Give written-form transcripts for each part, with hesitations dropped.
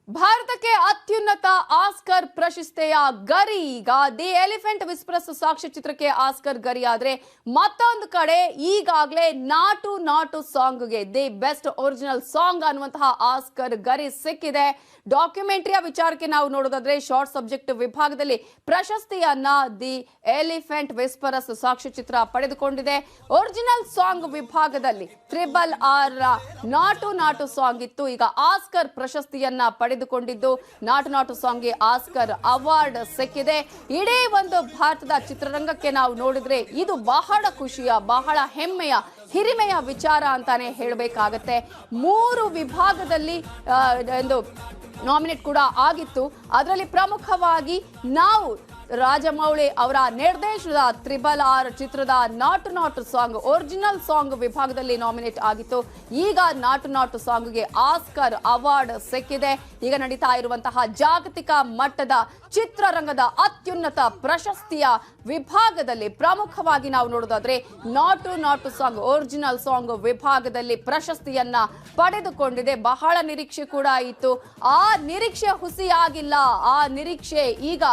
ಭಾರತಕ್ಕೆ ಅತ್ಯುನ್ನತ ಆಸ್ಕರ್ ಪ್ರಶಸ್ತಿಯ ಗರಿ ಈಗ ದಿ ಎಲಿಫೆಂಟ್ ವಿಸ್ಪರಸ್ ಸಾಕ್ಷ್ಯಚಿತ್ರಕ್ಕೆ ಆಸ್ಕರ್ ಗರಿ ಆದ್ರೆ ಮತ್ತೊಂದು ಕಡೆ ಈಗಾಗಲೇ ನಾಟು ನಾಟು ಸಾಂಗ್ಗೆ ದಿ ಬೆಸ್ಟ್ ಒರಿಜಿನಲ್ ಸಾಂಗ್ ಅನ್ನುವಂತಹ ಆಸ್ಕರ್ ಗರಿ ಸಿಕ್ಕಿದೆ. ಡಾಕ್ಯುಮೆಂಟರಿಯ ವಿಚಾರಕ್ಕೆ ನಾವು ನೋಡೋದಾದ್ರೆ ಶಾರ್ಟ್ ಸಬ್ಜೆಕ್ಟ್ ವಿಭಾಗದಲ್ಲಿ ಪ್ರಶಸ್ತಿಯನ್ನ ದಿ ಎಲಿಫೆಂಟ್ ವಿಸ್ಪರಸ್ ಸಾಕ್ಷ್ಯಚಿತ್ರ ಪಡೆದುಕೊಂಡಿದೆ. ಒರಿಜಿನಲ್ ಸಾಂಗ್ ವಿಭಾಗದಲ್ಲಿ RRR ನಾಟು ನಾಟು ಸಾಂಗ್ ಇತ್ತು. ಈಗ ಆಸ್ಕರ್ ಪ್ರಶಸ್ತಿಯನ್ನ ಪಡೆದುಕೊಂಡಿದ್ದು ನಾಟು ನಾಟು ಸಾಂಗ್ಗೆ ಆಸ್ಕರ್ ಅವಾರ್ಡ್ ಸಿಕ್ಕಿದೆ. ಇಡೀ ಒಂದು ಭಾರತದ ಚಿತ್ರರಂಗಕ್ಕೆ ನಾವು ನೋಡಿದ್ರೆ ಇದು ಬಹಳ ಖುಷಿಯ, ಬಹಳ ಹೆಮ್ಮೆಯ, ಹಿರಿಮೆಯ ವಿಚಾರ ಅಂತಾನೆ ಹೇಳಬೇಕಾಗತ್ತೆ. 3 ವಿಭಾಗದಲ್ಲಿ ಒಂದು ನಾಮಿನೇಟ್ ಕೂಡ ಆಗಿತ್ತು. ಅದರಲ್ಲಿ ಪ್ರಮುಖವಾಗಿ ನಾವು ರಾಜಮೌಳಿ ಅವರ ನಿರ್ದೇಶನದ RRR ಚಿತ್ರದ ನಾಟು ನಾಟು ಸಾಂಗ್ ಒರಿಜಿನಲ್ ಸಾಂಗ್ ವಿಭಾಗದಲ್ಲಿ ನಾಮಿನೇಟ್ ಆಗಿತ್ತು. ಈಗ ನಾಟು ನಾಟು ಸಾಂಗ್ಗೆ ಆಸ್ಕರ್ ಅವಾರ್ಡ್ ಸಿಕ್ಕಿದೆ. ಈಗ ನಡೀತಾ ಇರುವಂತಹ ಜಾಗತಿಕ ಮಟ್ಟದ ಚಿತ್ರರಂಗದ ಅತ್ಯುನ್ನತ ಪ್ರಶಸ್ತಿಯ ವಿಭಾಗದಲ್ಲಿ ಪ್ರಮುಖವಾಗಿ ನಾವು ನೋಡೋದಾದ್ರೆ ನಾಟು ನಾಟು ಸಾಂಗ್ ಒರಿಜಿನಲ್ ಸಾಂಗ್ ವಿಭಾಗದಲ್ಲಿ ಪ್ರಶಸ್ತಿಯನ್ನ ಪಡೆದುಕೊಂಡಿದೆ. ಬಹಳ ನಿರೀಕ್ಷೆ ಕೂಡ ಇತ್ತು. ಆ ನಿರೀಕ್ಷೆ ಹುಸಿಯಾಗಿಲ್ಲ. ಆ ನಿರೀಕ್ಷೆ ಈಗ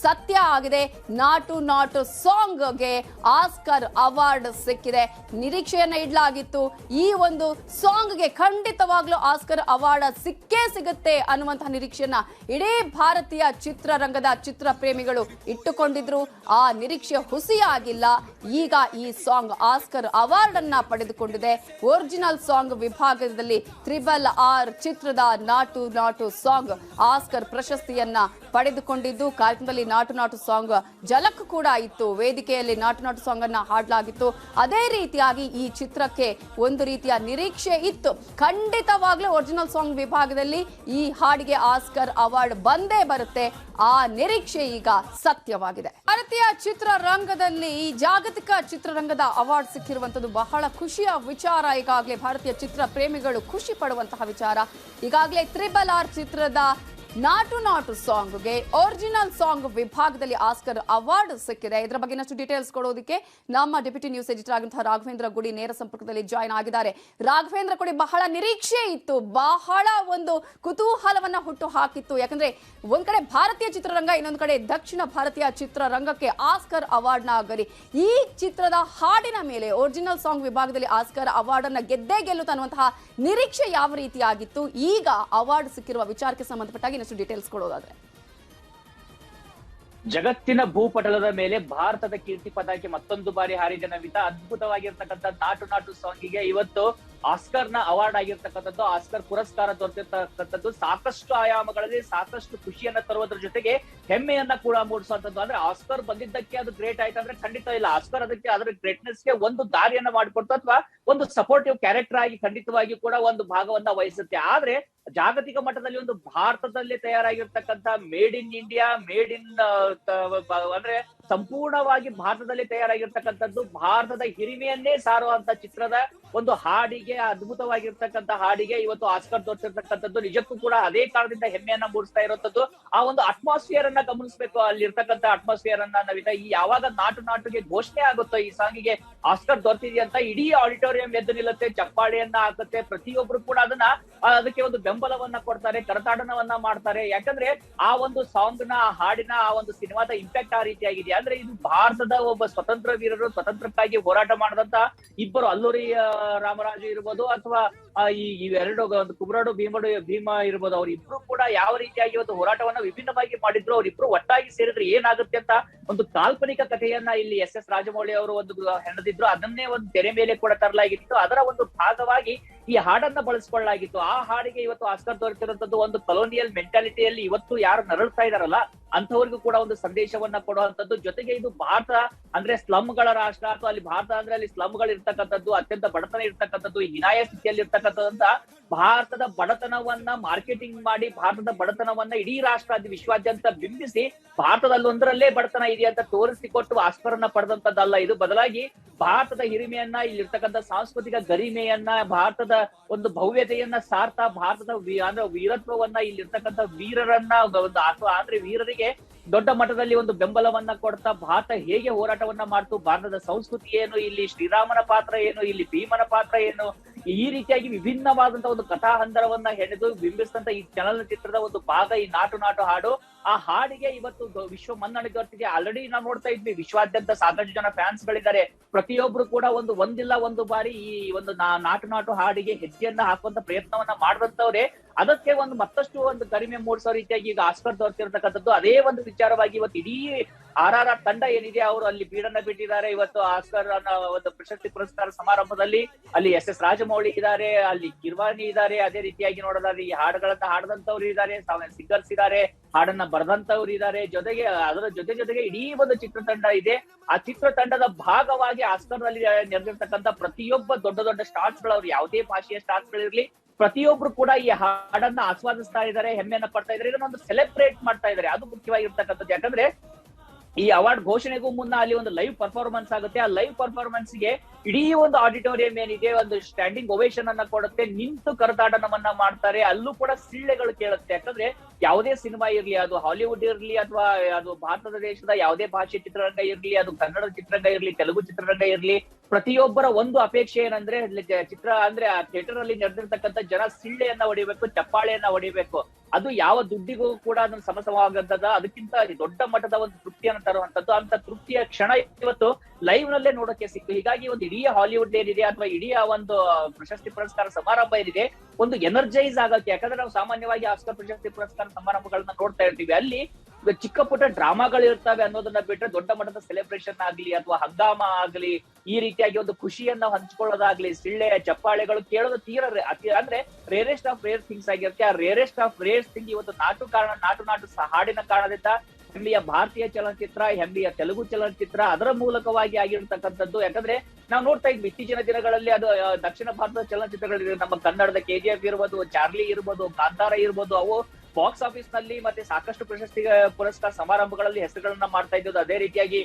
ಸತ್ಯ ಆಗಿದೆ. ನಾಟು ನಾಟು ಸಾಂಗ್ಗೆ ಆಸ್ಕರ್ ಅವಾರ್ಡ್ ಸಿಕ್ಕಿದೆ. ನಿರೀಕ್ಷೆಯನ್ನ ಇಡಲಾಗಿತ್ತು. ಈ ಒಂದು ಸಾಂಗ್ಗೆ ಖಂಡಿತವಾಗ್ಲೂ ಆಸ್ಕರ್ ಅವಾರ್ಡ್ ಸಿಕ್ಕೇ ಸಿಗುತ್ತೆ ಅನ್ನುವಂತಹ ನಿರೀಕ್ಷೆಯನ್ನ ಇಡೀ ಭಾರತೀಯ ಚಿತ್ರರಂಗದ ಚಿತ್ರ ಪ್ರೇಮಿಗಳು ಇಟ್ಟುಕೊಂಡಿದ್ರು. ಆ ನಿರೀಕ್ಷೆ ಹುಸಿಯಾಗಿಲ್ಲ. ಈಗ ಈ ಸಾಂಗ್ ಆಸ್ಕರ್ ಅವಾರ್ಡ್ ಅನ್ನ ಪಡೆದುಕೊಂಡಿದೆ. ಒರಿಜಿನಲ್ ಸಾಂಗ್ ವಿಭಾಗದಲ್ಲಿ RRR ಚಿತ್ರದ ನಾಟು ನಾಟು ಸಾಂಗ್ ಆಸ್ಕರ್ ಪ್ರಶಸ್ತಿಯನ್ನ ಪಡೆದುಕೊಂಡಿದ್ದು. ಕಾರ್ಯಕ್ರಮದಲ್ಲಿ ನಾಟು ನಾಟು ಸಾಂಗ್ ಝಲಕ್ ಕೂಡ ಇತ್ತು. ವೇದಿಕೆಯಲ್ಲಿ ನಾಟು ನಾಟು ಸಾಂಗ್ ಅನ್ನ ಹಾಡಲಾಗಿತ್ತು. ಅದೇ ರೀತಿಯಾಗಿ ಈ ಚಿತ್ರಕ್ಕೆ ಒಂದು ರೀತಿಯ ನಿರೀಕ್ಷೆ ಇತ್ತು. ಖಂಡಿತವಾಗ್ಲೂ ಒರಿಜಿನಲ್ ಸಾಂಗ್ ವಿಭಾಗದಲ್ಲಿ ಈ ಹಾಡಿಗೆ ಆಸ್ಕರ್ ಅವಾರ್ಡ್ ಬಂದೇ ಬರುತ್ತೆ. ಆ ನಿರೀಕ್ಷೆ ಈಗ ಸತ್ಯವಾಗಿದೆ. ಭಾರತೀಯ ಚಿತ್ರರಂಗದಲ್ಲಿ ಈ ಜಾಗತಿಕ ಚಿತ್ರರಂಗದ ಅವಾರ್ಡ್ ಸಿಕ್ಕಿರುವಂತದ್ದು ಬಹಳ ಖುಷಿಯ ವಿಚಾರ. ಈಗಾಗಲೇ ಭಾರತೀಯ ಚಿತ್ರ ಪ್ರೇಮಿಗಳು ಖುಷಿ ಪಡುವಂತಹ ವಿಚಾರ. ಈಗಾಗಲೇ RRR ಚಿತ್ರದ ನಾಟು ನಾಟು ಸಾಂಗ್ಗೆ ಒರಿಜಿನಲ್ ಸಾಂಗ್ ವಿಭಾಗದಲ್ಲಿ ಆಸ್ಕರ್ ಅವಾರ್ಡ್ ಸಿಕ್ಕಿದೆ. ಇದರ ಬಗ್ಗೆ ಇನ್ನಷ್ಟು ಡೀಟೇಲ್ಸ್ ಕೊಡೋದಕ್ಕೆ ನಮ್ಮ ಡೆಪ್ಯೂಟಿ ನ್ಯೂಸ್ ಎಡಿಟರ್ ಆಗಿರುವಂತಹ ರಾಘವೇಂದ್ರ ಗುಡಿ ನೇರ ಸಂಪರ್ಕದಲ್ಲಿ ಜಾಯ್ನ್ ಆಗಿದ್ದಾರೆ. ರಾಘವೇಂದ್ರ ಗುಡಿ, ಬಹಳ ನಿರೀಕ್ಷೆ ಇತ್ತು, ಬಹಳ ಒಂದು ಕುತೂಹಲವನ್ನ ಹುಟ್ಟು ಹಾಕಿತ್ತು. ಯಾಕಂದ್ರೆ ಒಂದ್ ಕಡೆ ಭಾರತೀಯ ಚಿತ್ರರಂಗ, ಇನ್ನೊಂದು ಕಡೆ ದಕ್ಷಿಣ ಭಾರತೀಯ ಚಿತ್ರರಂಗಕ್ಕೆ ಆಸ್ಕರ್ ಅವಾರ್ಡ್ ನ ಗರಿ. ಈ ಚಿತ್ರದ ಹಾಡಿನ ಮೇಲೆ ಒರಿಜಿನಲ್ ಸಾಂಗ್ ವಿಭಾಗದಲ್ಲಿ ಆಸ್ಕರ್ ಅವಾರ್ಡ್ ಅನ್ನ ಗೆದ್ದೇ ಗೆಲ್ಲುತ್ತ ಅನ್ನುವಂತಹ ನಿರೀಕ್ಷೆ ಯಾವ ರೀತಿಯಾಗಿತ್ತು, ಈಗ ಅವಾರ್ಡ್ ಸಿಕ್ಕಿರುವ ವಿಚಾರಕ್ಕೆ ಸಂಬಂಧಪಟ್ಟಾಗಿ ಡೀಟೇಲ್ಸ್ ಕೊಡೋದಾದ್ರೆ. ಜಗತ್ತಿನ ಭೂಪಟಲದ ಮೇಲೆ ಭಾರತದ ಕೀರ್ತಿ ಪತಾಕೆ ಮತ್ತೊಂದು ಬಾರಿ ಹಾರಿದ ನಮಿತಾ ಅದ್ಭುತವಾಗಿರ್ತಕ್ಕಂಥ ನಾಟು ನಾಟು ಸಾಂಗಿಗೆ ಇವತ್ತು ಆಸ್ಕರ್ ನ ಅವಾರ್ಡ್ ಆಗಿರ್ತಕ್ಕಂಥದ್ದು, ಆಸ್ಕರ್ ಪುರಸ್ಕಾರ ದೊರೆತಿರ್ತಕ್ಕಂಥದ್ದು ಸಾಕಷ್ಟು ಆಯಾಮಗಳಲ್ಲಿ ಸಾಕಷ್ಟು ಖುಷಿಯನ್ನ ತರುವುದರ ಜೊತೆಗೆ ಹೆಮ್ಮೆಯನ್ನ ಕೂಡ ಮೂಡಿಸುವಂತದ್ದು. ಅಂದ್ರೆ ಆಸ್ಕರ್ ಬಂದಿದ್ದಕ್ಕೆ ಅದು ಗ್ರೇಟ್ ಆಯ್ತು ಅಂದ್ರೆ ಖಂಡಿತ ಇಲ್ಲ. ಆಸ್ಕರ್ ಅದಕ್ಕೆ ಅದರ ಗ್ರೇಟ್ನೆಸ್ಗೆ ಒಂದು ದಾರಿಯನ್ನ ಮಾಡಿಕೊಡ್ತು, ಅಥವಾ ಒಂದು ಸಪೋರ್ಟಿವ್ ಕ್ಯಾರೆಕ್ಟರ್ ಆಗಿ ಖಂಡಿತವಾಗಿ ಕೂಡ ಒಂದು ಭಾಗವನ್ನ ವಹಿಸುತ್ತೆ. ಆದ್ರೆ ಜಾಗತಿಕ ಮಟ್ಟದಲ್ಲಿ ಒಂದು ಭಾರತದಲ್ಲಿ ತಯಾರಾಗಿರ್ತಕ್ಕಂಥ made in India, made in ಅಂದ್ರೆ ಸಂಪೂರ್ಣವಾಗಿ ಭಾರತದಲ್ಲಿ ತಯಾರಾಗಿರ್ತಕ್ಕಂಥದ್ದು, ಭಾರತದ ಹಿರಿಮೆಯನ್ನೇ ಸಾರುವಂತ ಚಿತ್ರದ ಒಂದು ಹಾಡಿಗೆ, ಅದ್ಭುತವಾಗಿರ್ತಕ್ಕಂಥ ಹಾಡಿಗೆ ಇವತ್ತು ಆಸ್ಕರ್ ದೊರೆತಿರ್ತಕ್ಕಂಥದ್ದು ನಿಜಕ್ಕೂ ಕೂಡ ಅದೇ ಕಾರಣದಿಂದ ಹೆಮ್ಮೆಯನ್ನ ಮೂಡಿಸ್ತಾ ಇರುವಂತದ್ದು. ಆ ಒಂದು ಅಟ್ಮಾಸ್ಫಿಯರ್ ಅನ್ನ ಗಮನಿಸಬೇಕು. ಅಲ್ಲಿ ಇರ್ತಕ್ಕಂಥ ಅಟ್ಮಾಸ್ಫಿಯರ್ ಅನ್ನ ನವಿತಾ ಈ ಯಾವಾಗ ನಾಟು ನಾಟುಗೆ ಘೋಷಣೆ ಆಗುತ್ತೋ ಈ ಸಾಂಗಿಗೆ ಆಸ್ಕರ್ ದೊರೆತಿದೆ ಅಂತ ಇಡೀ ಆಡಿಟೋರಿಯಂ ಎದ್ದು ನಿಲ್ಲುತ್ತೆ, ಚಪ್ಪಾಳೆಯನ್ನ ಹಾಕುತ್ತೆ. ಪ್ರತಿಯೊಬ್ರು ಕೂಡ ಅದಕ್ಕೆ ಒಂದು ಬೆಂಬಲವನ್ನ ಕೊಡ್ತಾರೆ, ಕರತಾಡನವನ್ನ ಮಾಡ್ತಾರೆ. ಯಾಕಂದ್ರೆ ಆ ಒಂದು ಸಾಂಗ್ ನ, ಆ ಹಾಡಿನ, ಆ ಒಂದು ಸಿನಿಮಾದ ಇಂಪ್ಯಾಕ್ಟ್ ಆ ರೀತಿಯಾಗಿದೆ. ಅಂದ್ರೆ ಇದು ಭಾರತದ ಒಬ್ಬ ಸ್ವತಂತ್ರ ವೀರರು, ಸ್ವತಂತ್ರಕ್ಕಾಗಿ ಹೋರಾಟ ಮಾಡಿದಂತ ಇಬ್ಬರು, ಅಲ್ಲೂರಿ ರಾಮರಾಜು ಇರ್ಬೋದು ಅಥವಾ ಇವೆರಡು ಒಂದು ಕುಮರಡು ಭೀಮ ಇರ್ಬೋದು, ಅವ್ರಿಬ್ರು ಕೂಡ ಯಾವ ರೀತಿಯಾಗಿ ಒಂದು ಹೋರಾಟವನ್ನ ವಿಭಿನ್ನವಾಗಿ ಮಾಡಿದ್ರು. ಅವರಿಬ್ರು ಒಟ್ಟಾಗಿ ಸೇರಿದ್ರೆ ಏನಾಗುತ್ತೆ ಅಂತ ಒಂದು ಕಾಲ್ಪನಿಕ ಕಥೆಯನ್ನ ಇಲ್ಲಿ SS ರಾಜಮೌಳಿ ಅವರು ಒಂದು ಹೆಣದಿದ್ರು. ಅದನ್ನೇ ಒಂದು ತೆರೆ ಮೇಲೆ ಕೂಡ ತರಲಾಗಿತ್ತು. ಅದರ ಒಂದು ಭಾಗವಾಗಿ ಈ ಹಾಡನ್ನ ಬಳಸ್ಕೊಳ್ಳಲಾಗಿತ್ತು. ಆ ಹಾಡಿಗೆ ಇವತ್ತು ಆಸ್ಕರ್ ದೊರೆತಿರುವಂತದ್ದು ಒಂದು ಕಲೋನಿಯಲ್ ಮೆಂಟಾಲಿಟಿಯಲ್ಲಿ ಇವತ್ತು ಯಾರು ನರಳ್ತಾ ಇದಾರಲ್ಲ ಅಂತವ್ರಿಗೂ ಕೂಡ ಒಂದು ಸಂದೇಶವನ್ನ ಕೊಡುವಂತದ್ದು. ಜೊತೆಗೆ ಇದು ಭಾರತ ಅಂದ್ರೆ ಸ್ಲಮ್ಗಳ ರಾಷ್ಟ್ರ, ಅಥವಾ ಅಲ್ಲಿ ಭಾರತ ಅಂದ್ರೆ ಅಲ್ಲಿ ಸ್ಲಮ್ಗಳು ಇರ್ತಕ್ಕಂಥದ್ದು, ಅತ್ಯಂತ ಬಡತನ ಇರ್ತಕ್ಕಂಥದ್ದು, ಹೀನಾಯ ಸ್ಥಿತಿಯಲ್ಲಿ ಇರ್ತಕ್ಕಂಥದ್ದಂತ ಭಾರತದ ಬಡತನವನ್ನ ಮಾರ್ಕೆಟಿಂಗ್ ಮಾಡಿ, ಭಾರತದ ಬಡತನವನ್ನ ಇಡೀ ರಾಷ್ಟ್ರ ವಿಶ್ವಾದ್ಯಂತ ಬಿಂಬಿಸಿ ಭಾರತದಲ್ಲಿ ಒಂದರಲ್ಲೇ ಬಡತನ ಇದೆ ಅಂತ ತೋರಿಸಿಕೊಟ್ಟು ಆಸ್ಕರ್ ಅನ್ನ ಪಡೆದಂತದ್ದಲ್ಲ. ಇದು ಬದಲಾಗಿ ಭಾರತದ ಹಿರಿಮೆಯನ್ನ, ಇಲ್ಲಿರ್ತಕ್ಕಂಥ ಸಾಂಸ್ಕೃತಿಕ ಗರಿಮೆಯನ್ನ, ಭಾರತದ ಒಂದು ಭವ್ಯತೆಯನ್ನ ಸಾರ್ತಾ, ಭಾರತದ ಅಂದ್ರೆ ವೀರತ್ವವನ್ನ, ಇಲ್ಲಿರ್ತಕ್ಕಂಥ ವೀರರನ್ನ ಅಥವಾ ಅಂದ್ರೆ ವೀರರಿಗೆ ದೊಡ್ಡ ಮಟ್ಟದಲ್ಲಿ ಒಂದು ಬೆಂಬಲವನ್ನ ಕೊಡ್ತಾ ಭಾರತ ಹೇಗೆ ಹೋರಾಟವನ್ನ ಮಾಡ್ತು, ಭಾರತದ ಸಂಸ್ಕೃತಿ ಏನು, ಇಲ್ಲಿ ಶ್ರೀರಾಮನ ಪಾತ್ರ ಏನು, ಇಲ್ಲಿ ಭೀಮನ ಪಾತ್ರ ಏನು, ಈ ರೀತಿಯಾಗಿ ವಿಭಿನ್ನವಾದಂತಹ ಒಂದು ಕಥಾ ಹಂದರವನ್ನ ಹೆಣೆದು ಬಿಂಬಿಸಿದಂತ ಈ ಚಲನಚಿತ್ರದ ಒಂದು ಭಾಗ ಈ ನಾಟು ನಾಟು ಹಾಡು. ಆ ಹಾಡಿಗೆ ಇವತ್ತು ವಿಶ್ವ ಮನ್ನಣೆ ದೊರೆತಿದೆ. ಆಲ್ರೆಡಿ ನಾವು ನೋಡ್ತಾ ಇದ್ವಿ, ವಿಶ್ವಾದ್ಯಂತ ಸಾಕಷ್ಟು ಜನ ಫ್ಯಾನ್ಸ್ ಗಳಿದ್ದಾರೆ. ಪ್ರತಿಯೊಬ್ರು ಕೂಡ ಒಂದಿಲ್ಲ ಒಂದು ಬಾರಿ ಈ ಒಂದು ನಾಟು ನಾಟು ಹಾಡಿಗೆ ಹೆಜ್ಜೆಯನ್ನ ಹಾಕುವಂತ ಪ್ರಯತ್ನವನ್ನ ಮಾಡಿದಂತವ್ರೆ. ಅದಕ್ಕೆ ಮತ್ತಷ್ಟು ಒಂದು ಗರಿಮೆ ಮೂಡಿಸೋ ರೀತಿಯಾಗಿ ಈಗ ಆಸ್ಕರ್ ದೊರೆತಿರ್ತಕ್ಕಂಥದ್ದು. ಅದೇ ಒಂದು ವಿಚಾರವಾಗಿ ಇವತ್ತು ಇಡೀ RRR ತಂಡ ಏನಿದೆ ಅವರು ಅಲ್ಲಿ ಬೀಡನ್ನ ಬಿಟ್ಟಿದ್ದಾರೆ. ಇವತ್ತು ಆಸ್ಕರ್ ಒಂದು ಪ್ರಶಸ್ತಿ ಪುರಸ್ಕಾರ ಸಮಾರಂಭದಲ್ಲಿ ಅಲ್ಲಿ SS ರಾಜಮೌಳಿ ಇದ್ದಾರೆ, ಅಲ್ಲಿ ಕಿರ್ವಾಣಿ ಇದ್ದಾರೆ. ಅದೇ ರೀತಿಯಾಗಿ ನೋಡೋದಾದ್ರೆ ಈ ಹಾಡುಗಳನ್ನ ಹಾಡದಂತವ್ರು ಇದ್ದಾರೆ, ಸಿಂಗರ್ಸ್ ಇದ್ದಾರೆ, ಹಾಡನ್ನ ಬರೆದಂತವ್ರು ಇದ್ದಾರೆ. ಜೊತೆಗೆ ಅದರ ಜೊತೆಗೆ ಇಡೀ ಒಂದು ಚಿತ್ರತಂಡ ಇದೆ. ಆ ಚಿತ್ರತಂಡದ ಭಾಗವಾಗಿ ಆಸ್ಕರ್ ನಲ್ಲಿ ನೆರೆದಿರ್ತಕ್ಕಂಥ ಪ್ರತಿಯೊಬ್ಬ ದೊಡ್ಡ ಸ್ಟಾರ್ಸ್ ಗಳು, ಅವ್ರು ಯಾವುದೇ ಭಾಷೆಯ ಸ್ಟಾರ್ಸ್ ಗಳಿರ್ಲಿ, ಪ್ರತಿಯೊಬ್ರು ಕೂಡ ಈ ಹಾಡನ್ನ ಆಸ್ವಾದಿಸ್ತಾ ಇದ್ದಾರೆ, ಹೆಮ್ಮೆಯನ್ನ ಪಡ್ತಾ ಇದ್ದಾರೆ, ಇದನ್ನೊಂದು ಸೆಲೆಬ್ರೇಟ್ ಮಾಡ್ತಾ ಇದ್ದಾರೆ. ಅದು ಮುಖ್ಯವಾಗಿರ್ತಕ್ಕಂಥದ್ದು. ಯಾಕಂದ್ರೆ ಈ ಅವಾರ್ಡ್ ಘೋಷಣೆಗೂ ಮುನ್ನ ಅಲ್ಲಿ ಒಂದು ಲೈವ್ ಪರ್ಫಾರ್ಮೆನ್ಸ್ ಆಗುತ್ತೆ. ಆ ಲೈವ್ ಪರ್ಫಾರ್ಮೆನ್ಸ್ ಗೆ ಇಡೀ ಒಂದು ಆಡಿಟೋರಿಯಂ ಏನಿದೆ ಒಂದು ಸ್ಟ್ಯಾಂಡಿಂಗ್ ಓವೇಶನ್ ಅನ್ನ ಕೊಡುತ್ತೆ, ನಿಂತು ಕರತಾಡನವನ್ನ ಮಾಡ್ತಾರೆ. ಅಲ್ಲೂ ಕೂಡ ಸಿಳ್ಳೆಗಳು ಕೇಳುತ್ತೆ. ಯಾಕಂದ್ರೆ ಯಾವುದೇ ಸಿನಿಮಾ ಇರ್ಲಿ, ಅದು ಹಾಲಿವುಡ್ ಇರ್ಲಿ ಅಥವಾ ಅದು ಭಾರತದ ದೇಶದ ಯಾವುದೇ ಭಾಷೆ ಚಿತ್ರರಂಗ ಇರ್ಲಿ, ಅದು ಕನ್ನಡ ಚಿತ್ರರಂಗ ಇರ್ಲಿ, ತೆಲುಗು ಚಿತ್ರರಂಗ ಇರ್ಲಿ, ಪ್ರತಿಯೊಬ್ಬರ ಒಂದು ಅಪೇಕ್ಷೆ ಏನಂದ್ರೆ ಚಿತ್ರ ಅಂದ್ರೆ ಆ ಥಿಯೇಟರ್ ಅಲ್ಲಿ ನಡೆದಿರ್ತಕ್ಕಂಥ ಜನ ಸಿಳ್ಳೆಯನ್ನ ಹೊಡಿಬೇಕು, ಚಪ್ಪಾಳೆಯನ್ನ ಹೊಡಿಬೇಕು. ಅದು ಯಾವ ದುಡ್ಡಿಗೂ ಕೂಡ ಅದನ್ನು ಸಮಸವಾಗಂತದ, ಅದಕ್ಕಿಂತ ದೊಡ್ಡ ಮಟ್ಟದ ಒಂದು ತೃಪ್ತಿಯನ್ನು ತರುವಂತದ್ದು. ಅಂತ ತೃಪ್ತಿಯ ಕ್ಷಣ ಇವತ್ತು ಲೈವ್ ನಲ್ಲೇ ನೋಡೋಕೆ ಸಿಕ್ತು. ಹೀಗಾಗಿ ಒಂದು ಇಡೀ ಹಾಲಿವುಡ್ ಏನಿದೆ ಅಥವಾ ಇಡೀ ಒಂದು ಪ್ರಶಸ್ತಿ ಪುರಸ್ಕಾರ ಸಮಾರಂಭ ಏನಿದೆ ಒಂದು ಎನರ್ಜೈಸ್ ಆಗಕ್ಕೆ. ಯಾಕಂದ್ರೆ ನಾವು ಸಾಮಾನ್ಯವಾಗಿ ಆಸ್ಕರ್ ಪ್ರಶಸ್ತಿ ಪುರಸ್ಕಾರ ಸಮಾರಂಭಗಳನ್ನ ನೋಡ್ತಾ ಇರ್ತೀವಿ, ಅಲ್ಲಿ ಚಿಕ್ಕ ಪುಟ್ಟ ಡ್ರಾಮಾಗಳು ಇರ್ತವೆ ಅನ್ನೋದನ್ನ ಬಿಟ್ರೆ ದೊಡ್ಡ ಮಟ್ಟದ ಸೆಲೆಬ್ರೇಷನ್ ಆಗ್ಲಿ ಅಥವಾ ಹಂಗಾಮ ಆಗ್ಲಿ, ಈ ರೀತಿಯಾಗಿ ಒಂದು ಖುಷಿಯನ್ನ ಹಂಚ್ಕೊಳ್ಳೋದಾಗ್ಲಿ, ಸಿಳ್ಳೆ ಚಪ್ಪಾಳೆಗಳು ಕೇಳೋದು ಅಂದ್ರೆ ರೇರೆಸ್ಟ್ ಆಫ್ ರೇರ್ ಥಿಂಗ್ಸ್ ಆಗಿರುತ್ತೆ. ಆ ರೇರೆಸ್ಟ್ ಆಫ್ ರೇರ್ ಥಿಂಗ್ ಇವತ್ತು ನಾಟು ಹಾಡಿನ ಕಾರಣದಿಂದ ಹೆಮ್ಮೆಯ ಭಾರತೀಯ ಚಲನಚಿತ್ರ, ಹೆಮ್ಮೆಯ ತೆಲುಗು ಚಲನಚಿತ್ರ ಅದರ ಮೂಲಕವಾಗಿ ಆಗಿರ್ತಕ್ಕಂಥದ್ದು. ಯಾಕಂದ್ರೆ ನಾವು ನೋಡ್ತಾ ಇದ್ವಿ ಇತ್ತೀಚಿನ ದಿನಗಳಲ್ಲಿ ಅದು ದಕ್ಷಿಣ ಭಾರತದ ಚಲನಚಿತ್ರಗಳಿದೆ. ನಮ್ಮ ಕನ್ನಡದ KGF ಇರ್ಬೋದು, ಚಾರ್ಲಿ ಇರ್ಬೋದು, ಕಾಂತಾರ ಇರ್ಬೋದು, ಅವು ಬಾಕ್ಸ್ ಆಫೀಸ್ ನಲ್ಲಿ ಮತ್ತೆ ಸಾಕಷ್ಟು ಪ್ರಶಸ್ತಿ ಪುರಸ್ಕಾರ ಸಮಾರಂಭಗಳಲ್ಲಿ ಹೆಸರುಗಳನ್ನ ಮಾಡ್ತಾ ಇದ್ದದ್ದು. ಅದೇ ರೀತಿಯಾಗಿ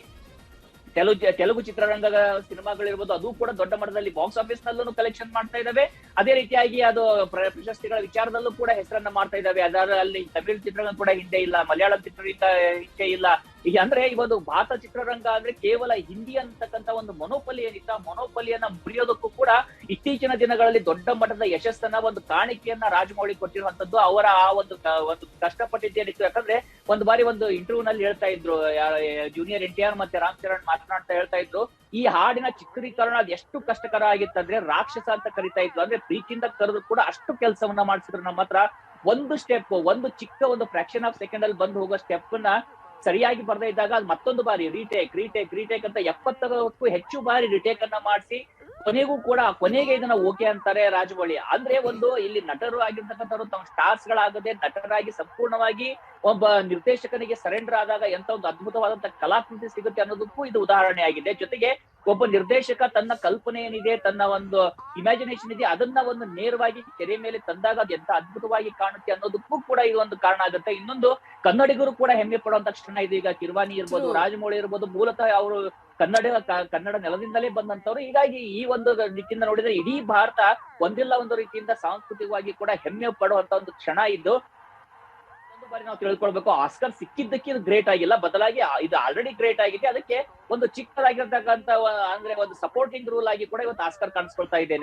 ತೆಲುಗು ಚಿತ್ರರಂಗದ ಸಿನಿಮಾಗಳಿರ್ಬೋದು, ಅದು ಕೂಡ ದೊಡ್ಡ ಮಟ್ಟದಲ್ಲಿ ಬಾಕ್ಸ್ ಆಫೀಸ್ ನಲ್ಲೂ ಕಲೆಕ್ಷನ್ ಮಾಡ್ತಾ ಇದ್ದಾವೆ. ಅದೇ ರೀತಿಯಾಗಿ ಅದು ಪ್ರಶಸ್ತಿಗಳ ವಿಚಾರದಲ್ಲೂ ಕೂಡ ಹೆಸರನ್ನ ಮಾಡ್ತಾ ಇದ್ದಾವೆ. ಅದರಲ್ಲಿ ತಮಿಳು ಚಿತ್ರರಂಗ ಕೂಡ ಹಿಂದೆ ಇಲ್ಲ, ಮಲಯಾಳಂ ಚಿತ್ರರಂಗ ಹಿಂದೆ ಇಲ್ಲ. ಈಗ ಅಂದ್ರೆ ಈ ಒಂದು ಭಾರತ ಚಿತ್ರರಂಗ ಅಂದ್ರೆ ಕೇವಲ ಹಿಂದಿ ಅಂತಕ್ಕಂಥ ಒಂದು ಮೊನೋಪಲಿ ಏನಿತ್ತ, ಮೊನೋಪಲಿಯನ್ನ ಮುರಿಯೋದಕ್ಕೂ ಕೂಡ ಇತ್ತೀಚಿನ ದಿನಗಳಲ್ಲಿ ದೊಡ್ಡ ಮಟ್ಟದ ಯಶಸ್ಸನ್ನ ಒಂದು ಕಾಣಿಕೆಯನ್ನ ರಾಜಮೌಳಿ ಕೊಟ್ಟಿರುವಂತದ್ದು. ಅವರ ಆ ಒಂದು ಕಷ್ಟಪಟ್ಟಿದ್ದೇನಿತ್ತು. ಯಾಕಂದ್ರೆ ಒಂದು ಬಾರಿ ಒಂದು ಇಂಟರ್ವ್ಯೂ ನಲ್ಲಿ ಹೇಳ್ತಾ ಇದ್ರು, ಜೂನಿಯರ್ NTR ಮತ್ತೆ ರಾಮ್ ಚರಣ್ ಮಾತನಾಡ್ತಾ ಹೇಳ್ತಾ ಇದ್ರು, ಈ ಹಾಡಿನ ಚಿತ್ರೀಕರಣ ಅದು ಎಷ್ಟು ಕಷ್ಟಕರ ಆಗಿತ್ತಂದ್ರೆ ರಾಕ್ಷಸ ಅಂತ ಕರಿತಾ ಇದ್ರು. ಅಂದ್ರೆ ಪ್ರೀತಿಯಿಂದ ಕರೆದು ಕೂಡ ಅಷ್ಟು ಕೆಲಸವನ್ನ ಮಾಡಿಸಿದ್ರು. ನಮ್ಮ ಹತ್ರ ಒಂದು ಸ್ಟೆಪ್, ಒಂದು ಚಿಕ್ಕ ಒಂದು ಫ್ರಾಕ್ಷನ್ ಆಫ್ ಸೆಕೆಂಡ್ ಅಲ್ಲಿ ಬಂದು ಹೋಗೋ ಸ್ಟೆಪ್ ನ ಸರಿಯಾಗಿ ಬರ್ದೇ ಇದ್ದಾಗ ಅದು ಮತ್ತೊಂದು ಬಾರಿ ರೀಟೇಕ್ ಅಂತ 70ಕ್ಕೂ ಹೆಚ್ಚು ಬಾರಿ ರಿಟೇಕ್ ಅನ್ನ ಮಾಡಿಸಿ ಕೊನೆಗೆ ಇದನ್ನ ಓಕೆ ಅಂತಾರೆ ರಾಜಮೌಳಿ. ಅಂದ್ರೆ ಒಂದು ಇಲ್ಲಿ ನಟರು ಆಗಿರ್ತಕ್ಕಂಥವ್ರು ತಮ್ಮ ಸ್ಟಾರ್ಸ್ ಗಳಾಗದೆ ನಟರಾಗಿ ಸಂಪೂರ್ಣವಾಗಿ ಒಬ್ಬ ನಿರ್ದೇಶಕನಿಗೆ ಸರೆಂಡರ್ ಆದಾಗ ಎಂತ ಒಂದು ಅದ್ಭುತವಾದಂತ ಕಲಾಕೃತಿ ಸಿಗುತ್ತೆ ಅನ್ನೋದಕ್ಕೂ ಇದು ಉದಾಹರಣೆ ಆಗಿದೆ. ಜೊತೆಗೆ ಒಬ್ಬ ನಿರ್ದೇಶಕ ತನ್ನ ಕಲ್ಪನೆ ಏನಿದೆ, ತನ್ನ ಒಂದು ಇಮ್ಯಾಜಿನೇಷನ್ ಇದೆ, ಅದನ್ನ ಒಂದು ನೇರವಾಗಿ ತೆರೆ ಮೇಲೆ ತಂದಾಗ ಅದು ಎಂತ ಅದ್ಭುತವಾಗಿ ಕಾಣುತ್ತೆ ಅನ್ನೋದಕ್ಕೂ ಕೂಡ ಇದು ಒಂದು ಕಾರಣ ಆಗುತ್ತೆ. ಇನ್ನೊಂದು ಕನ್ನಡಿಗರು ಕೂಡ ಹೆಮ್ಮೆ ಪಡುವಂತ ಕ್ಷಣ ಇದು. ಈಗ ಕಿರ್ವಾಣಿ ಇರ್ಬೋದು, ರಾಜಮೌಳಿ ಇರ್ಬೋದು, ಮೂಲತಃ ಅವರು ಕನ್ನಡ ನೆಲದಿಂದಲೇ ಬಂದಂತವ್ರು. ಹೀಗಾಗಿ ಈ ಒಂದು ನಿಟ್ಟಿಂದ ನೋಡಿದ್ರೆ ಇಡೀ ಭಾರತ ಒಂದಿಲ್ಲ ಒಂದು ರೀತಿಯಿಂದ ಸಾಂಸ್ಕೃತಿಕವಾಗಿ ಕೂಡ ಹೆಮ್ಮೆ ಪಡುವಂತ ಒಂದು ಕ್ಷಣ ಇದ್ದು ಒಂದು ಬಾರಿ ನಾವು ತಿಳ್ಕೊಳ್ಬೇಕು, ಆಸ್ಕರ್ ಸಿಕ್ಕಿದ್ದಕ್ಕೆ ಇದು ಗ್ರೇಟ್ ಆಗಿಲ್ಲ, ಬದಲಾಗಿ ಇದು ಆಲ್ರೆಡಿ ಗ್ರೇಟ್ ಆಗಿದೆ. ಅದಕ್ಕೆ ಒಂದು ಚಿಕ್ಕದಾಗಿರ್ತಕ್ಕಂಥ ಅಂದ್ರೆ ಒಂದು ಸಪೋರ್ಟಿಂಗ್ ರೂಲ್ ಆಗಿ ಕೂಡ ಇವತ್ತು ಆಸ್ಕರ್ ಕಾಣಿಸ್ಕೊಳ್ತಾ ಇದೆ.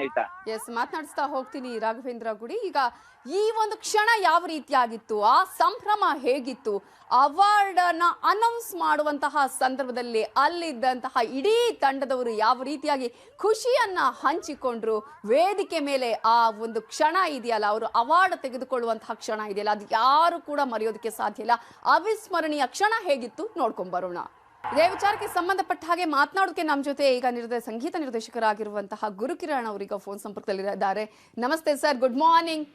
ಎಸ್, ಮಾತನಾಡಿಸ್ತಾ ಹೋಗ್ತೀನಿ ರಾಘವೇಂದ್ರ ಗುಡಿ. ಈಗ ಈ ಒಂದು ಕ್ಷಣ ಯಾವ ರೀತಿಯಾಗಿತ್ತು, ಆ ಸಂಭ್ರಮ ಹೇಗಿತ್ತು, ಅವಾರ್ಡ್ ಅನ್ನ ಅನೌನ್ಸ್ ಮಾಡುವಂತಹ ಸಂದರ್ಭದಲ್ಲಿ ಅಲ್ಲಿದ್ದಂತಹ ಇಡೀ ತಂಡದವರು ಯಾವ ರೀತಿಯಾಗಿ ಖುಷಿಯನ್ನ ಹಂಚಿಕೊಂಡ್ರು, ವೇದಿಕೆ ಮೇಲೆ ಆ ಒಂದು ಕ್ಷಣ ಇದೆಯಲ್ಲ, ಅವರು ಅವಾರ್ಡ್ ತೆಗೆದುಕೊಳ್ಳುವಂತಹ ಕ್ಷಣ ಇದೆಯಲ್ಲ, ಅದು ಯಾರು ಕೂಡ ಮರೆಯೋದಕ್ಕೆ ಸಾಧ್ಯ ಇಲ್ಲ. ಅವಿಸ್ಮರಣೀಯ ಕ್ಷಣ ಹೇಗಿತ್ತು ನೋಡ್ಕೊಂಡ್ ಬರೋಣ. ಇದೇ ವಿಚಾರಕ್ಕೆ ಸಂಬಂಧಪಟ್ಟ ಹಾಗೆ ಮಾತನಾಡೋಕೆ ನಮ್ಮ ಜೊತೆ ಈಗ ಸಂಗೀತ ನಿರ್ದೇಶಕರಾಗಿರುವಂತಹ ಗುರುಕಿರಣ್ ಅವರೀಗ ಫೋನ್ ಸಂಪರ್ಕದಲ್ಲಿದ್ದಾರೆ. ನಮಸ್ತೆ sir, good morning.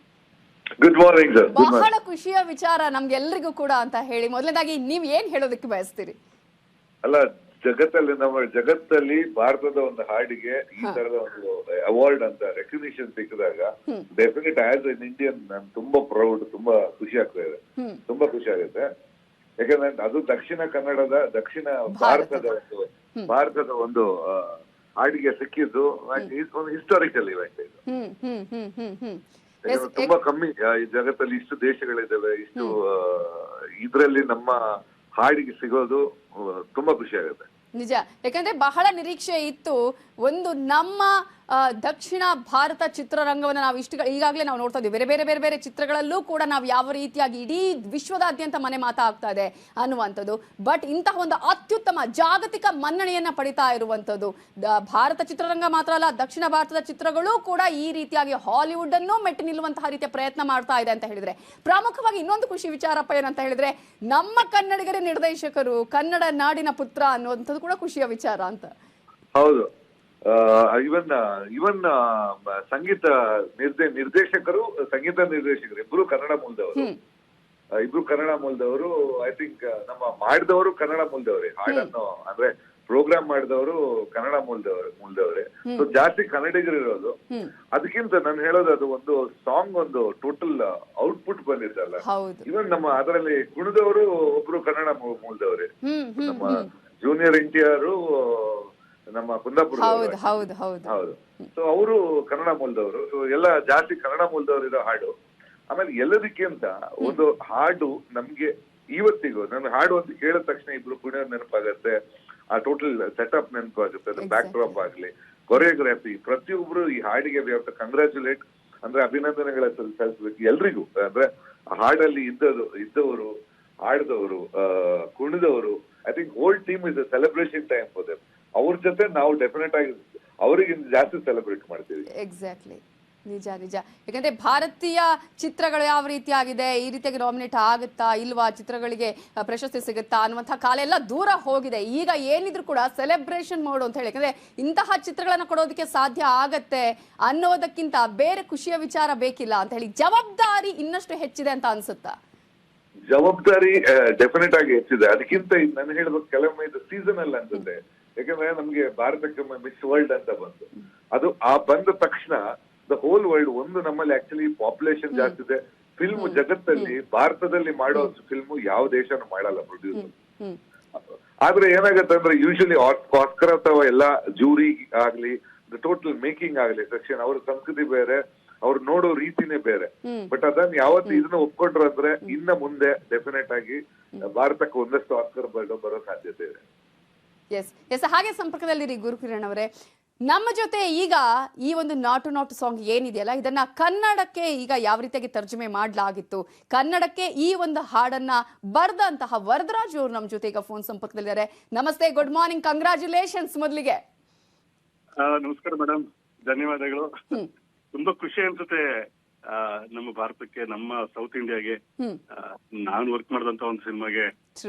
Good morning sir. ಬಹಳ ಖುಷಿಯ ವಿಚಾರ ನಮ್ಗೆಲ್ಲರಿಗೂ ಕೂಡ ಅಂತ ಹೇಳಿ, ಮೊದಲನೇದಾಗಿ ನೀವ್ ಏನ್ ಹೇಳೋದಕ್ಕೆ ಬಯಸ್ತೀರಿ? ಅಲ್ಲ, ಜಗತ್ತಲ್ಲಿ ಭಾರತದ ಒಂದು ಹಾಡಿಗೆ ಈ ತರದ ಒಂದು ಅವಾರ್ಡ್ ಅಂತ ರೆಕಗ್ನಿಷನ್ ಸಿಕ್ಕಿದಾಗ ಡೆಫಿನೆಟ್ ಆಸ್ ಎನ್ ಇಂಡಿಯನ್ ನಾನು ತುಂಬಾ ಪ್ರೌಡ್, ತುಂಬಾ ಖುಷಿ ಆಗ್ತಾ ಇದೆ, ತುಂಬಾ ಖುಷಿ ಆಗುತ್ತೆ. ಯಾಕಂದ್ರೆ ಅದು ದಕ್ಷಿಣ ಭಾರತದ ಒಂದು ಹಾಡಿಗೆ ಸಿಕ್ಕಿದ್ದು ಒಂದು ಹಿಸ್ಟಾರಿಕಲ್ ಇವೆಂಟ್ ಇದು. ತುಂಬಾ ಕಮ್ಮಿ ಈ ಜಗತ್ತಲ್ಲಿ ಇಷ್ಟು ದೇಶಗಳಿದ್ದಾವೆ, ಇಷ್ಟು ಇದ್ರಲ್ಲಿ ನಮ್ಮ ಹಾಡಿಗೆ ಸಿಗೋದು ತುಂಬಾ ಖುಷಿ ಆಗುತ್ತೆ. ನಿಜ, ಯಾಕಂದ್ರೆ ಬಹಳ ನಿರೀಕ್ಷೆ ಇತ್ತು. ಒಂದು ನಮ್ಮ ದಕ್ಷಿಣ ಭಾರತ ಚಿತ್ರರಂಗವನ್ನು ನಾವು ಈಗಾಗಲೇ ನಾವು ನೋಡ್ತಾ ಇದ್ದೀವಿ. ಬೇರೆ ಬೇರೆ ಬೇರೆ ಬೇರೆ ಚಿತ್ರಗಳಲ್ಲೂ ಕೂಡ ನಾವು ಯಾವ ರೀತಿಯಾಗಿ ಇಡೀ ವಿಶ್ವದಾದ್ಯಂತ ಮನೆ ಮಾತಾಗ್ತಾ ಇದೆ ಅನ್ನುವಂಥದ್ದು. ಬಟ್ ಇಂತಹ ಒಂದು ಅತ್ಯುತ್ತಮ ಜಾಗತಿಕ ಮನ್ನಣೆಯನ್ನ ಪಡಿತಾ ಇರುವಂಥದ್ದು ಭಾರತ ಚಿತ್ರರಂಗ ಮಾತ್ರ ಅಲ್ಲ, ದಕ್ಷಿಣ ಭಾರತದ ಚಿತ್ರಗಳು ಕೂಡ ಈ ರೀತಿಯಾಗಿ ಹಾಲಿವುಡ್ ಅನ್ನು ಮೆಟ್ಟಿ ನಿಲ್ಲುವಂತಹ ರೀತಿಯ ಪ್ರಯತ್ನ ಮಾಡ್ತಾ ಇದೆ ಅಂತ ಹೇಳಿದ್ರೆ, ಪ್ರಮುಖವಾಗಿ ಇನ್ನೊಂದು ಖುಷಿ ವಿಚಾರಪ್ಪ ಏನಂತ ಹೇಳಿದ್ರೆ, ನಮ್ಮ ಕನ್ನಡಿಗರ ನಿರ್ದೇಶಕರು ಕನ್ನಡ ನಾಡಿನ ಪುತ್ರ ಅನ್ನುವಂಥದ್ದು ಕೂಡ ಖುಷಿಯ ವಿಚಾರ ಅಂತ. ಹೌದು, ಇವನ್ ಸಂಗೀತ ನಿರ್ದೇಶಕರು ಸಂಗೀತ ನಿರ್ದೇಶಕರು ಇಬ್ರು ಕನ್ನಡ ಮೂಲದವರು. ಐ ಥಿಂಕ್ ನಮ್ಮ ಮಾಡಿದವರು ಕನ್ನಡ ಮೂಲದವ್ರೆ, ಹಾಡನ್ನು ಅಂದ್ರೆ ಪ್ರೋಗ್ರಾಮ್ ಮಾಡಿದವರು ಕನ್ನಡ ಮೂಲದವ್ರೆ. ಸೊ ಜಾಸ್ತಿ ಕನ್ನಡಿಗರು ಇರೋದು. ಅದಕ್ಕಿಂತ ನಾನು ಹೇಳೋದು, ಅದು ಒಂದು ಸಾಂಗ್ ಒಂದು ಟೋಟಲ್ ಔಟ್ಪುಟ್ ಬಂದಿದ್ದಲ್ಲ. ಇವನ್ ನಮ್ಮ ಅದರಲ್ಲಿ ಕುಣಿದವರು ಒಬ್ರು ಕನ್ನಡ ಮೂಲದವ್ರೆ. ನಮ್ಮ ಜೂನಿಯರ್ NTR ನಮ್ಮ ಕುಂದಾಪುರ. ಹೌದು. ಸೊ ಅವರು ಕನ್ನಡ ಮೂಲದವರು. ಸೊ ಎಲ್ಲ ಜಾಸ್ತಿ ಕನ್ನಡ ಮೂಲದವರು ಇರೋ ಹಾಡು. ಆಮೇಲೆ ಎಲ್ಲದಕ್ಕಿಂತ ಒಂದು ಹಾಡು ನಮ್ಗೆ ಇವತ್ತಿಗೂ ನನ್ನ ಹಾಡು ಅಂತ ಕೇಳಿದ ತಕ್ಷಣ ಇಬ್ರು ಕುಣಿಯೋದು ನೆನಪಾಗತ್ತೆ, ಆ ಟೋಟಲ್ ಸೆಟಪ್ ನೆನಪಾಗುತ್ತೆ, ಬ್ಯಾಕ್ ಡ್ರಾಪ್ ಆಗ್ಲಿ, ಕೊರಿಯೋಗ್ರಫಿ, ಪ್ರತಿಯೊಬ್ರು ಈ ಹಾಡಿಗೆ ಕಂಗ್ರಾಚುಲೇಟ್ ಅಂದ್ರೆ ಅಭಿನಂದನೆಗಳ ಸಲ್ಲಿಸಬೇಕು ಎಲ್ರಿಗೂ. ಅಂದ್ರೆ ಹಾಡಲ್ಲಿ ಇದ್ದವರು, ಹಾಡಿದವರು, ಕುಣಿದವರು. I think whole team is a celebration time for them. ಅವ್ರ ಜೊತೆ ನಾವು ಡೆಫಿನೆಟ್ ಆಗಿ ಅವರಿಗೆ ಜಾಸ್ತಿ ಸೆಲೆಬ್ರೇಟ್ ಮಾಡ್ತೀವಿ. ಎಕ್ಸಾಕ್ಟ್ಲಿ, ನಿಜ. ಯಾಕಂದ್ರೆ ಭಾರತೀಯ ಚಿತ್ರಗಳು ಯಾವ ರೀತಿಯಾಗಿದೆ, ಈ ರೀತಿಯಾಗಿ ನಾಮಿನೇಟ್ ಆಗುತ್ತಾ ಇಲ್ವಾ, ಚಿತ್ರಗಳಿಗೆ ಪ್ರಶಸ್ತಿ ಸಿಗುತ್ತಾ ಅನ್ನುವಂತಹ ಕಾಲ ಎಲ್ಲ ದೂರ ಹೋಗಿದೆ. ಈಗ ಏನಿದ್ರು ಕೂಡ ಸೆಲೆಬ್ರೇಷನ್ ಮೋಡ್ ಅಂತ ಹೇಳಿ, ಯಾಕಂದ್ರೆ ಇಂತಹ ಚಿತ್ರಗಳನ್ನ ಕೊಡೋದಕ್ಕೆ ಸಾಧ್ಯ ಆಗತ್ತೆ ಅನ್ನೋದಕ್ಕಿಂತ ಬೇರೆ ಖುಷಿಯ ವಿಚಾರ ಬೇಕಿಲ್ಲ ಅಂತ ಹೇಳಿ ಜವಾಬ್ದಾರಿ ಇನ್ನಷ್ಟು ಹೆಚ್ಚಿದೆ ಅಂತ ಅನ್ಸುತ್ತಾ? ಜವಾಬ್ದಾರಿ ಡೆಫಿನೆಟ್ ಆಗಿ ಹೆಚ್ಚಿದೆ. ಅದಕ್ಕಿಂತ ನಾನು ಹೇಳ್ಬೇಕು, ಕೆಲವೊಮ್ಮೆ ಇದು ಸೀಸನಲ್ ಅನ್ಸುತ್ತೆ. ಯಾಕಂದ್ರೆ ನಮ್ಗೆ ಭಾರತಕ್ಕೆ ಮಿಸ್ ವರ್ಲ್ಡ್ ಅಂತ ಬಂತು. ಅದು ಬಂದ ತಕ್ಷಣ ದ ಹೋಲ್ ವರ್ಲ್ಡ್ ಒಂದು ನಮ್ಮಲ್ಲಿ ಆಕ್ಚುಲಿ ಪಾಪ್ಯುಲೇಷನ್ ಜಾಸ್ತಿ ಇದೆ. ಫಿಲ್ಮ್ ಜಗತ್ತಲ್ಲಿ ಭಾರತದಲ್ಲಿ ಮಾಡೋ ಫಿಲ್ಮ್ ಯಾವ ದೇಶನೂ ಮಾಡಲ್ಲ ಪ್ರೊಡ್ಯೂಸರ್. ಆದ್ರೆ ಏನಾಗತ್ತೆ ಅಂದ್ರೆ ಯೂಶಲಿ ಆಸ್ಕರ್ ಅಥವಾ ಎಲ್ಲ ಜೂರಿ ಆಗ್ಲಿ, ಟೋಟಲ್ ಮೇಕಿಂಗ್ ಆಗ್ಲಿ ಸೆಕ್ಷನ್, ಅವ್ರ ಸಂಸ್ಕೃತಿ ಬೇರೆ, ಅವ್ರು ನೋಡೋ ರೀತಿನೇ ಬೇರೆ. ಬಟ್ ಅದನ್ನ ಯಾವತ್ತು ಇದನ್ನ ಒಪ್ಕೊಂಡ್ರು ಅಂದ್ರೆ ಇನ್ನ ಮುಂದೆ ಡೆಫಿನೆಟ್ ಆಗಿ ಭಾರತಕ್ಕೆ ಒಂದಷ್ಟು ಆಸ್ಕರ್ ಬರೋ ಸಾಧ್ಯತೆ ಇದೆ. ಎಸ್ ಹಾಗೆ ಸಂಪರ್ಕದಲ್ಲಿರಿ ಗುರುಕಿರಣ್ ಅವರೇ. ನಮ್ಮ ಜೊತೆ ಈಗ ಈ ಒಂದು ನಾಟು ನಾಟು ಸಾಂಗ್ ಏನಿದೆಯಲ್ಲ, ಇದನ್ನ ಕನ್ನಡಕ್ಕೆ ಈಗ ಯಾವ ರೀತಿಯಾಗಿ ತರ್ಜುಮೆ ಮಾಡಲಾಗಿತ್ತು, ಕನ್ನಡಕ್ಕೆ ಈ ಒಂದು ಹಾಡನ್ನ ಬರೆದಂತಹ ವರದರಾಜ್ ಅವರು ನಮ್ಮ ಜೊತೆ ಈಗ ಫೋನ್ ಸಂಪರ್ಕದಲ್ಲಿದ್ದಾರೆ. ನಮಸ್ತೆ, ಗುಡ್ ಮಾರ್ನಿಂಗ್, ಕಂಗ್ರಾಚುಲೇಷನ್ಸ್ ಮೊದಲಿಗೆ. ನಮಸ್ಕಾರ ಮೇಡಮ್, ಧನ್ಯವಾದಗಳು. ತುಂಬಾ ಖುಷಿ ಅನ್ಸುತ್ತೆ ನಮ್ಮ ಭಾರತಕ್ಕೆ, ನಮ್ಮ ಸೌತ್ ಇಂಡಿಯಾಗೆ, ನಾನು ವರ್ಕ್ ಮಾಡಿದಂತ ಒಂದು ಸಿನಿಮಾಗೆ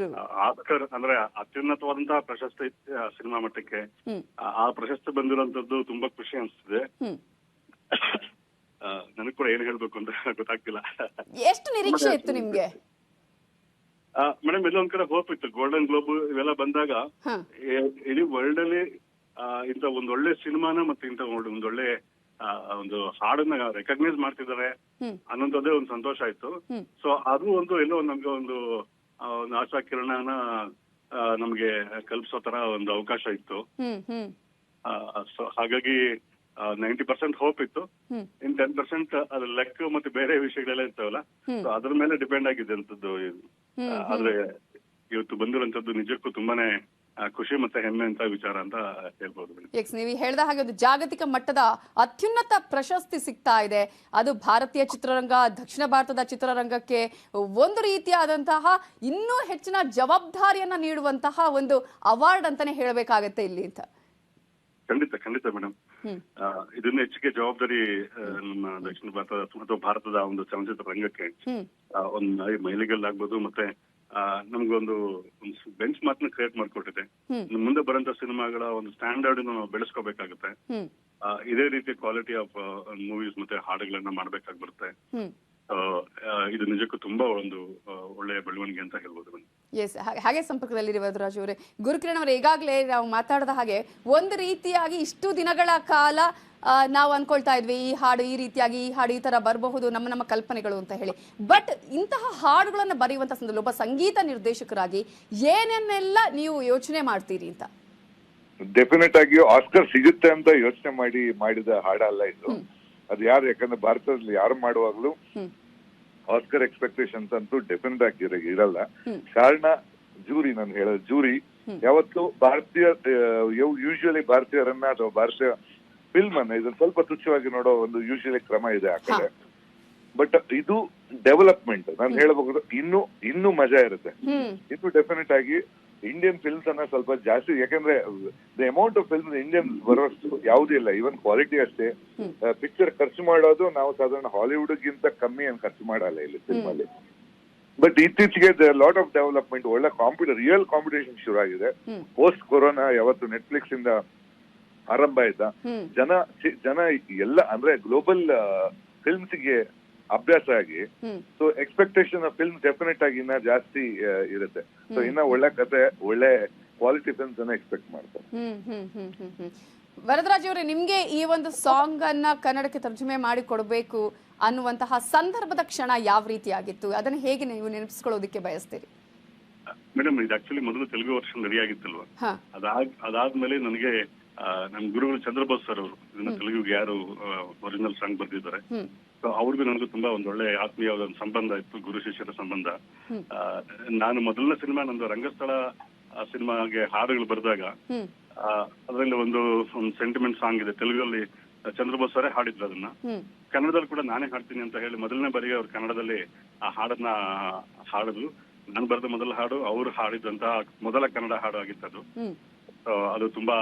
ಆಸ್ಕರ್ ಅಂದ್ರೆ ಅತ್ಯುನ್ನತವಾದಂತಹ ಪ್ರಶಸ್ತಿ ಸಿನಿಮಾ ಮಟ್ಟಕ್ಕೆ ಆ ಪ್ರಶಸ್ತಿ ಬಂದಿರುವಂತದ್ದು ತುಂಬಾ ಖುಷಿ ಅನ್ಸುತ್ತೆ. ನನಗ್ ಕೂಡ ಏನ್ ಹೇಳ್ಬೇಕು ಅಂತ ಗೊತ್ತಾಗ್ತಿಲ್ಲ. ಎಷ್ಟು ನಿರೀಕ್ಷೆ ಇತ್ತು ನಿಮ್ಗೆ? ಮೇಡಮ್, ಎಲ್ಲೊಂದ್ ಕಡೆ ಹೋಪ್ ಇತ್ತು. ಗೋಲ್ಡನ್ ಗ್ಲೋಬ್ ಇವೆಲ್ಲ ಬಂದಾಗ ಇಡೀ ವರ್ಲ್ಡ್ ಅಲ್ಲಿ ಇಂತ ಒಂದೊಳ್ಳೆ ಸಿನಿಮಾನ ಮತ್ತೆ ಇಂತ ಒಂದೊಳ್ಳೆ ಒಂದು ಹಾಡನ್ನ ರೆಕಗ್ನೈಸ್ ಮಾಡ್ತಿದ್ದಾರೆ ಅನ್ನೋದೇ ಒಂದು ಸಂತೋಷ ಆಯ್ತು. ಸೊ ಅದು ಒಂದು ಎಲ್ಲೋ ನಮ್ಗೆ ಒಂದು ಆಶಾ ಕಿರಣನ ನಮ್ಗೆ ಕಲ್ಪಿಸೋ ತರ ಒಂದು ಅವಕಾಶ ಇತ್ತು. ಸೊ ಹಾಗಾಗಿ 90% ಹೋಪ್ ಇತ್ತು. ಇನ್ 10% ಅದ್ರ ಲೆಕ್ಕ ಮತ್ತೆ ಬೇರೆ ವಿಷಯಗಳೆಲ್ಲ ಇರ್ತಾವಲ್ಲ, ಸೊ ಅದ್ರ ಮೇಲೆ ಡಿಪೆಂಡ್ ಆಗಿದೆ ಅಂತದ್ದು. ಆದ್ರೆ ಇವತ್ತು ಬಂದಿರೋಂಥದ್ದು ನಿಜಕ್ಕೂ ತುಂಬಾನೇ ಖುಷಿ ಮತ್ತೆ ಹೆಮ್ಮೆ ಅಂತ ವಿಚಾರ ಅಂತ ಹೇಳ್ಬೋದು. ನೀವು ಹೇಳಿದ ಹಾಗೆ ಒಂದು ಜಾಗತಿಕ ಮಟ್ಟದ ಅತ್ಯುನ್ನತ ಪ್ರಶಸ್ತಿ ಸಿಗ್ತಾ ಇದೆ. ಅದು ಭಾರತೀಯ ಚಿತ್ರರಂಗ, ದಕ್ಷಿಣ ಭಾರತದ ಚಿತ್ರರಂಗಕ್ಕೆ ಒಂದು ರೀತಿಯಾದಂತಹ ಇನ್ನೂ ಹೆಚ್ಚಿನ ಜವಾಬ್ದಾರಿಯನ್ನ ನೀಡುವಂತಹ ಒಂದು ಅವಾರ್ಡ್ ಅಂತಾನೆ ಹೇಳಬೇಕಾಗತ್ತೆ ಇಲ್ಲಿ ಅಂತ. ಖಂಡಿತ ಮೇಡಮ್, ಇದನ್ನ ಹೆಚ್ಚಿಗೆ ಜವಾಬ್ದಾರಿ ನಮ್ಮ ದಕ್ಷಿಣ ಭಾರತದ ಅಥವಾ ಭಾರತದ ಒಂದು ಚಲನಚಿತ್ರ ರಂಗಕ್ಕೆ ಒಂದು ಮೈಲಿಗಲ್ಲಾಗ್ಬೋದು, ಮತ್ತೆ ನಮ್ಗೊಂದು ಬೆಂಚ್ ಮಾರ್ಕ್ನ ಕ್ರಿಯೇಟ್ ಮಾಡ್ಕೊಟ್ಟಿದೆ. ಮುಂದೆ ಬರೋಂತ ಸಿನಿಮಾಗಳ ಒಂದು ಸ್ಟ್ಯಾಂಡರ್ಡ್ ನಾವು ಬೆಳೆಸ್ಕೋಬೇಕಾಗುತ್ತೆ. ಇದೇ ರೀತಿ ಕ್ವಾಲಿಟಿ ಆಫ್ ಮೂವೀಸ್ ಮತ್ತೆ ಹಾಡುಗಳನ್ನ ಮಾಡ್ಬೇಕಾಗಿ ಬರುತ್ತೆ. ಇದು ನಿಜಕ್ಕೂ ತುಂಬಾ ಒಂದು ಒಳ್ಳೆಯ ಬೆಳವಣಿಗೆ ಅಂತ ಹೇಳ್ಬೋದು. ಎಸ್, ಹಾಗೆ ಸಂಪರ್ಕದಲ್ಲಿ ವರದರಾಜ್ ಅವರೇ. ಗುರುಕಿರಣ್ ಅವರೇ, ಈಗಾಗಲೇ ನಾವು ಮಾತಾಡಿದ ಹಾಗೆ ಒಂದು ರೀತಿಯಾಗಿ ಇಷ್ಟು ದಿನಗಳ ಕಾಲ ನಾವು ಅನ್ಕೊಳ್ತಾ ಇದ್ವಿ ಈ ಹಾಡು ಈ ರೀತಿಯಾಗಿ, ಈ ಹಾಡು ಈ ತರ ಬರಬಹುದು, ನಮ್ಮ ಕಲ್ಪನೆಗಳು ಅಂತ ಹೇಳಿ. ಬಟ್ ಇಂತಹ ಹಾಡುಗಳನ್ನ ಬರೆಯುವಂತ ಸಂದರ್ಭ ಒಬ್ಬ ಸಂಗೀತ ನಿರ್ದೇಶಕರಾಗಿ ಏನೇನೆಲ್ಲ ನೀವು ಯೋಚನೆ ಮಾಡ್ತೀರಿ ಅಂತ? ಡೆಫಿನೆಟ್ ಆಗಿ ಆಸ್ಕರ್ ಸಿಗುತ್ತೆ ಅಂತ ಯೋಚನೆ ಮಾಡಿದ ಹಾಡಲ್ಲ ಇದು. ಅದು ಯಾರು, ಯಾಕಂದ್ರೆ ಭಾರತದಲ್ಲಿ ಯಾರು ಮಾಡುವಾಗ್ಲೂ ಆಸ್ಕರ್ ಎಕ್ಸ್ಪೆಕ್ಟೇಷನ್ಸ್ ಅಂತೂ ಡೆಫಿನೆಟ್ ಆಗಿ ಇರಲ್ಲ. ಕಾರಣ ಜೂರಿ, ನಾನು ಹೇಳೋದು ಜೂರಿ ಯಾವತ್ತು ಭಾರತೀಯ ಯೂಶುವಲಿ ಭಾರತೀಯರನ್ನ ಅಥವಾ ಭಾರತೀಯ ಫಿಲ್ಮ್ ಅನ್ನ ಇದನ್ನ ಸ್ವಲ್ಪ ತುಚ್ಛವಾಗಿ ನೋಡೋ ಒಂದು ಯೂಶುವಲಿ ಕ್ರಮ ಇದೆ ಆ ಕಡೆ. ಬಟ್ ಇದು ಡೆವಲಪ್ಮೆಂಟ್ ನಾನು ಹೇಳ್ಬಹುದು, ಇನ್ನೂ ಮಜಾ ಇರುತ್ತೆ. ಇನ್ನು ಡೆಫಿನೆಟ್ ಆಗಿ ಇಂಡಿಯನ್ ಫಿಲ್ಮ್ಸ್ ಅನ್ನ ಸ್ವಲ್ಪ ಜಾಸ್ತಿ, ಯಾಕಂದ್ರೆ the amount of films Indian ಬರೋಷ್ಟು ಯಾವುದೂ ಇಲ್ಲ. ಈವನ್ ಕ್ವಾಲಿಟಿ ಅಷ್ಟೇ. ಪಿಕ್ಚರ್ ಖರ್ಚು ಮಾಡೋದು ನಾವು ಸಾಧಾರಣ ಹಾಲಿವುಡ್ ಗಿಂತ ಕಮ್ಮಿ ಏನು ಖರ್ಚು ಮಾಡಲ್ಲ ಇಲ್ಲಿ ಫಿಲ್ಮ್ ಅಲ್ಲಿ. ಬಟ್ ಇತ್ತೀಚೆಗೆ ಲಾಟ್ ಆಫ್ ಡೆವಲಪ್ಮೆಂಟ್, ಒಳ್ಳೆ ರಿಯಲ್ ಕಾಂಪಿಟೇಷನ್ ಶುರು ಆಗಿದೆ. ಪೋಸ್ಟ್ ಕೊರೋನಾ ಯಾವತ್ತು ನೆಟ್ಫ್ಲಿಕ್ಸ್ ಇಂದ ಆರಂಭ ಆಯ್ತಾ, ಜನ ಎಲ್ಲ ಅಂದ್ರೆ ಗ್ಲೋಬಲ್ ಫಿಲ್ಮ್ಸ್ ಗೆ ಅಭ್ಯಾಸ ಆಗಿ, so expectation of film definite ಆಗಿ ಇನ್ನ ಜಾಸ್ತಿ ಇರುತ್ತೆ. ಸೊ ಇನ್ನ ಒಳ್ಳೆ ಕತೆ, ಒಳ್ಳೆ ಕ್ವಾಲಿಟಿ ಫಿಲ್ಮ್ಸ್ ಅನ್ನ ಎಕ್ಸ್ಪೆಕ್ಟ್ ಮಾಡ್ತಾರೆ. ವರದರಾಜ್ ಅವರೇ, ನಿಮ್ಗೆ ಈ ಒಂದು ಸಾಂಗ್ ಅನ್ನ ಕನ್ನಡಕ್ಕೆ ತರ್ಜುಮೆ ಮಾಡಿ ಕೊಡಬೇಕು ಅನ್ನುವಂತಹ ಸಂದರ್ಭದ ಕ್ಷಣ ಯಾವ ರೀತಿ ಆಗಿತ್ತು? ಅದನ್ನ ಹೇಗೆ ನೀವು ನೆನಪಿಸ್ಕೊಳ್ಳೋದಕ್ಕೆ ಬಯಸ್ತೀರಿ? ಮೇಡಮ್, ಇದು ಆಕ್ಚುಲಿ ಮೊದಲು ತೆಲುಗು ವರ್ಷನ್ ರೆಡಿ ಆಗಿತ್ತಲ್ವಾ, ಅದಾದ್ಮೇಲೆ ನನಗೆ ನಮ್ ಗುರುಗಳು ಚಂದ್ರಬೋಸ್ ಸರ್ ಅವರು ಇದನ್ನ ತೆಲುಗುಗೆ ಯಾರು ಒರಿಜಿನಲ್ ಸಾಂಗ್ ಬರ್ದಿದ್ದಾರೆ, ಅವ್ರಿಗೂ ನನಗೂ ತುಂಬಾ ಒಂದೊಳ್ಳೆ ಆತ್ಮೀಯವಾದ ಒಂದು ಸಂಬಂಧ ಇತ್ತು, ಗುರು ಶಿಷ್ಯರ ಸಂಬಂಧ. ನಾನು ಮೊದಲನೇ ಸಿನಿಮಾ ನಂದು ರಂಗಸ್ಥಳ ಸಿನಿಮಾಗೆ ಹಾಡುಗಳು ಬರೆದಾಗ ಅದರಲ್ಲಿ ಒಂದು ಸೆಂಟಿಮೆಂಟ್ ಸಾಂಗ್ ಇದೆ ತೆಲುಗಲ್ಲಿ, ಚಂದ್ರಬೋಸ್ ಅವರೇ ಹಾಡಿದ್ರು ಅದನ್ನ. ಕನ್ನಡದಲ್ಲಿ ಕೂಡ ನಾನೇ ಹಾಡ್ತೀನಿ ಅಂತ ಹೇಳಿ ಮೊದಲನೇ ಬಾರಿಗೆ ಅವ್ರು ಕನ್ನಡದಲ್ಲಿ ಆ ಹಾಡನ್ನ ಹಾಡಿದ್ರು. ನಾನು ಬರೆದ ಮೊದಲ ಹಾಡು ಅವ್ರು ಹಾಡಿದಂತ ಮೊದಲ ಕನ್ನಡ ಹಾಡು ಆಗಿತ್ತದು. ಅದು ತುಂಬಾ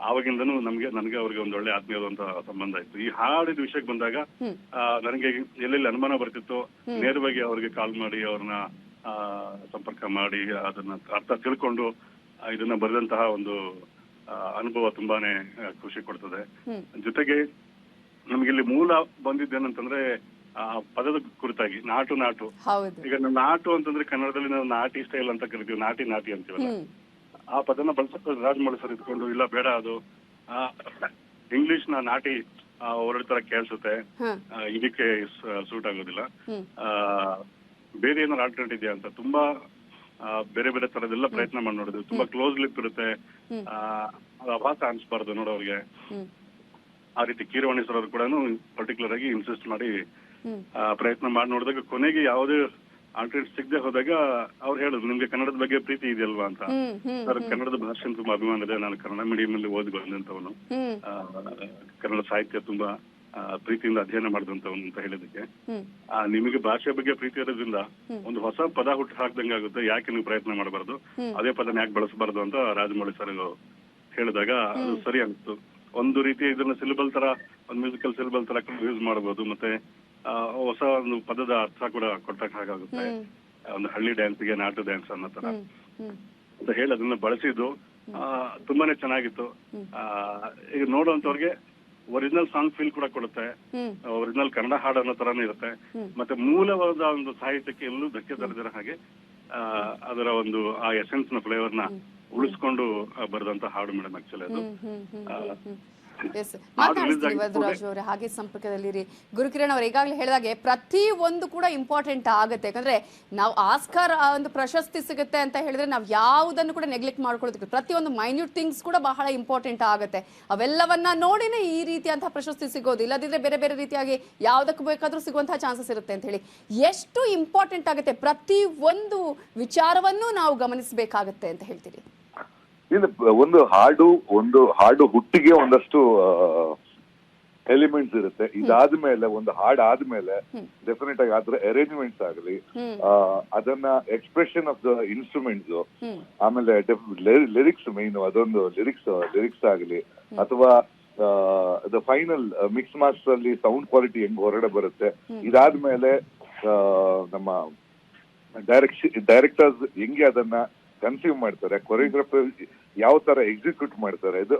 ಆವಾಗಿಂದನೂ ನನಗೆ ಅವ್ರಿಗೆ ಒಂದು ಒಳ್ಳೆ ಆತ್ಮೀಯವಾದಂತ ಸಂಬಂಧ ಇತ್ತು. ಈ ಹಾಡಿದ ವಿಷಯಕ್ಕೆ ಬಂದಾಗ ನನಗೆ ಎಲ್ಲೆಲ್ಲಿ ಅನುಮಾನ ಬರ್ತಿತ್ತು, ನೇರವಾಗಿ ಅವ್ರಿಗೆ ಕಾಲ್ ಮಾಡಿ ಅವ್ರನ್ನ ಸಂಪರ್ಕ ಮಾಡಿ ಅದನ್ನ ಅರ್ಥ ತಿಳ್ಕೊಂಡು ಇದನ್ನ ಬರೆದಂತಹ ಒಂದು ಅನುಭವ ತುಂಬಾನೇ ಖುಷಿ ಕೊಡ್ತದೆ. ಜೊತೆಗೆ ನಮ್ಗೆ ಇಲ್ಲಿ ಮೂಲ ಬಂದಿದ್ದೇನಂತಂದ್ರೆ ಆ ಪದದ ಕುರಿತಾಗಿ ನಾಟು. ಈಗ ನಾಟು ಅಂತಂದ್ರೆ ಕನ್ನಡದಲ್ಲಿ ನಾವು ನಾಟಿ ಸ್ಟೈಲ್ ಅಂತ ಕರಿತೀವಿ, ನಾಟಿ ಅಂತೀವಲ್ಲ, ಆ ಪದನ ಬಳಸ ರಾಜಮೌಳಿ ಸರ್ ಇದ್ಕೊಂಡು ಇಲ್ಲ ಬೇಡ, ಅದು ಇಂಗ್ಲಿಷ್ ನ ನಾಟಿ ಹೊರಡ ತರ ಕೇಳಿಸುತ್ತೆ, ಇದಕ್ಕೆ ಸೂಟ್ ಆಗೋದಿಲ್ಲ, ಬೇರೆ ಏನಾದ್ರು ಆಲ್ಟರ್ನೇಟ್ ಇದೆಯಾ ಅಂತ ತುಂಬಾ ಬೇರೆ ಬೇರೆ ತರದೆಲ್ಲ ಪ್ರಯತ್ನ ಮಾಡಿ ನೋಡಿದ್ವಿ. ತುಂಬಾ ಕ್ಲೋಸ್ ಲಿಪ್ ಇರುತ್ತೆ, ಅಭಾಸ ಅನ್ಸ್ಬಾರ್ದು ನೋಡೋರಿಗೆ. ಆ ರೀತಿ ಕೀರವಾಣಿ ಸರ್ ಅವರು ಕೂಡ ಪರ್ಟಿಕ್ಯುಲರ್ ಆಗಿ ಇನ್ಸಿಸ್ಟ್ ಮಾಡಿ ಪ್ರಯತ್ನ ಮಾಡಿ ನೋಡಿದಾಗ ಕೊನೆಗೆ ಯಾವುದೇ ಆಲ್ಟರ್ನೇಟ್ ಸಿಗದೆ ಹೋದಾಗ ಅವ್ರು ಹೇಳಿದ್ರು, ನಿಮ್ಗೆ ಕನ್ನಡದ ಬಗ್ಗೆ ಪ್ರೀತಿ ಇದೆಯಲ್ವಾ ಅಂತ. ಸರ್, ಕನ್ನಡದ ಭಾಷೆ ತುಂಬಾ ಅಭಿಮಾನ ಇದೆ, ನಾನು ಕನ್ನಡ ಮೀಡಿಯಂ ಅಲ್ಲಿ ಓದಿ ಬಂದಂತವನು, ಕನ್ನಡ ಸಾಹಿತ್ಯ ತುಂಬಾ ಪ್ರೀತಿಯಿಂದ ಅಧ್ಯಯನ ಮಾಡಿದಂತವನು ಅಂತ ಹೇಳಿದಕ್ಕೆ, ನಿಮಗೆ ಭಾಷೆ ಬಗ್ಗೆ ಪ್ರೀತಿ ಇರೋದ್ರಿಂದ ಒಂದು ಹೊಸ ಪದ ಹುಟ್ಟು ಹಾಕ್ದಂಗೆ ಆಗುತ್ತೆ, ಯಾಕೆ ನೀವು ಪ್ರಯತ್ನ ಮಾಡಬಾರ್ದು, ಅದೇ ಪದನ ಯಾಕೆ ಬಳಸಬಾರ್ದು ಅಂತ ರಾಜಮೌಳಿ ಸರ್ ಹೇಳಿದಾಗ ಅದು ಸರಿ ಅನಿಸ್ತು. ಒಂದು ರೀತಿ ಇದನ್ನ ಸಿಲೆಬಲ್ ತರ, ಒಂದು ಮ್ಯೂಸಿಕಲ್ ಸಿಲೆಬಲ್ ತರ ಯೂಸ್ ಮಾಡಬಹುದು, ಮತ್ತೆ ಹೊಸ ಒಂದು ಪದದ ಅರ್ಥ ಕೂಡ ಕೊಟ್ಟಕ್ಕೆ ಹಾಗಾಗುತ್ತೆ. ಒಂದು ಹಳ್ಳಿ ಡ್ಯಾನ್ಸ್ಗೆ ನಾಟು ಡ್ಯಾನ್ಸ್ ಅನ್ನೋ ತರ ಅಂತ ಹೇಳಿ ಅದನ್ನ ಬಳಸಿದ್ದು ತುಂಬಾನೇ ಚೆನ್ನಾಗಿತ್ತು. ಈಗ ನೋಡುವಂತವ್ರಿಗೆ ಒರಿಜಿನಲ್ ಸಾಂಗ್ ಫೀಲ್ ಕೂಡ ಕೊಡುತ್ತೆ, ಒರಿಜಿನಲ್ ಕನ್ನಡ ಹಾಡು ಅನ್ನೋ ತರಾನೇ ಇರುತ್ತೆ, ಮತ್ತೆ ಮೂಲವಾದ ಒಂದು ಸಾಹಿತ್ಯಕ್ಕೆ ಎಲ್ಲೂ ಧಕ್ಕೆ ತರದಿರೋ ಹಾಗೆ ಅದರ ಒಂದು ಆ ಎಸೆನ್ಸ್ ನ ಫ್ಲೇವರ್ ನ ಉಳಿಸ್ಕೊಂಡು ಬರೆದಂತ ಹಾಡು ಮೇಡಮ್ ಆಕ್ಚುಲಿ ಅದು. ಮಾತಾಡ್ತೀನಿ ವರದರಾಜ್ ಅವರೇ, ಹಾಗೆ ಸಂಪರ್ಕದಲ್ಲಿರಿ. ಗುರುಕಿರಣ್ ಅವರು ಈಗಾಗಲೇ ಹೇಳಿದಾಗೆ ಪ್ರತಿ ಒಂದು ಕೂಡ ಇಂಪಾರ್ಟೆಂಟ್ ಆಗುತ್ತೆ, ಯಾಕಂದ್ರೆ ನಾವು ಆಸ್ಕರ್ ಒಂದು ಪ್ರಶಸ್ತಿ ಸಿಗುತ್ತೆ ಅಂತ ಹೇಳಿದ್ರೆ ನಾವು ಯಾವುದನ್ನು ಕೂಡ ನೆಗ್ಲೆಕ್ಟ್ ಮಾಡ್ಕೊಳ್ಳೋದಕ್ಕೆ, ಪ್ರತಿಯೊಂದು ಮೈನ್ಯೂಟ್ ಥಿಂಗ್ಸ್ ಕೂಡ ಬಹಳ ಇಂಪಾರ್ಟೆಂಟ್ ಆಗುತ್ತೆ. ಅವೆಲ್ಲವನ್ನ ನೋಡಿನೇ ಈ ರೀತಿಯಂತಹ ಪ್ರಶಸ್ತಿ ಸಿಗೋದು, ಇಲ್ಲದಿದ್ರೆ ಬೇರೆ ಬೇರೆ ರೀತಿಯಾಗಿ ಯಾವುದಕ್ಕೂ ಬೇಕಾದ್ರೂ ಸಿಗುವಂತಹ ಚಾನ್ಸಸ್ ಇರುತ್ತೆ ಅಂತ ಹೇಳಿ. ಎಷ್ಟು ಇಂಪಾರ್ಟೆಂಟ್ ಆಗುತ್ತೆ, ಪ್ರತಿ ಒಂದು ವಿಚಾರವನ್ನು ನಾವು ಗಮನಿಸಬೇಕಾಗತ್ತೆ ಅಂತ ಹೇಳ್ತೀರಿ? ಒಂದು ಹಾಡು ಹುಟ್ಟಿಗೆ ಒಂದಷ್ಟು ಎಲಿಮೆಂಟ್ಸ್ ಇರುತ್ತೆ. ಇದಾದ್ಮೇಲೆ ಒಂದು ಹಾಡು ಆದ್ಮೇಲೆ ಡೆಫಿನೆಟ್ ಆಗಿ ಅದ್ರ ಅರೇಂಜ್ಮೆಂಟ್ಸ್ ಆಗಲಿ, ಅದನ್ನ ಎಕ್ಸ್ಪ್ರೆಷನ್ ಆಫ್ ದ ಇನ್ಸ್ಟ್ರೂಮೆಂಟ್ಸ್, ಆಮೇಲೆ ಲಿರಿಕ್ಸ್ ಮೈನ್, ಅದೊಂದು ಲಿರಿಕ್ಸ್ ಆಗಲಿ, ಅಥವಾ ದ ಫೈನಲ್ ಮಿಕ್ಸ್ ಮಾಸ್ಟರ್ ಅಲ್ಲಿ ಸೌಂಡ್ ಕ್ವಾಲಿಟಿ ಹೆಂಗ್ ಹೊರಗಡೆ ಬರುತ್ತೆ. ಇದಾದ್ಮೇಲೆ ನಮ್ಮ ಡೈರೆಕ್ಟರ್ಸ್ ಹೆಂಗೆ ಅದನ್ನ ಕನ್ಸ್ಯೂಮ್ ಮಾಡ್ತಾರೆ, ಕೊರಿಯೋಗ್ರಾಫರ್ ಯಾವ ತರ ಎಕ್ಸಿಕ್ಯೂಟ್ ಮಾಡ್ತಾರೆ, ಇದು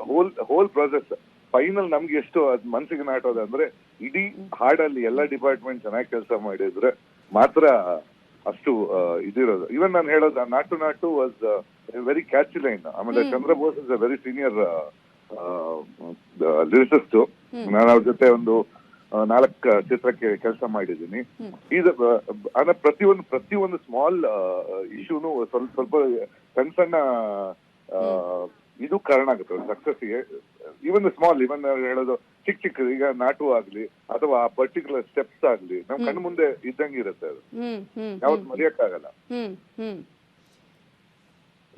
ಹೋಲ್ ಪ್ರಾಸೆಸ್ ಫೈನಲ್ ನಮ್ಗೆ ಎಷ್ಟು ಅದ್ ಮನ್ಸಿಗೆ ನಾಟೋದು ಅಂದ್ರೆ ಇಡೀ ಹಾಡಲ್ಲಿ ಎಲ್ಲಾ ಡಿಪಾರ್ಟ್ಮೆಂಟ್ ಚೆನ್ನಾಗಿ ಕೆಲಸ ಮಾಡಿದ್ರೆ ಮಾತ್ರ ಅಷ್ಟು ಇದಿರೋದು. ಇವನ್ ನಾನು ಹೇಳೋದು ನಾಟು ವಾಸ್ ವೆರಿ ಕ್ಯಾಚಿ ಲೈನ್. ಆಮೇಲೆ Chandrabose is a very senior lyricist. ನಾನು ಅವ್ರ ಜೊತೆ ಒಂದು 4 ಚಿತ್ರಕ್ಕೆ ಕೆಲಸ ಮಾಡಿದ್ದೀನಿ. ಅಂದ್ರೆ ಪ್ರತಿಯೊಂದು ಸ್ಮಾಲ್ ಇಶ್ಯೂನು ಸ್ವಲ್ಪ ಸಣ್ಣ ಇದು ಕಾರಣ ಆಗುತ್ತೆ ಸಕ್ಸಸ್ಗೆ. ಇವನ್ ಹೇಳೋದು ಚಿಕ್ಕ ಈಗ ನಾಟು ಆಗ್ಲಿ ಅಥವಾ ಆ ಪರ್ಟಿಕ್ಯುಲರ್ ಸ್ಟೆಪ್ಸ್ ಆಗ್ಲಿ ನಮ್ ಕಣ್ಣು ಮುಂದೆ ಇದ್ದಂಗೆ ಇರುತ್ತೆ, ಅದು ಯಾವತ್ತು ಮರೆಯಕ್ಕಾಗಲ್ಲ.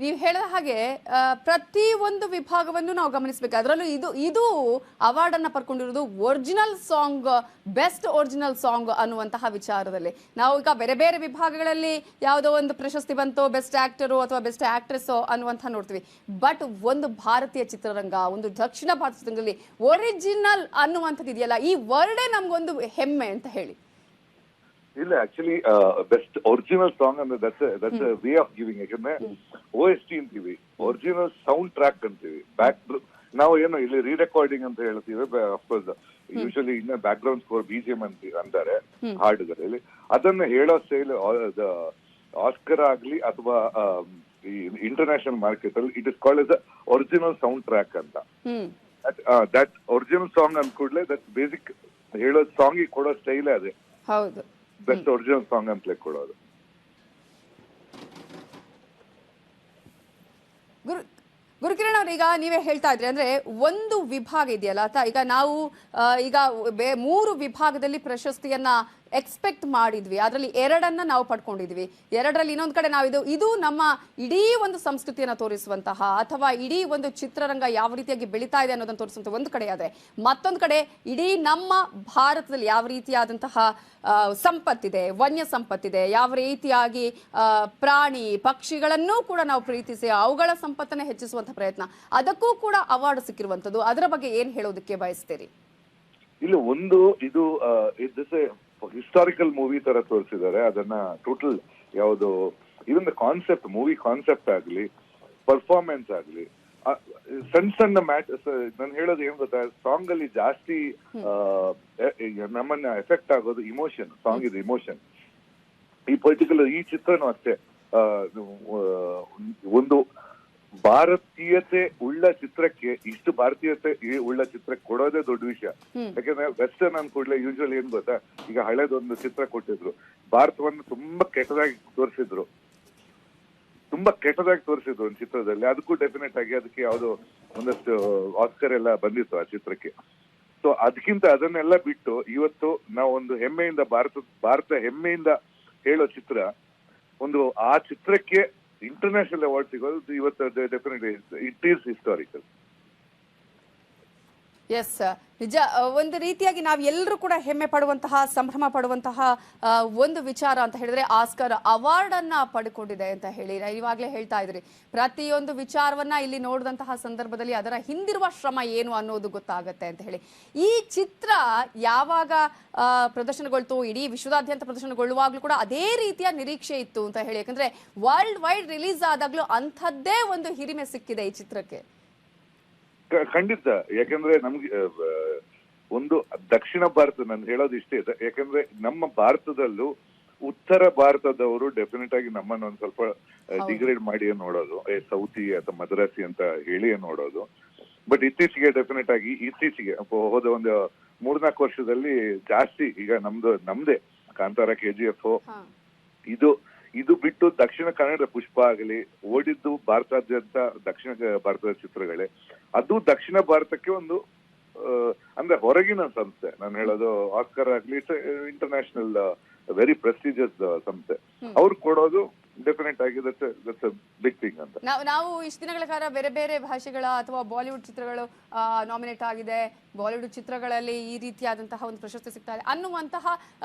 ನೀವು ಹೇಳಿದ ಹಾಗೆ ಪ್ರತಿ ಒಂದು ವಿಭಾಗವನ್ನು ನಾವು ಗಮನಿಸಬೇಕು. ಅದರಲ್ಲೂ ಇದು ಅವಾರ್ಡ್ ಅನ್ನ ಪಡ್ಕೊಂಡಿರೋದು original song, best original song ಅನ್ನುವಂತಹ ವಿಚಾರದಲ್ಲಿ. ನಾವು ಈಗ ಬೇರೆ ಬೇರೆ ವಿಭಾಗಗಳಲ್ಲಿ ಯಾವುದೋ ಒಂದು ಪ್ರಶಸ್ತಿ ಬಂತು, ಬೆಸ್ಟ್ ಆಕ್ಟರು ಅಥವಾ ಬೆಸ್ಟ್ ಆಕ್ಟ್ರೆಸ್ ಅನ್ನುವಂಥ ನೋಡ್ತೀವಿ. ಬಟ್ ಒಂದು ಭಾರತೀಯ ಚಿತ್ರರಂಗ, ಒಂದು ದಕ್ಷಿಣ ಭಾರತ ಚಿತ್ರರಂಗದಲ್ಲಿ ಒರಿಜಿನಲ್ ಅನ್ನುವಂಥದ್ದು ಇದೆಯಲ್ಲ, ಈ ವರ್ಡೇ ನಮ್ಗೊಂದು ಹೆಮ್ಮೆ ಅಂತ ಹೇಳಿ. ಇಲ್ಲ, ಆಕ್ಚುಲಿ ಬೆಸ್ಟ್ ಒರಿಜಿನಲ್ ಸಾಂಗ್ ಅಂದ್ರೆ ದಟ್ಸ್ ವೇ ಆಫ್ ಗಿವಿಂಗ್. ಯಾಕಂದ್ರೆ OST ಅಂತೀವಿ, ಒರಿಜಿನಲ್ ಸೌಂಡ್ ಟ್ರ್ಯಾಕ್ ಅಂತೀವಿ. ನಾವು ಏನು ಇಲ್ಲಿ ರೀರೆಕಾರ್ಡಿಂಗ್ ಅಂತ ಹೇಳ್ತೀವಿ. ಅಫ್ಕೋರ್ಸ್ ಯೂಶಲಿ ಇನ್ನ ಬ್ಯಾಕ್ ಗ್ರೌಂಡ್ ಸ್ಕೋರ್ BGM ಅಂತಾರೆ ಹಾಡುಗಳಲ್ಲಿ. ಅದನ್ನ ಹೇಳೋ ಸ್ಟೈಲ್ ಆಸ್ಕರ್ ಆಗ್ಲಿ ಅಥವಾ ಈ ಇಂಟರ್ನ್ಯಾಷನಲ್ ಮಾರ್ಕೆಟ್ ಅಲ್ಲಿ it is called as original sound track ಅಂತ. ದಟ್ ಒರಿಜಿನಲ್ ಸಾಂಗ್ ಅಂದ ಕೂಡಲೇ ದಟ್ ಬೇಸಿಕ್ ಹೇಳೋ ಸಾಂಗ್ ಕೊಡೋ ಸ್ಟೈಲ್ ಅದೇ. ಹೌದು, ಬೆಸ್ಟ್ ಒರಿಜಿನಲ್ ಸಾಂಗ್ ಅಂತಲೇ ಕೊಡೋದು. ಗುರುಕಿರಣ್ ಅವ್ರ, ಈಗ ನೀವೇ ಹೇಳ್ತಾ ಇದ್ರಿ ಅಂದ್ರೆ ಒಂದು ವಿಭಾಗ ಇದೆಯಲ್ಲ, ಈಗ ನಾವು ಈಗ 3 ವಿಭಾಗದಲ್ಲಿ ಪ್ರಶಸ್ತಿಯನ್ನ ಎಕ್ಸ್ಪೆಕ್ಟ್ ಮಾಡಿದ್ವಿ, ಅದರಲ್ಲಿ 2 ನಾವು ಪಡ್ಕೊಂಡಿದ್ವಿ. 2ರಲ್ಲಿ ಇನ್ನೊಂದು ಕಡೆ ನಾವು ಇದು ನಮ್ಮ ಇಡೀ ಒಂದು ಸಂಸ್ಕೃತಿಯನ್ನು ತೋರಿಸುವಂತಹ ಅಥವಾ ಇಡೀ ಒಂದು ಚಿತ್ರರಂಗ ಯಾವ ರೀತಿಯಾಗಿ ಬೆಳೀತಾ ಇದೆ ಅನ್ನೋದನ್ನು ತೋರಿಸುವಂಥ ಒಂದು ಕಡೆ ಆದರೆ, ಮತ್ತೊಂದು ಕಡೆ ಇಡೀ ನಮ್ಮ ಭಾರತದಲ್ಲಿ ಯಾವ ರೀತಿಯಾದಂತಹ ಸಂಪತ್ತಿದೆ, ವನ್ಯ ಸಂಪತ್ತಿದೆ, ಯಾವ ರೀತಿಯಾಗಿ ಪ್ರಾಣಿ ಪಕ್ಷಿಗಳನ್ನೂ ಕೂಡ ನಾವು ಪ್ರೀತಿಸಿ ಅವುಗಳ ಸಂಪತ್ತನ್ನು ಹೆಚ್ಚಿಸುವಂಥ ಪ್ರಯತ್ನ, ಅದಕ್ಕೂ ಕೂಡ ಅವಾರ್ಡ್ ಸಿಕ್ಕಿರುವಂಥದ್ದು. ಅದರ ಬಗ್ಗೆ ಏನು ಹೇಳೋದಕ್ಕೆ ಬಯಸ್ತೀರಿ? ಇಲ್ಲ, ಒಂದು ಇದು ಹಿಸ್ಟಾರಿಕಲ್ ಮೂವಿ ತರ ತೋರಿಸಿದ್ದಾರೆ. ಅದನ್ನ ಟೋಟಲ್ ಯಾವುದು ಇದೊಂದು ಕಾನ್ಸೆಪ್ಟ್, ಮೂವಿ ಕಾನ್ಸೆಪ್ಟ್ ಆಗ್ಲಿ, ಪರ್ಫಾರ್ಮೆನ್ಸ್ ಆಗ್ಲಿ, ಸಣ್ಣ ನಾನು ಹೇಳೋದು ಏನ್ ಗೊತ್ತಾ, ಸಾಂಗ್ ಅಲ್ಲಿ ಜಾಸ್ತಿ ನಮ್ಮನ್ನ ಎಫೆಕ್ಟ್ ಆಗೋದು ಇಮೋಷನ್. ಸಾಂಗ್ ಇದು ಇಮೋಷನ್. ಈ ಪರ್ಟಿಕ್ಯುಲರ್ ಈ ಚಿತ್ರನೂ ಅಷ್ಟೇ, ಒಂದು ಭಾರತೀಯತೆ ಉಳ್ಳ ಚಿತ್ರಕ್ಕೆ ಇಷ್ಟು ಭಾರತೀಯತೆ ಉಳ್ಳ ಚಿತ್ರಕ್ಕೆ ಕೊಡೋದೇ ದೊಡ್ಡ ವಿಷಯ. ಯಾಕಂದ್ರೆ ವೆಸ್ಟರ್ನ್ ಅನ್ಕೂಡ್ಲೆ ಯೂಶುವಲಿ ಏನ್ ಗೊತ್ತಾ, ಈಗ ಹಳೇದೊಂದು ಚಿತ್ರ ಕೊಟ್ಟಿದ್ರು, ಭಾರತವನ್ನು ತುಂಬಾ ಕೆಟ್ಟದಾಗಿ ತೋರಿಸಿದ್ರು ಒಂದು ಚಿತ್ರದಲ್ಲಿ. ಅದಕ್ಕೂ ಡೆಫಿನೆಟ್ ಆಗಿ ಅದಕ್ಕೆ ಯಾವ್ದೋ ಒಂದಷ್ಟು ಆಸ್ಕರ್ ಎಲ್ಲ ಬಂದಿತ್ತು ಆ ಚಿತ್ರಕ್ಕೆ. ಸೊ ಅದಕ್ಕಿಂತ ಅದನ್ನೆಲ್ಲ ಬಿಟ್ಟು ಇವತ್ತು ನಾವು ಒಂದು ಹೆಮ್ಮೆಯಿಂದ ಭಾರತ ಹೆಮ್ಮೆಯಿಂದ ಹೇಳೋ ಚಿತ್ರ, ಒಂದು ಆ ಚಿತ್ರಕ್ಕೆ ಇಂಟರ್ನ್ಯಾಷನಲ್ ಅವಾರ್ಡ್ ಸಿಗೋದು ಇವತ್ತು definitely it is historical. Yes, ನಿಜ. ಒಂದು ರೀತಿಯಾಗಿ ನಾವು ಎಲ್ಲರೂ ಕೂಡ ಹೆಮ್ಮೆ ಪಡುವಂತಹ, ಸಂಭ್ರಮ ಪಡುವಂತಹ ಒಂದು ವಿಚಾರ ಅಂತ ಹೇಳಿದ್ರೆ ಆಸ್ಕರ್ ಅವಾರ್ಡ್ ಅನ್ನ ಪಡ್ಕೊಂಡಿದೆ ಅಂತ ಹೇಳಿ ಇವಾಗಲೇ ಹೇಳ್ತಾ ಇದ್ರಿ. ಪ್ರತಿಯೊಂದು ವಿಚಾರವನ್ನ ಇಲ್ಲಿ ನೋಡಿದಂತಹ ಸಂದರ್ಭದಲ್ಲಿ ಅದರ ಹಿಂದಿರುವ ಶ್ರಮ ಏನು ಅನ್ನೋದು ಗೊತ್ತಾಗತ್ತೆ ಅಂತ ಹೇಳಿ. ಈ ಚಿತ್ರ ಯಾವಾಗ ಪ್ರದರ್ಶನಗೊಳ್ತು, ಇಡೀ ವಿಶ್ವದಾದ್ಯಂತ ಪ್ರದರ್ಶನಗೊಳ್ಳುವಾಗ್ಲೂ ಕೂಡ ಅದೇ ರೀತಿಯ ನಿರೀಕ್ಷೆ ಇತ್ತು ಅಂತ ಹೇಳಿ. ಯಾಕಂದ್ರೆ ವರ್ಲ್ಡ್ ವೈಡ್ ರಿಲೀಸ್ ಆದಾಗ್ಲೂ ಅಂಥದ್ದೇ ಒಂದು ಹಿರಿಮೆ ಸಿಕ್ಕಿದೆ ಈ ಚಿತ್ರಕ್ಕೆ. ಖಂಡಿತ. ಯಾಕಂದ್ರೆ ನಮ್ಗೆ ಒಂದು ದಕ್ಷಿಣ ಭಾರತ, ನಾನು ಹೇಳೋದು ಇಷ್ಟೇ ಇದೆ, ಯಾಕಂದ್ರೆ ನಮ್ಮ ಭಾರತದಲ್ಲೂ ಉತ್ತರ ಭಾರತದವರು ಡೆಫಿನೆಟ್ ಆಗಿ ನಮ್ಮನ್ನ ಒಂದ್ ಸ್ವಲ್ಪ ಡಿಗ್ರೇಡ್ ಮಾಡಿ ನೋಡೋದು, ಸೌತಿ ಅಥವಾ ಮದ್ರಾಸಿ ಅಂತ ಹೇಳಿ ನೋಡೋದು. ಬಟ್ ಇತ್ತೀಚೆಗೆ ಡೆಫಿನೆಟ್ ಆಗಿ ಹೋದ ಒಂದು 3-4 ವರ್ಷದಲ್ಲಿ ಜಾಸ್ತಿ ಈಗ ನಮ್ದೇ ಕಾಂತಾರ, KGF, ಇದು ಬಿಟ್ಟು ದಕ್ಷಿಣ ಕನ್ನಡ ಪುಷ್ಪ ಆಗಲಿ ಓಡಿದ್ದು ಭಾರತಾದ್ಯಂತ ದಕ್ಷಿಣ ಭಾರತದ ಚಿತ್ರಗಳೇ. ಅದು ದಕ್ಷಿಣ ಭಾರತಕ್ಕೆ ಒಂದು ಅಂದ್ರೆ ಹೊರಗಿನ ಸಂಸ್ಥೆ. ನಾನು ಹೇಳೋದು ಆಸ್ಕರ್ ಆಗ್ಲಿ, ಇಂಟರ್ನ್ಯಾಷನಲ್ ವೆರಿ ಪ್ರೆಸ್ಟಿಜಿಯಸ್ ಸಂಸ್ಥೆ. ಅವ್ರು ಕೊಡೋದು ಡೆಫಿನೆಟ್ ಆಗಿ ದಟ್ಸ್ ಬಿಗ್ ಥಿಂಗ್ ಅಂತ. ನಾವು ಇಷ್ಟು ದಿನಗಳ ಕಾಲ ಬೇರೆ ಬೇರೆ ಭಾಷೆಗಳ ಅಥವಾ ಬಾಲಿವುಡ್ ಚಿತ್ರಗಳು ನಾಮಿನೇಟ್ ಆಗಿದೆ, ಬಾಲಿವುಡ್ ಚಿತ್ರಗಳಲ್ಲಿ ಈ ರೀತಿಯಾದಂತಹ ಒಂದು ಪ್ರಶಸ್ತಿ ಸಿಗ್ತಾ ಇದೆ ಅನ್ನುವಂತಹ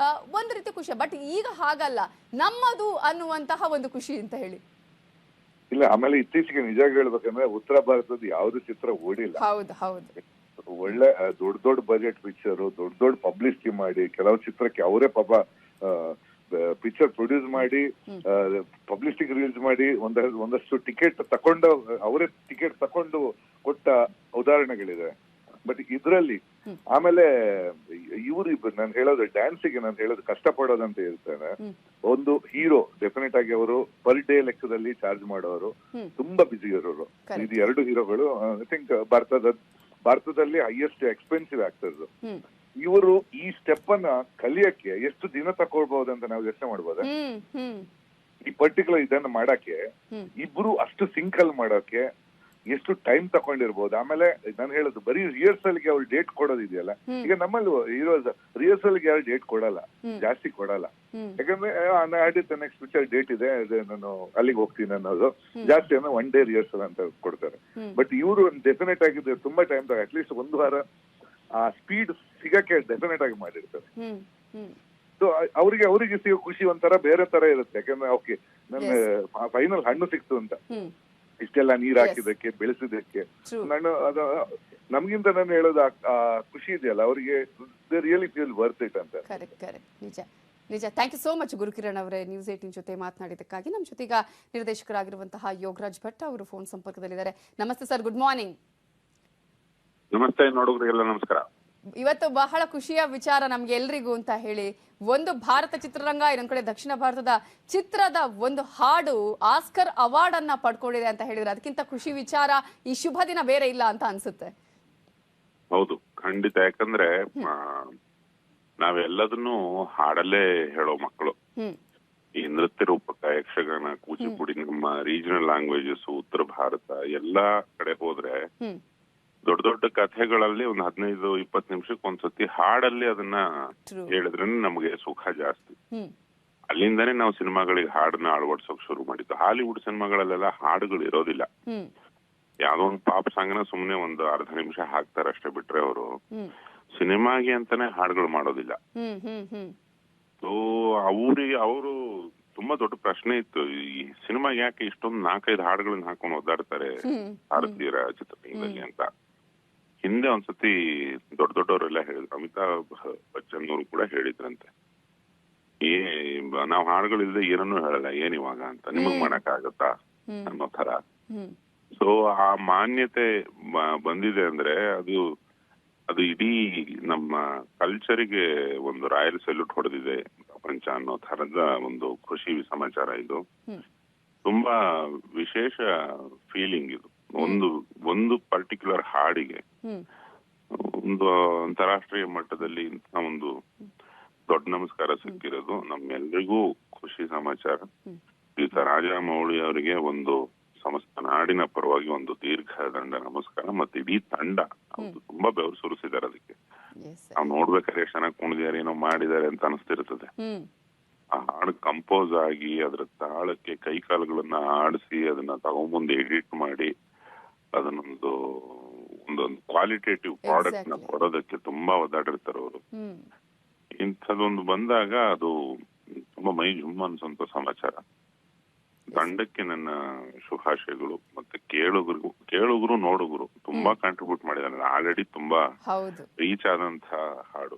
ಒಂದು ರೀತಿ ಖುಷಿ. ಬಟ್ ಈಗ ಹಾಗಲ್ಲ, ನಮ್ಮದು ಅನ್ನುವಂತಹ ಒಂದು ಖುಷಿ ಅಂತ ಹೇಳಿ. ಇಲ್ಲ, ಆಮೇಲೆ ಇತ್ತೀಚೆಗೆ ನಿಜ ಹೇಳ್ಬೇಕಂದ್ರೆ ಉತ್ತರ ಭಾರತದ ಯಾವ್ದು ಚಿತ್ರ ಓಡಿಲ್ಲ. ಹೌದು. ಒಳ್ಳೆ ದೊಡ್ಡ ಬಜೆಟ್ ಪಿಕ್ಚರ್, ದೊಡ್ಡ ಪಬ್ಲಿಸಿಟಿ ಮಾಡಿ, ಕೆಲವು ಚಿತ್ರಕ್ಕೆ ಅವರೇ ಪಾಪ ಪಿಕ್ಚರ್ ಪ್ರೊಡ್ಯೂಸ್ ಮಾಡಿ, ಪಬ್ಲಿಸಿಟಿ ರಿಲೀಸ್ ಮಾಡಿ, ಒಂದಷ್ಟು ಟಿಕೆಟ್ ಅವರೇ ಟಿಕೆಟ್ ತಕೊಂಡು ಕೊಟ್ಟ ಉದಾಹರಣೆಗಳಿದೆ. ಬಟ್ ಇದ್ರಲ್ಲಿ ಆಮೇಲೆ ನಾನು ಹೇಳೋದು ಡ್ಯಾನ್ಸಿಗೆ ನಾನು ಹೇಳೋದು ಕಷ್ಟಪಡೋದಂತ ಹೇಳ್ತೇನೆ. ಒಂದು ಹೀರೋ ಡೆಫಿನೆಟ್ ಆಗಿ ಅವರು ಪರ್ ಡೇ ಲೆಕ್ಕದಲ್ಲಿ ಚಾರ್ಜ್ ಮಾಡೋರು, ತುಂಬಾ ಬಿಸಿ ಇರೋರು. ಇದು 2 ಹೀರೋಗಳು ಐ ಥಿಂಕ್ ಭಾರತದಲ್ಲಿ ಹೈಯೆಸ್ಟ್ ಎಕ್ಸ್ಪೆನ್ಸಿವ್ ಆಗ್ತದ್ದು. ಇವರು ಈ ಸ್ಟೆಪ್ ಅನ್ನ ಕಲಿಯಕ್ಕೆ ಎಷ್ಟು ದಿನ ತಕೊಳ್ಬಹುದು ಅಂತ ನಾವು ಯೋಚನೆ ಮಾಡ್ಬೋದ? ಈ ಪರ್ಟಿಕ್ಯುಲರ್ ಇದನ್ನ ಮಾಡಕ್ಕೆ ಇಬ್ರು ಅಷ್ಟು ಸಿಂಕ್ ಅಲ್ಲಿ ಮಾಡಕ್ಕೆ ಎಷ್ಟು ಟೈಮ್ ತಕೊಂಡಿರ್ಬೋದು. ಆಮೇಲೆ ನಾನು ಹೇಳೋದು ಬರೀ ರಿಹರ್ಸಲ್ಗೆ ಅವ್ರು ಡೇಟ್ ಕೊಡೋದಿದೆಯಲ್ಲ, ಈಗ ನಮ್ಮಲ್ಲಿ ಹೀರೋಸ್ ರಿಹರ್ಸಲ್ಗೆ ಯಾರು ಡೇಟ್ ಕೊಡಲ್ಲ, ಜಾಸ್ತಿ ಕೊಡಲ್ಲ. ಯಾಕಂದ್ರೆ ನಾಡಿದ್ದು ನೆಕ್ಸ್ಟ್ ಪಿಕ್ಚರ್ ಡೇಟ್ ಇದೆ, ನಾನು ಅಲ್ಲಿಗೆ ಹೋಗ್ತೀನಿ ಅನ್ನೋದು ಜಾಸ್ತಿ ಅಂದ್ರೆ 1 day ರಿಹರ್ಸಲ್ ಅಂತ ಕೊಡ್ತಾರೆ. ಬಟ್ ಇವರು ಡೆಫಿನೆಟ್ ಆಗಿದ್ರೆ ತುಂಬಾ ಟೈಮ್ ತಗ ಅಟ್ಲೀಸ್ಟ್ 1 ವಾರ ಆ ಸ್ಪೀಡ್ ಸಿಗಕ್ಕೆ ಡೆಫಿನೆಟ್ ಆಗಿ ಮಾಡಿರ್ತಾರೆ. ಸೊ ಅವ್ರಿಗೆ ಸಿಗೋ ಖುಷಿ ಒಂಥರ ಬೇರೆ ತರ ಇರುತ್ತೆ. ಯಾಕಂದ್ರೆ ಓಕೆ ನನ್ನ ಫೈನಲ್ ಹಣ್ಣು ಸಿಕ್ತು ಅಂತ, ಇಷ್ಟೆಲ್ಲ ನೀರ್ ಹಾಕಿದಕ್ಕೆ ಬೆಳೆಸಿದಕ್ಕೆ ನಾನು ನಮ್ಗಿಂತ ನಾನು ಹೇಳೋದು ಆ ಖುಷಿ ಇದೆಯಲ್ಲ ಅವರಿಗೆ ರಿಯಲಿ ಫೀಲ್ ವರ್ತ್ ಇಟ್ ಅಂತ. ನಿಜ. Thank you so much Gurukiran ಅವರೇ, ನ್ಯೂಸ್ 18 ಜೊತೆ ಮಾತನಾಡಿದ್ದಕ್ಕಾಗಿ. ನಮ್ಮ ಜೊತೆಗ ನಿರ್ದೇಶಕರಾಗಿರುವಂತಹ ಯೋಗರಾಜ್ ಭಟ್ ಅವರು ಫೋನ್ ಸಂಪರ್ಕದಲ್ಲಿದ್ದಾರೆ. ನಮಸ್ತೆ ಸರ್, ಗುಡ್ ಮಾರ್ನಿಂಗ್. ನಮಸ್ತೆ ನೋಡುಗರಿಗೆಲ್ಲ ನಮಸ್ಕಾರ. ಇವತ್ತು ಬಹಳ ಖುಷಿಯ ವಿಚಾರ ನಮ್ಗೆ ಎಲ್ರಿಗೂ ಅಂತ ಹೇಳಿ, ಒಂದು ಭಾರತ ಚಿತ್ರರಂಗ, ಇನ್ನೊಂದ್ ಕಡೆ ದಕ್ಷಿಣ ಭಾರತದ ಚಿತ್ರದ ಒಂದು ಹಾಡು ಆಸ್ಕರ್ ಅವಾರ್ಡ್ ಅನ್ನ ಪಡ್ಕೊಂಡಿದೆ ಅಂತ ಹೇಳಿದ್ರೆ ಅದಕ್ಕಿಂತ ಖುಷಿ ವಿಚಾರ ಈ ಶುಭ ದಿನ ಬೇರೆ ಇಲ್ಲ ಅಂತ ಅನ್ಸುತ್ತೆ. ಹೌದು, ಖಂಡಿತ. ಯಾಕಂದ್ರೆ ನಾವೆಲ್ಲದನ್ನು ಹಾಡಲ್ಲೇ ಹೇಳೋ ಮಕ್ಕಳು. ಈ ನೃತ್ಯ ರೂಪಕ, ಯಕ್ಷಗಾನ, ಕೂಚಿಪುಡಿ, ನಮ್ಮ ರೀಜನಲ್ ಲ್ಯಾಂಗ್ವೇಜಸ್, ಉತ್ತರ ಭಾರತ ಎಲ್ಲಾ ಕಡೆ ಹೋದ್ರೆ ದೊಡ್ಡ ದೊಡ್ಡ ಕಥೆಗಳಲ್ಲಿ ಒಂದು 15-20 ನಿಮಿಷಕ್ಕೆ ಒಂದ್ಸತಿ ಹಾಡಲ್ಲಿ ಅದನ್ನ ಹೇಳಿದ್ರೆ ನಮಗೆ ಸುಖ ಜಾಸ್ತಿ. ಅಲ್ಲಿಂದಾನೇ ನಾವು ಸಿನಿಮಾಗಳಿಗೆ ಹಾಡನ್ನ ಅಳವಡಿಸೋಕ್ ಶುರು ಮಾಡಿದ್ದು. ಹಾಲಿವುಡ್ ಸಿನಿಮಾಗಳಲ್ಲೆಲ್ಲ ಹಾಡುಗಳು ಇರೋದಿಲ್ಲ. ಯಾವ್ದೋ ಒಂದು ಪಾಪ್ ಸಾಂಗ್ನ ಸುಮ್ನೆ ಒಂದು ಅರ್ಧ ನಿಮಿಷ ಹಾಕ್ತಾರೆ ಅಷ್ಟೇ, ಬಿಟ್ರೆ ಅವರು ಸಿನಿಮಾಗೆ ಅಂತಾನೆ ಹಾಡುಗಳು ಮಾಡೋದಿಲ್ಲ. ಸೊ ಅವರು ತುಂಬಾ ದೊಡ್ಡ ಪ್ರಶ್ನೆ ಇತ್ತು, ಈ ಸಿನಿಮಾಗೆ ಯಾಕೆ ಇಷ್ಟೊಂದು 4-5 ಹಾಡುಗಳನ್ನ ಹಾಕೊಂಡು ಓದಾಡ್ತಾರೆ ಭಾರತೀಯರ ಚಿತ್ರರಂಗದಲ್ಲಿ ಅಂತ. ಹಿಂದೆ ಒಂದ್ಸತಿ ದೊಡ್ಡವರೆಲ್ಲ ಹೇಳಿದ್ರು, ಅಮಿತಾಬ್ ಬಚ್ಚನ್ ಅವರು ಕೂಡ ಹೇಳಿದ್ರಂತೆ, ನಾವ್ ಹಾಡುಗಳಿಲ್ಲದೆ ಏನನ್ನೂ ಹೇಳಲ್ಲ, ಏನ್ ಇವಾಗ ಅಂತ, ನಿಮಗ್ ಮಾಡಕ್ ಆಗತ್ತಾ ಅನ್ನೋ ತರ. ಸೊ ಆ ಮಾನ್ಯತೆ ಬಂದಿದೆ ಅಂದ್ರೆ ಅದು ಇಡೀ ನಮ್ಮ ಕಲ್ಚರಿಗೆ ಒಂದು ರಾಯಲ್ ಸಲ್ಯೂಟ್ ಹೊಡೆದಿದೆ ಪ್ರಪಂಚ ಅನ್ನೋ ತರದ ಒಂದು ಖುಷಿ ಸಮಾಚಾರ ಇದು. ತುಂಬಾ ವಿಶೇಷ ಫೀಲಿಂಗ್ ಇದು. ಒಂದು ಪರ್ಟಿಕ್ಯುಲರ್ ಹಾಡಿಗೆ ಒಂದು ಅಂತಾರಾಷ್ಟ್ರೀಯ ಮಟ್ಟದಲ್ಲಿ ಇಂಥ ಒಂದು ದೊಡ್ಡ ನಮಸ್ಕಾರ ಸಿಕ್ಕಿರೋದು ನಮ್ಮೆಲ್ರಿಗೂ ಖುಷಿ ಸಮಾಚಾರ. ಈಗ ರಾಜಮೌಳಿ ಅವರಿಗೆ ಒಂದು ಸಮಸ್ತ ನಾಡಿನ ಪರವಾಗಿ ಒಂದು ದೀರ್ಘ ದಂಡ ನಮಸ್ಕಾರ. ಮತ್ತೆ ಇಡೀ ತಂಡ ತುಂಬಾ ಬೆವರು ಸುರಿಸಿದ್ದಾರೆ ಅದಕ್ಕೆ. ನಾವು ನೋಡ್ಬೇಕಾದ್ರೆ ಎಷ್ಟು ಚೆನ್ನಾಗಿ ಕುಣಿದಾರೆ, ಏನೋ ಮಾಡಿದ್ದಾರೆ ಅಂತ ಅನಿಸ್ತಿರ್ತದೆ. ಆ ಹಾಡು ಕಂಪೋಸ್ ಆಗಿ ಅದ್ರ ತಾಳಕ್ಕೆ ಕೈ ಕಾಲುಗಳನ್ನ ಆಡಿಸಿ ಅದನ್ನ ತಗೊಂಬಂದು ಎಡಿಟ್ ಮಾಡಿ ಅದನ್ನೊಂದು ಒಂದೊಂದು ಕ್ವಾಲಿಟೇಟಿವ್ ಪ್ರಾಡಕ್ಟ್ ನ ಕೊಡೋದಕ್ಕೆ ತುಂಬಾ ಒದ್ದಾಡಿರ್ತಾರೆ ಅವರು. ಇಂಥದೊಂದು ಬಂದಾಗ ಅದು ತುಂಬಾ ಮೈ ಜುಮ್ ಅನ್ಸಂತ ಸಮಾಚಾರ. ತಂಡಕ್ಕೆ ನನ್ನ ಶುಭಾಶಯಗಳು. ಮತ್ತೆ ಕೇಳುಗರು ನೋಡುಗರು ತುಂಬಾ ಕಾಂಟ್ರಿಬ್ಯೂಟ್ ಮಾಡಿದ್ದಾರೆ. ಆಲ್ರೆಡಿ ತುಂಬಾ ರೀಚ್ ಆದಂತ ಹಾಡು.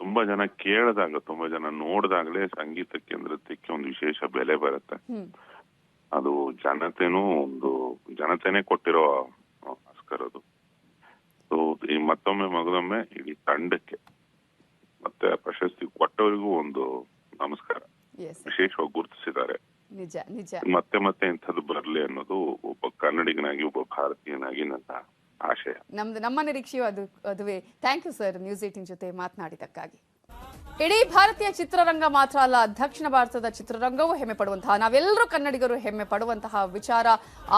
ತುಂಬಾ ಜನ ಕೇಳಿದಾಗ, ತುಂಬಾ ಜನ ನೋಡಿದಾಗಲೇ ಸಂಗೀತಕ್ಕೆ, ನೃತ್ಯಕ್ಕೆ ಒಂದು ವಿಶೇಷ ಬೆಲೆ ಬರುತ್ತೆ. ಅದು ಜನತೆನೇ ಕೊಟ್ಟಿರೋ ಆಸ್ಕರ್ ಅದು. ಸೊ ಈ ಮತ್ತೊಮ್ಮೆ ಮಗದೊಮ್ಮೆ ಇಡೀ ತಂಡಕ್ಕೆ ಮತ್ತೆ ಪ್ರಶಸ್ತಿ ಕೊಟ್ಟವರಿಗೂ ಒಂದು ನಮಸ್ಕಾರ. ವಿಶೇಷವಾಗಿ ಗುರುತಿಸಿದ್ದಾರೆ. ಮತ್ತೆ ಇಂಥದ್ದು ಬರಲಿ ಅನ್ನೋದು ಒಬ್ಬ ಕನ್ನಡಿಗನಾಗಿ, ಒಬ್ಬ ಭಾರತೀಯನಾಗಿ ನನ್ನ ಆಶಯ. ನಮ್ಮ ನಿರೀಕ್ಷೆಯು ಅದುವೇ. ಥ್ಯಾಂಕ್ ಯು ಸರ್, ನ್ಯೂಸ್ 18 ಜೊತೆ ಮಾತನಾಡಿದಕ್ಕಾಗಿ. ಇಡೀ ಭಾರತೀಯ ಚಿತ್ರರಂಗ ಮಾತ್ರ ಅಲ್ಲ, ದಕ್ಷಿಣ ಭಾರತದ ಚಿತ್ರರಂಗವೂ ಹೆಮ್ಮೆ ಪಡುವಂತಹ, ನಾವೆಲ್ಲರೂ ಕನ್ನಡಿಗರು ಹೆಮ್ಮೆ ಪಡುವಂತಹ ವಿಚಾರ,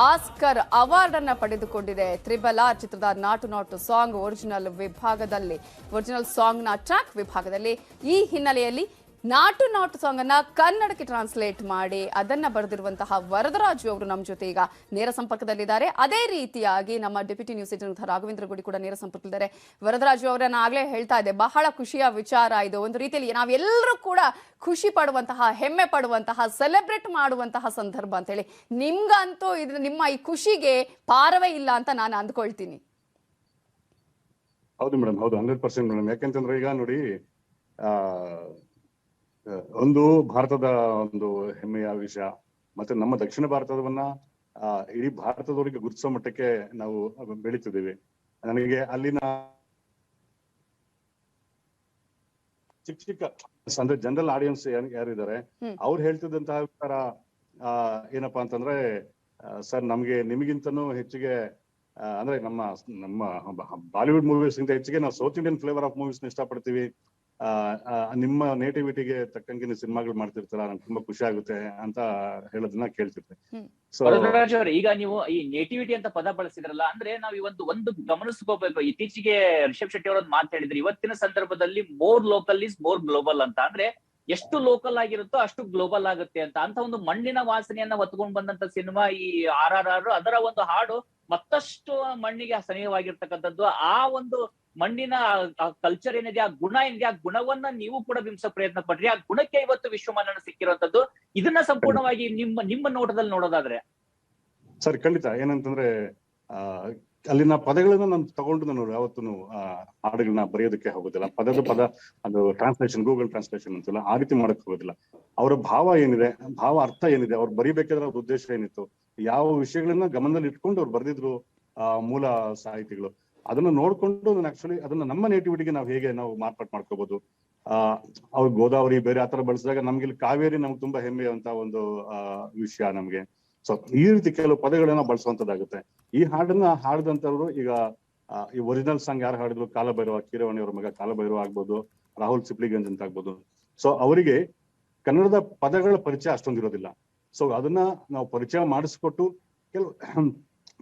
ಆಸ್ಕರ್ ಅವಾರ್ಡ್ ಅನ್ನ ಪಡೆದುಕೊಂಡಿದೆ. RRR ಚಿತ್ರದ ನಾಟು ಸಾಂಗ್ ಒರಿಜಿನಲ್ ಸಾಂಗ್ ನ ಟ್ರ್ಯಾಕ್ ವಿಭಾಗದಲ್ಲಿ. ಈ ಹಿನ್ನೆಲೆಯಲ್ಲಿ ನಾಟು ಸಾಂಗ್ ಅನ್ನ ಕನ್ನಡಕ್ಕೆ ಟ್ರಾನ್ಸ್ಲೇಟ್ ಮಾಡಿ ಅದನ್ನ ಬರೆದಿರುವಂತಹ ವರದರಾಜು ಅವರು ನಮ್ಮ ಜೊತೆ ಈಗ ನೇರ ಸಂಪರ್ಕದಲ್ಲಿದ್ದಾರೆ. ಅದೇ ರೀತಿಯಾಗಿ ನಮ್ಮ ಡೆಪ್ಯೂಟಿ ನ್ಯೂಸ್ ಎಡಿಟರ್ ರಾಘವೇಂದ್ರ ಗುಡಿ ಕೂಡ ನೇರ ಸಂಪರ್ಕದಲ್ಲಿದ್ದಾರೆ. ವರದರಾಜು ಅವರನ್ನ ಆಗ್ಲೇ ಹೇಳ್ತಾ ಇದ್ದೆ, ಬಹಳ ಖುಷಿಯ ವಿಚಾರ ಇದು. ಒಂದು ರೀತಿಯಲ್ಲಿ ನಾವೆಲ್ಲರೂ ಕೂಡ ಖುಷಿ ಪಡುವಂತಹ, ಹೆಮ್ಮೆ ಪಡುವಂತಹ, ಸೆಲೆಬ್ರೇಟ್ ಮಾಡುವಂತಹ ಸಂದರ್ಭ ಅಂತ ಹೇಳಿ. ನಿಮ್ಗಂತೂ ನಿಮ್ಮ ಈ ಖುಷಿಗೆ ಪಾರವೇ ಇಲ್ಲ ಅಂತ ನಾನು ಅಂದ್ಕೊಳ್ತೀನಿ. ಹೌದು ಮೇಡಮ್, ಹೌದು, 100% ಮೇಡಮ್. ಯಾಕೆಂತಂದ್ರೆ ಈಗ ನೋಡಿ, ಒಂದು ಭಾರತದ ಒಂದು ಹೆಮ್ಮೆಯ ವಿಷಯ, ಮತ್ತೆ ನಮ್ಮ ದಕ್ಷಿಣ ಭಾರತವನ್ನ ಇಡೀ ಭಾರತದವರಿಗೆ ಗುರುತಿಸೋ ಮಟ್ಟಕ್ಕೆ ನಾವು ಬೆಳೀತಿದ್ದೀವಿ. ನನಗೆ ಅಲ್ಲಿನ ಚಿಕ್ಕ ಅಂದ್ರೆ ಜನರಲ್ ಆಡಿಯನ್ಸ್ ಯಾರಿದ್ದಾರೆ ಅವ್ರು ಹೇಳ್ತಿದ್ದಂತಹ ವಿಚಾರ ಏನಪ್ಪಾ ಅಂತಂದ್ರೆ, ಸರ್ ನಮ್ಗೆ ನಿಮಗಿಂತನೂ ಹೆಚ್ಚಿಗೆ ಅಂದ್ರೆ ನಮ್ಮ ಬಾಲಿವುಡ್ ಮೂವೀಸ್ ಗಿಂತ ಹೆಚ್ಚಿಗೆ ನಾವು south Indian flavour of movies ಇಷ್ಟಪಡ್ತೀವಿ. ನಿಮ್ಮ ನೇಟಿವಿಟಿಗೆ ತಕ್ಕಂಗೆ ನೀವು ಸಿನಿಮಾಗಳು ಮಾಡ್ತಿರ್ತಾರ, ನಂಗೆ ತುಂಬಾ ಖುಷಿ ಆಗುತ್ತೆ ಅಂತ ಹೇಳೋದನ್ನ ಕೇಳ್ತಿರ್ತೆ. ಸೊ ವರದರಾಜ್ ಅವ್ರೆ, ಈಗ ನೀವು ಈ ನೇಟಿವಿಟಿ ಅಂತ ಪದ ಬಳಸಿದ್ರಲ್ಲ, ಅಂದ್ರೆ ನಾವು ಒಂದು ಗಮನಿಸ್ಕೋಬೇಕು. ಇತ್ತೀಚೆಗೆ ರಿಷಬ್ ಶೆಟ್ಟಿ ಅವರೊಂದು ಮಾತು ಹೇಳಿದ್ರು, ಇವತ್ತಿನ ಸಂದರ್ಭದಲ್ಲಿ more local is more global ಅಂತ. ಅಂದ್ರೆ ಎಷ್ಟು ಲೋಕಲ್ ಆಗಿರುತ್ತೋ ಅಷ್ಟು ಗ್ಲೋಬಲ್ ಆಗುತ್ತೆ ಅಂತ ಒಂದು ಮಣ್ಣಿನ ವಾಸನೆಯನ್ನ ಹೊತ್ಕೊಂಡ್ ಬಂದಂತ ಸಿನಿಮಾ ಈ RRR. ಅದರ ಒಂದು ಹಾಡು ಮತ್ತಷ್ಟು ಮಣ್ಣಿಗೆ ಸನಿಹವಾಗಿರ್ತಕ್ಕಂಥದ್ದು. ಆ ಒಂದು ಮಣ್ಣಿನ ಕಲ್ಚರ್ ಏನಿದೆ, ಆ ಗುಣ ಏನಿದೆ, ಆ ಗುಣವನ್ನ ನೀವು ಕೂಡ ಬಿಂಬಿಸೋ ಪ್ರಯತ್ನ ಪಟ್ರಿ. ಆ ಗುಣಕ್ಕೆ ಇವತ್ತು ವಿಶ್ವಮಾನ್ಯನ ಸಿಕ್ಕಿರುವಂತದ್ದು. ಇದನ್ನ ಸಂಪೂರ್ಣವಾಗಿ ನಿಮ್ಮ ನೋಟದಲ್ಲಿ ನೋಡೋದಾದ್ರೆ ಸರ್, ಖಂಡಿತ ಏನಂತಂದ್ರೆ ಅಲ್ಲಿನ ಪದಗಳನ್ನ ನಾನು ತಗೊಂಡು ನಾನು ಯಾವತ್ತೂ ಹಾಡುಗಳನ್ನ ಬರೆಯೋದಕ್ಕೆ ಹೋಗೋದಿಲ್ಲ. ಪದ ಅದು ಟ್ರಾನ್ಸ್ಲೇಷನ್, ಗೂಗಲ್ ಟ್ರಾನ್ಸ್ಲೇಷನ್ ಅಂತಿಲ್ಲ, ಆ ರೀತಿ ಮಾಡಕ್ ಹೋಗೋದಿಲ್ಲ. ಅವರ ಭಾವ ಏನಿದೆ, ಭಾವ ಅರ್ಥ ಏನಿದೆ, ಅವ್ರು ಬರಿಬೇಕಾದ್ರೆ ಅವ್ರ ಉದ್ದೇಶ ಏನಿತ್ತು, ಯಾವ ವಿಷಯಗಳನ್ನ ಗಮನದಲ್ಲಿ ಇಟ್ಕೊಂಡು ಅವ್ರು ಬರೆದಿದ್ರು ಮೂಲ ಸಾಹಿತಿಗಳು, ಅದನ್ನ ನೋಡ್ಕೊಂಡು ನಾನು ಆಕ್ಚುಲಿ ಅದನ್ನ ನಮ್ಮ ನೇಟಿವಿಟಿಗೆ ನಾವು ಹೇಗೆ ನಾವು ಮಾರ್ಪಾಟ್ ಮಾಡ್ಕೋಬಹುದು. ಅವ್ರು ಗೋದಾವರಿ ಬೇರೆ ಆತರ ಬಳಸಿದಾಗ ನಮ್ಗೆ ಇಲ್ಲಿ ಕಾವೇರಿ ನಮ್ಗೆ ತುಂಬಾ ಹೆಮ್ಮೆಯಂತ ಒಂದು ವಿಷಯ ನಮ್ಗೆ. ಸೊ ಈ ರೀತಿ ಕೆಲವು ಪದಗಳನ್ನ ಬಳಸುವಂತದ್ದಾಗುತ್ತೆ. ಈ ಹಾಡನ್ನ ಹಾಡಿದಂತವ್ರು ಈಗ ಈ ಒರಿಜಿನಲ್ ಸಾಂಗ್ ಯಾರು ಹಾಡಿದ್ರು, ಕಾಲಭೈರವ, ಕೀರವಾಣಿ ಅವ್ರ ಮಗ ಕಾಲಭೈರವ ಆಗ್ಬೋದು, ರಾಹುಲ್ ಸಿಪ್ಲಿಗಂಜ್ ಅಂತ ಆಗ್ಬೋದು. ಸೊ ಅವರಿಗೆ ಕನ್ನಡದ ಪದಗಳ ಪರಿಚಯ ಅಷ್ಟೊಂದಿರೋದಿಲ್ಲ. ಸೊ ಅದನ್ನ ನಾವು ಪರಿಚಯ ಮಾಡಿಸ್ಕೊಟ್ಟು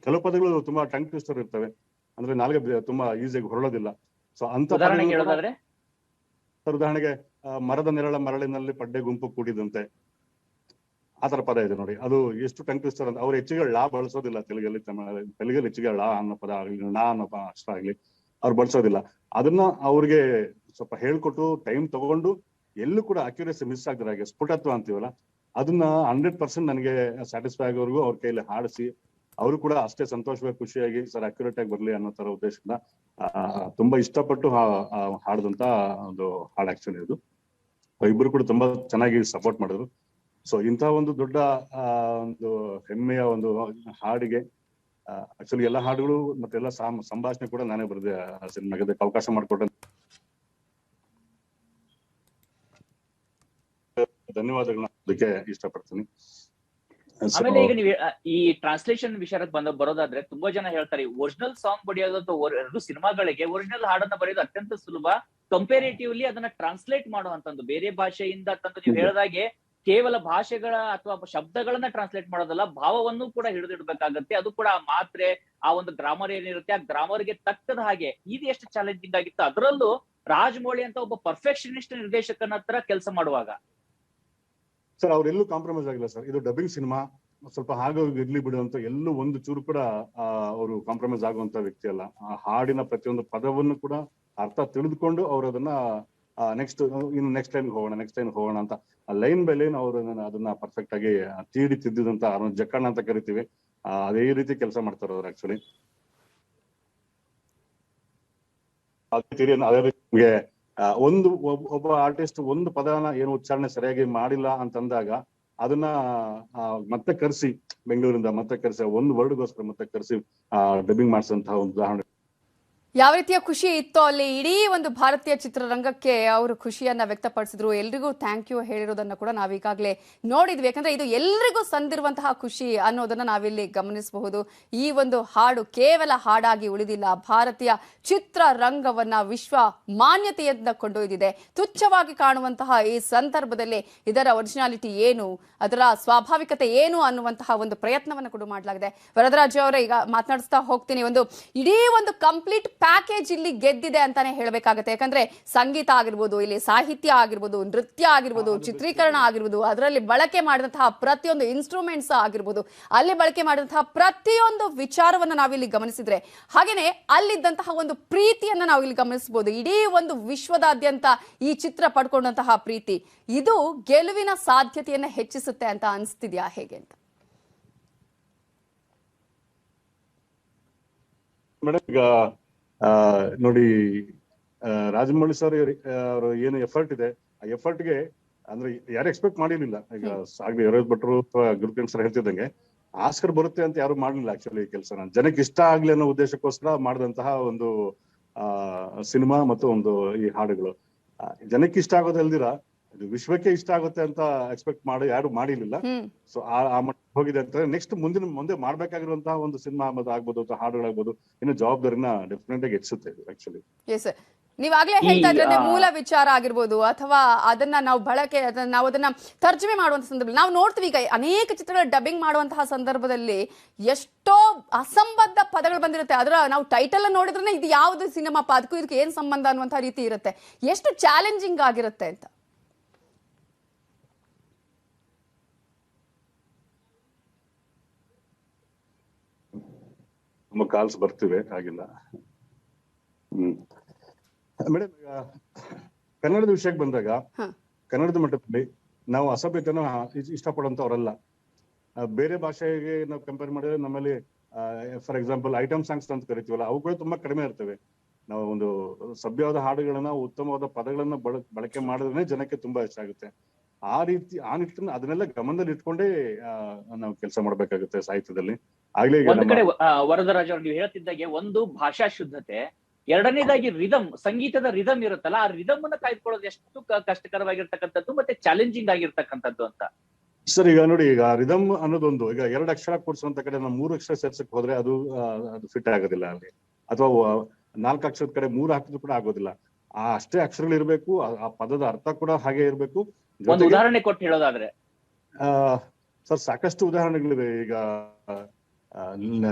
ಕೆಲವು ಪದಗಳು ತುಂಬಾ ಟಂಗ್ ಟ್ವಿಸ್ಟರ್ ಇರ್ತವೆ, ಅಂದ್ರೆ ನಾಲ್ಗೆ ತುಂಬಾ ಈಸಿಯಾಗಿ ಹೊರಳೋದಿಲ್ಲ. ಸೊ ಅಂತ ಉದಾಹರಣೆಗೆ ಮರದ ನೆರಳ ಮರಳಿನಲ್ಲಿ ಪಡ್ಡೆ ಗುಂಪು ಕೂಡಿದಂತೆ, ಆತರ ಪದ ಇದೆ ನೋಡಿ. ಅದು ಎಷ್ಟು ಟಂಗ್ ಟ್ವಿಸ್ಟರ್ ಅಂತ. ಅವ್ರು ಹೆಚ್ಚಿಗೆ ಳಾ ಬಳಸೋದಿಲ್ಲ ತೆಲುಗಲ್ಲಿ ಹೆಚ್ಚಿಗೆ ಳಾ ಅನ್ನೋ ಪದ ಆಗ್ಲಿ, ನಾ ಅನ್ನೋ ಅಕ್ಷರ ಆಗ್ಲಿ ಅವ್ರು ಬಳಸೋದಿಲ್ಲ. ಅದನ್ನ ಅವ್ರಿಗೆ ಸ್ವಲ್ಪ ಹೇಳ್ಕೊಟ್ಟು ಟೈಮ್ ತಗೊಂಡು ಎಲ್ಲೂ ಕೂಡ ಅಕ್ಯುರೇಸಿ ಮಿಸ್ ಆಗ್ದಿರ ಹಾಗೆ ಸ್ಫುಟತ್ವ ಅಂತೀವಲ್ಲ, ಅದನ್ನ 100% ನನಗೆ ಸ್ಯಾಟಿಸ್ಫೈ ಆಗೋವರೆಗೂ ಅವ್ರ ಕೈಯಲ್ಲಿ ಹಾಡಿಸಿ ಅವರು ಕೂಡ ಅಷ್ಟೇ ಸಂತೋಷವಾಗಿ ಖುಷಿಯಾಗಿ ಸರ್ ಅಕ್ಯುರೇಟ್ ಆಗಿ ಬರ್ಲಿ ಅನ್ನೋ ತರ ಉದ್ದೇಶದಿಂದ ತುಂಬಾ ಇಷ್ಟಪಟ್ಟು ಹಾಡಿದಂತ ಒಂದು ಹಾಡು ಆಕ್ಚುಲಿ ಇದು. ಇಬ್ರು ಕೂಡ ತುಂಬಾ ಚೆನ್ನಾಗಿ ಸಪೋರ್ಟ್ ಮಾಡಿದ್ರು. ಸೊ ಇಂಥ ಒಂದು ದೊಡ್ಡ ಒಂದು ಹೆಮ್ಮೆಯ ಒಂದು ಹಾಡಿಗೆ ಆಕ್ಚುಲಿ ಎಲ್ಲ ಹಾಡುಗಳು ಮತ್ತೆ ಎಲ್ಲ ಸಂಭಾಷಣೆ ಕೂಡ ನಾನೇ ಬರೆದೆ ಸಿನಿಮಾಗೆ. ಅದಕ್ಕೆ ಅವಕಾಶ ಮಾಡಿಕೊಟ್ಟ ಧನ್ಯವಾದಗಳನ್ನ ಅದಕ್ಕೆ ಇಷ್ಟಪಡ್ತೀನಿ. ಆಮೇಲೆ ಈಗ ನೀವು ಈ ಟ್ರಾನ್ಸ್ಲೇಷನ್ ವಿಷಯಕ್ಕೆ ಬರೋದಾದ್ರೆ ತುಂಬಾ ಜನ ಹೇಳ್ತಾರೆ ಒರಿಜಿನಲ್ ಸಾಂಗ್ ಬರೆಯೋದು ಎರಡು ಸಿನಿಮಾಗಳಿಗೆ ಒರಿಜಿನಲ್ ಹಾಡನ್ನ ಬರೆಯೋದು ಅತ್ಯಂತ ಸುಲಭ, ಕಂಪೇರೇಟಿವ್ಲಿ ಅದನ್ನ ಟ್ರಾನ್ಸ್ಲೇಟ್ ಮಾಡುವಂತದ್ದು ಬೇರೆ ಭಾಷೆಯಿಂದ ತಂದು ನೀವು ಹೇಳಿದಾಗೆ ಕೇವಲ ಭಾಷೆಗಳ ಅಥವಾ ಶಬ್ದಗಳನ್ನ ಟ್ರಾನ್ಸ್ಲೇಟ್ ಮಾಡೋದಲ್ಲ, ಭಾವವನ್ನು ಕೂಡ ಹಿಡಿದಿಡ್ಬೇಕಾಗತ್ತೆ. ಅದು ಕೂಡ ಆ ಮಾತ್ರೆ, ಆ ಒಂದು ಗ್ರಾಮರ್ ಏನಿರುತ್ತೆ, ಆ ಗ್ರಾಮರ್ಗೆ ತಕ್ಕದ ಹಾಗೆ ಇದು ಎಷ್ಟು ಚಾಲೆಂಜಿಂಗ್ ಆಗಿತ್ತು. ಅದರಲ್ಲೂ ರಾಜಮೌಳಿ ಅಂತ ಒಬ್ಬ ಪರ್ಫೆಕ್ಷನಿಸ್ಟ್ ನಿರ್ದೇಶಕನ ಹತ್ರ ಕೆಲಸ ಮಾಡುವಾಗ ಸರ್ ಅವ್ರೆಲ್ಲೂ ಕಾಂಪ್ರಮೈಸ್ ಆಗಿಲ್ಲ ಸರ್. ಇದು ಡಬ್ಬಿಂಗ್ ಸಿನಿಮಾ, ಸ್ವಲ್ಪ ಹಾಗೆ ಇರ್ಲಿ ಬಿಡು ಅಂತ ಎಲ್ಲೂ ಒಂದು ಚೂರು ಕೂಡ ಅವರು ಕಾಂಪ್ರಮೈಸ್ ಆಗುವಂತ ವ್ಯಕ್ತಿ ಅಲ್ಲ. ಆ ಹಾಡಿನ ಪ್ರತಿಯೊಂದು ಪದವನ್ನು ಕೂಡ ಅರ್ಥ ತಿಳಿದುಕೊಂಡು ಅವ್ರು ಅದನ್ನ ನೆಕ್ಸ್ಟ್ ಲೈನ್ ಹೋಗೋಣ ಅಂತ ಲೈನ್ ಬೈ ಲೈನ್ ಅವರು ಅದನ್ನ ಪರ್ಫೆಕ್ಟ್ ಆಗಿ ತೀಡಿ ತಿದ್ದಿದಂತ ಜಕ್ಕಣ್ಣ ಅಂತ ಕರಿತೀವಿ, ಅದೇ ರೀತಿ ಕೆಲಸ ಮಾಡ್ತಾರೆ ಅವ್ರು ಆಕ್ಚುಲಿ. ಅದೇ ರೀತಿ ಒಬ್ಬ ಆರ್ಟಿಸ್ಟ್ ಒಂದು ಪದನ ಏನು ಉಚ್ಚಾರಣೆ ಸರಿಯಾಗಿ ಮಾಡಿಲ್ಲ ಅಂತಂದಾಗ ಅದನ್ನ ಮತ್ತೆ ಕರೆಸಿ ಬೆಂಗಳೂರಿಂದ ಮತ್ತೆ ಕರೆಸಿ ಒಂದು ವರ್ಡ್ಗೋಸ್ಕರ ಮತ್ತೆ ಕರೆಸಿ ಡಬ್ಬಿಂಗ್ ಮಾಡಿಸುವಂತಹ ಒಂದು ಉದಾಹರಣೆ. ಯಾವ ರೀತಿಯ ಖುಷಿ ಇತ್ತು ಅಲ್ಲಿ ಇಡೀ ಒಂದು ಭಾರತೀಯ ಚಿತ್ರರಂಗಕ್ಕೆ ಅವರು ಖುಷಿಯನ್ನ ವ್ಯಕ್ತಪಡಿಸಿದ್ರು. ಎಲ್ರಿಗೂ ಥ್ಯಾಂಕ್ ಯು ಹೇಳಿರೋದನ್ನ ಕೂಡ ನಾವೀಗಾಗಲೇ ನೋಡಿದ್ವಿ. ಯಾಕಂದ್ರೆ ಇದು ಎಲ್ರಿಗೂ ಸಂದಿರುವಂತಹ ಖುಷಿ ಅನ್ನೋದನ್ನ ನಾವಿಲ್ಲಿ ಗಮನಿಸಬಹುದು. ಈ ಒಂದು ಹಾಡು ಕೇವಲ ಹಾಡಾಗಿ ಉಳಿದಿಲ್ಲ, ಭಾರತೀಯ ಚಿತ್ರರಂಗವನ್ನ ವಿಶ್ವ ಮಾನ್ಯತೆಯಿಂದ ಕೊಂಡೊಯ್ದಿದೆ. ತುಚ್ಛವಾಗಿ ಕಾಣುವಂತಹ ಈ ಸಂದರ್ಭದಲ್ಲಿ ಇದರ ಒರಿಜಿನಾಲಿಟಿ ಏನು, ಅದರ ಸ್ವಾಭಾವಿಕತೆ ಏನು ಅನ್ನುವಂತಹ ಒಂದು ಪ್ರಯತ್ನವನ್ನು ಕೂಡ ಮಾಡಲಾಗಿದೆ. ವರದರಾಜ್ ಅವರೇ, ಈಗ ಮಾತನಾಡಿಸ್ತಾ ಹೋಗ್ತೀನಿ, ಇಡೀ ಒಂದು ಕಂಪ್ಲೀಟ್ ಪ್ಯಾಕೇಜ್ ಇಲ್ಲಿ ಗೆದ್ದಿದೆ ಅಂತಾನೆ ಹೇಳಬೇಕಾಗುತ್ತೆ. ಯಾಕಂದ್ರೆ ಸಂಗೀತ ಆಗಿರ್ಬೋದು, ಇಲ್ಲಿ ಸಾಹಿತ್ಯ ಆಗಿರ್ಬೋದು, ನೃತ್ಯ ಆಗಿರ್ಬೋದು, ಚಿತ್ರೀಕರಣ ಆಗಿರ್ಬೋದು, ಅದರಲ್ಲಿ ಬಳಕೆ ಮಾಡಿದಂತಹ ಪ್ರತಿಯೊಂದು ಇನ್ಸ್ಟ್ರೂಮೆಂಟ್ಸ್ ಆಗಿರ್ಬೋದು, ಅಲ್ಲಿ ಬಳಕೆ ಮಾಡಿದಂತಹ ಪ್ರತಿಯೊಂದು ವಿಚಾರವನ್ನ ನಾವಿಲ್ಲಿ ಗಮನಿಸಿದ್ರೆ, ಹಾಗೇನೆ ಅಲ್ಲಿದ್ದಂತಹ ಒಂದು ಪ್ರೀತಿಯನ್ನ ನಾವು ಇಲ್ಲಿ ಗಮನಿಸಬಹುದು. ಇಡೀ ಒಂದು ವಿಶ್ವದಾದ್ಯಂತ ಈ ಚಿತ್ರ ಪಡ್ಕೊಂಡಂತಹ ಪ್ರೀತಿ ಇದು ಗೆಲುವಿನ ಸಾಧ್ಯತೆಯನ್ನ ಹೆಚ್ಚಿಸುತ್ತೆ ಅಂತ ಅನಿಸ್ತಿದ್ಯಾ ಹೇಗೆ ಅಂತ? ಮೇಡಮ್, ಈಗ ನೋಡಿ, ರಾಜಮೌಳಿ ಸರ್ ಅವರು ಏನು ಎಫರ್ಟ್ ಇದೆ, ಆ ಎಫರ್ಟ್ಗೆ ಅಂದ್ರೆ ಯಾರು ಎಕ್ಸ್ಪೆಕ್ಟ್ ಮಾಡಿರ್ಲಿಲ್ಲ. ಈಗ ಆಗ್ಲಿ ಯರೋಜ್ ಭಟ್ರು ಅಥವಾ ಗುರುಕಿರಣ್ ಸರ್ ಹೇಳ್ತಿದ್ದಂಗೆ ಆಸ್ಕರ್ ಬರುತ್ತೆ ಅಂತ ಯಾರು ಮಾಡ್ಲಿಲ್ಲ ಆಕ್ಚುಲಿ ಈ ಕೆಲಸನ. ಜನಕ್ಕೆ ಇಷ್ಟ ಆಗ್ಲಿ ಅನ್ನೋ ಉದ್ದೇಶಕ್ಕೋಸ್ಕರ ಮಾಡಿದಂತಹ ಒಂದು ಸಿನಿಮಾ ಮತ್ತು ಒಂದು ಈ ಹಾಡುಗಳು ಜನಕ್ಕೆ ಇಷ್ಟ ಆಗೋದಲ್ದಿರ ಇದು ವಿಶ್ವಕ್ಕೆ ಇಷ್ಟ ಆಗುತ್ತೆ ಅಂತ ಎಕ್ಸ್ಪೆಕ್ಟ್ ಯಾರು ಮಾಡಿರ್ಲಿಲ್ಲ. ಸೊ ಆ ಮಟ್ಟ ಹೋಗಿದೆ ಅಂತ ನೆಕ್ಸ್ಟ್ ಮುಂದೆ ಮಾಡ್ಬೇಕಾಗಿರುವಂತಹ ಒಂದು ಸಿನಿಮಾ ಆಗ್ಬೋದು ಅಥವಾ ಹಾಡುಗಳಾಗ್ಬೋದು, ಇನ್ನು ಜವಾಬ್ದಾರಿನ ಡೆಫಿನೆಟ್ ಆಗಿ ಹೆಚ್ಚಿಸುತ್ತೆ ಇದು ಆಕ್ಚುಲಿ. ನೀವಾಗ್ಲೇ ಹೇಳ್ತಾ ಇದ್ರೆ ಮೂಲ ವಿಚಾರ ಆಗಿರ್ಬೋದು ಅಥವಾ ನಾವು ಅದನ್ನ ತರ್ಜುಮೆ ಮಾಡುವಂತ ಸಂದರ್ಭದಲ್ಲಿ ನಾವು ನೋಡ್ತೀವಿ. ಈಗ ಅನೇಕ ಚಿತ್ರಗಳ ಡಬ್ಬಿಂಗ್ ಮಾಡುವಂತಹ ಸಂದರ್ಭದಲ್ಲಿ ಎಷ್ಟೋ ಅಸಂಬದ್ಧ ಪದಗಳು ಬಂದಿರುತ್ತೆ. ಅದರ ನಾವು ಟೈಟಲ್ ನೋಡಿದ್ರೆ ಇದು ಯಾವ್ದು ಸಿನಿಮಾ ಅದಕ್ಕೂ ಇದಕ್ಕೆ ಏನ್ ಸಂಬಂಧ ಅನ್ನುವಂತಹ ರೀತಿ ಇರುತ್ತೆ. ಎಷ್ಟು ಚಾಲೆಂಜಿಂಗ್ ಆಗಿರುತ್ತೆ ಅಂತ. ನಮ್ಮ ಕಾಲ್ಸ್ ಬರ್ತಿವೆ, ಆಗಿಲ್ಲ. ಮೇಡಮ್, ಕನ್ನಡದ ವಿಷಯಕ್ಕೆ ಬಂದಾಗ ಕನ್ನಡದ ಮಟ್ಟದಲ್ಲಿ ನಾವು ಅಸಭ್ಯತೆನ ಇಷ್ಟಪಡುವಂತವರಲ್ಲ. ಬೇರೆ ಭಾಷೆಗೆ ನಾವು ಕಂಪೇರ್ ಮಾಡಿದ್ರೆ ನಮ್ಮಲ್ಲಿ ಫಾರ್ ಎಕ್ಸಾಂಪಲ್ ಐಟಮ್ ಸಾಂಗ್ಸ್ ಅಂತ ಕರಿತೀವಲ್ಲ, ಅವುಗಳು ತುಂಬಾ ಕಡಿಮೆ ಇರ್ತವೆ. ನಾವು ಒಂದು ಸಭ್ಯವಾದ ಹಾಡುಗಳನ್ನ, ಉತ್ತಮವಾದ ಪದಗಳನ್ನ ಬಳಕೆ ಮಾಡಿದ್ರೆ ಜನಕ್ಕೆ ತುಂಬಾ ಇಷ್ಟ ಆಗುತ್ತೆ. ಆ ನಿಟ್ಟಿನ ಅದನ್ನೆಲ್ಲ ಗಮನದಲ್ಲಿ ಇಟ್ಕೊಂಡೇ ನಾವು ಕೆಲಸ ಮಾಡ್ಬೇಕಾಗುತ್ತೆ ಸಾಹಿತ್ಯದಲ್ಲಿ. ಆಗ್ಲೇ ಒಂದು ಕಡೆ ವರದರಾಜ್ ಅವ್ರು ನೀವು ಹೇಳ್ತಿದ್ದಾಗೆ ಒಂದು ಭಾಷಾ ಶುದ್ಧತೆ, ಎರಡನೇದಾಗಿ ರಿದಮ್, ಸಂಗೀತದ ರಿದಮ್ ಇರುತ್ತಲ್ಲ, ಆ ರಿದಮ್ ಅನ್ನ ಕಾಯ್ದುಕೊಳ್ಳೋದು ಎಷ್ಟು ಕಷ್ಟಕರವಾಗಿರ್ತಕ್ಕಂಥದ್ದು ಮತ್ತೆ ಚಾಲೆಂಜಿಂಗ್ ಆಗಿರ್ತಕ್ಕಂಥದ್ದು ಅಂತ. ಸರ್, ಈಗ ನೋಡಿ, ಈಗ ರಿದಮ್ ಅನ್ನೋದೊಂದು, ಈಗ 2 ಅಕ್ಷರ ಕೂಡ್ಸುವಂತ ಕಡೆ ನಾವು 3 ಅಕ್ಷರ ಸೇರ್ಸಕ್ ಹೋದ್ರೆ ಅದು ಫಿಟ್ ಆಗೋದಿಲ್ಲ ಅಲ್ಲಿ. ಅಥವಾ 4 ಅಕ್ಷರದ ಕಡೆ 3 ಹಾಕಿದ್ರು ಕೂಡ ಆಗೋದಿಲ್ಲ. ಅಷ್ಟೇ ಅಕ್ಷರಗಳು ಇರ್ಬೇಕು, ಆ ಪದದ ಅರ್ಥ ಕೂಡ ಹಾಗೆ ಇರ್ಬೇಕು. ಒಂದು ಉದಾಹರಣೆ ಕೊಟ್ಟು ಹೇಳೋದಾದ್ರೆ ಸರ್, ಸಾಕಷ್ಟು ಉದಾಹರಣೆಗಳಿವೆ. ಈಗ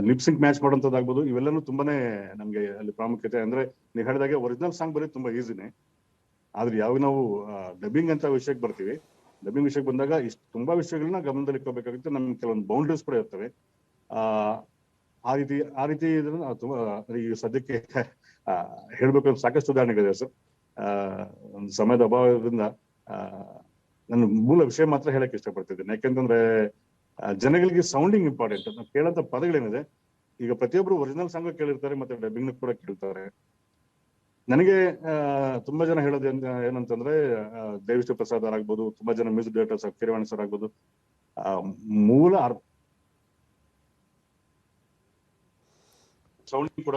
ಲಿಪ್ಸಿಂಕ್ ಮ್ಯಾಚ್ ಮಾಡುವಂತದ್ದಾಗ್ಬೋದು, ಇವೆಲ್ಲನೂ ತುಂಬಾನೇ ನಮ್ಗೆ ಅಲ್ಲಿ ಪ್ರಾಮುಖ್ಯತೆ. ಅಂದ್ರೆ ನೀವು ಹೇಳಿದಾಗೆ ಒರಿಜಿನಲ್ ಸಾಂಗ್ ಬರೀ ತುಂಬಾ ಈಸಿನೇ. ಆದ್ರೆ ಯಾವಾಗ ನಾವು ಡಬ್ಬಿಂಗ್ ಅಂತ ವಿಷಯಕ್ಕೆ ಬರ್ತೀವಿ, ಡಬ್ಬಿಂಗ್ ವಿಷಯಕ್ಕೆ ಬಂದಾಗ ತುಂಬಾ ವಿಷಯಗಳನ್ನ ಗಮನದಲ್ಲಿ ಇಟ್ಕೋಬೇಕಾಗುತ್ತೆ. ನಮ್ಗೆ ಕೆಲವೊಂದು ಬೌಂಡ್ರೀಸ್ ಕೂಡ ಇರ್ತವೆ. ಆ ರೀತಿ ತುಂಬಾ ಈಗ ಸದ್ಯಕ್ಕೆ ಹೇಳ್ಬೇಕು ಸಾಕಷ್ಟು ಉದಾಹರಣೆಗಳಿದೆ ಸರ್. ಒಂದು ಸಮಯದ ಅಭಾವದಿಂದ ನಾನು ಮೂಲ ವಿಷಯ ಮಾತ್ರ ಹೇಳಕ್ ಇಷ್ಟಪಡ್ತಿದ್ದೇನೆ. ಯಾಕೆಂತಂದ್ರೆ ಜನಗಳಿಗೆ ಸೌಂಡಿಂಗ್ ಇಂಪಾರ್ಟೆಂಟ್. ನಾವು ಕೇಳಂತ ಪದಗಳೇನಿದೆ, ಈಗ ಪ್ರತಿಯೊಬ್ರು ಒರಿಜಿನಲ್ ಸಾಂಗ್ ಕೇಳಿರ್ತಾರೆ, ಮತ್ತೆ ಡಬ್ಬಿಂಗ್ ಕೂಡ ಕೇಳ್ತಾರೆ. ನನಗೆ ತುಂಬಾ ಜನ ಹೇಳೋದು ಏನಂತಂದ್ರೆ, ದೇವಿಶ್ರೀ ಪ್ರಸಾದ್ ಆಗ್ಬೋದು, ತುಂಬಾ ಜನ ಮ್ಯೂಸಿಕ್ ಡೈರೆಕ್ಟರ್ಸ್, ಕಿರವಾಣಿ ಸರ್ ಆಗ್ಬೋದು, ಮೂಲ ಸೌಂಡಿಂಗ್ ಕೂಡ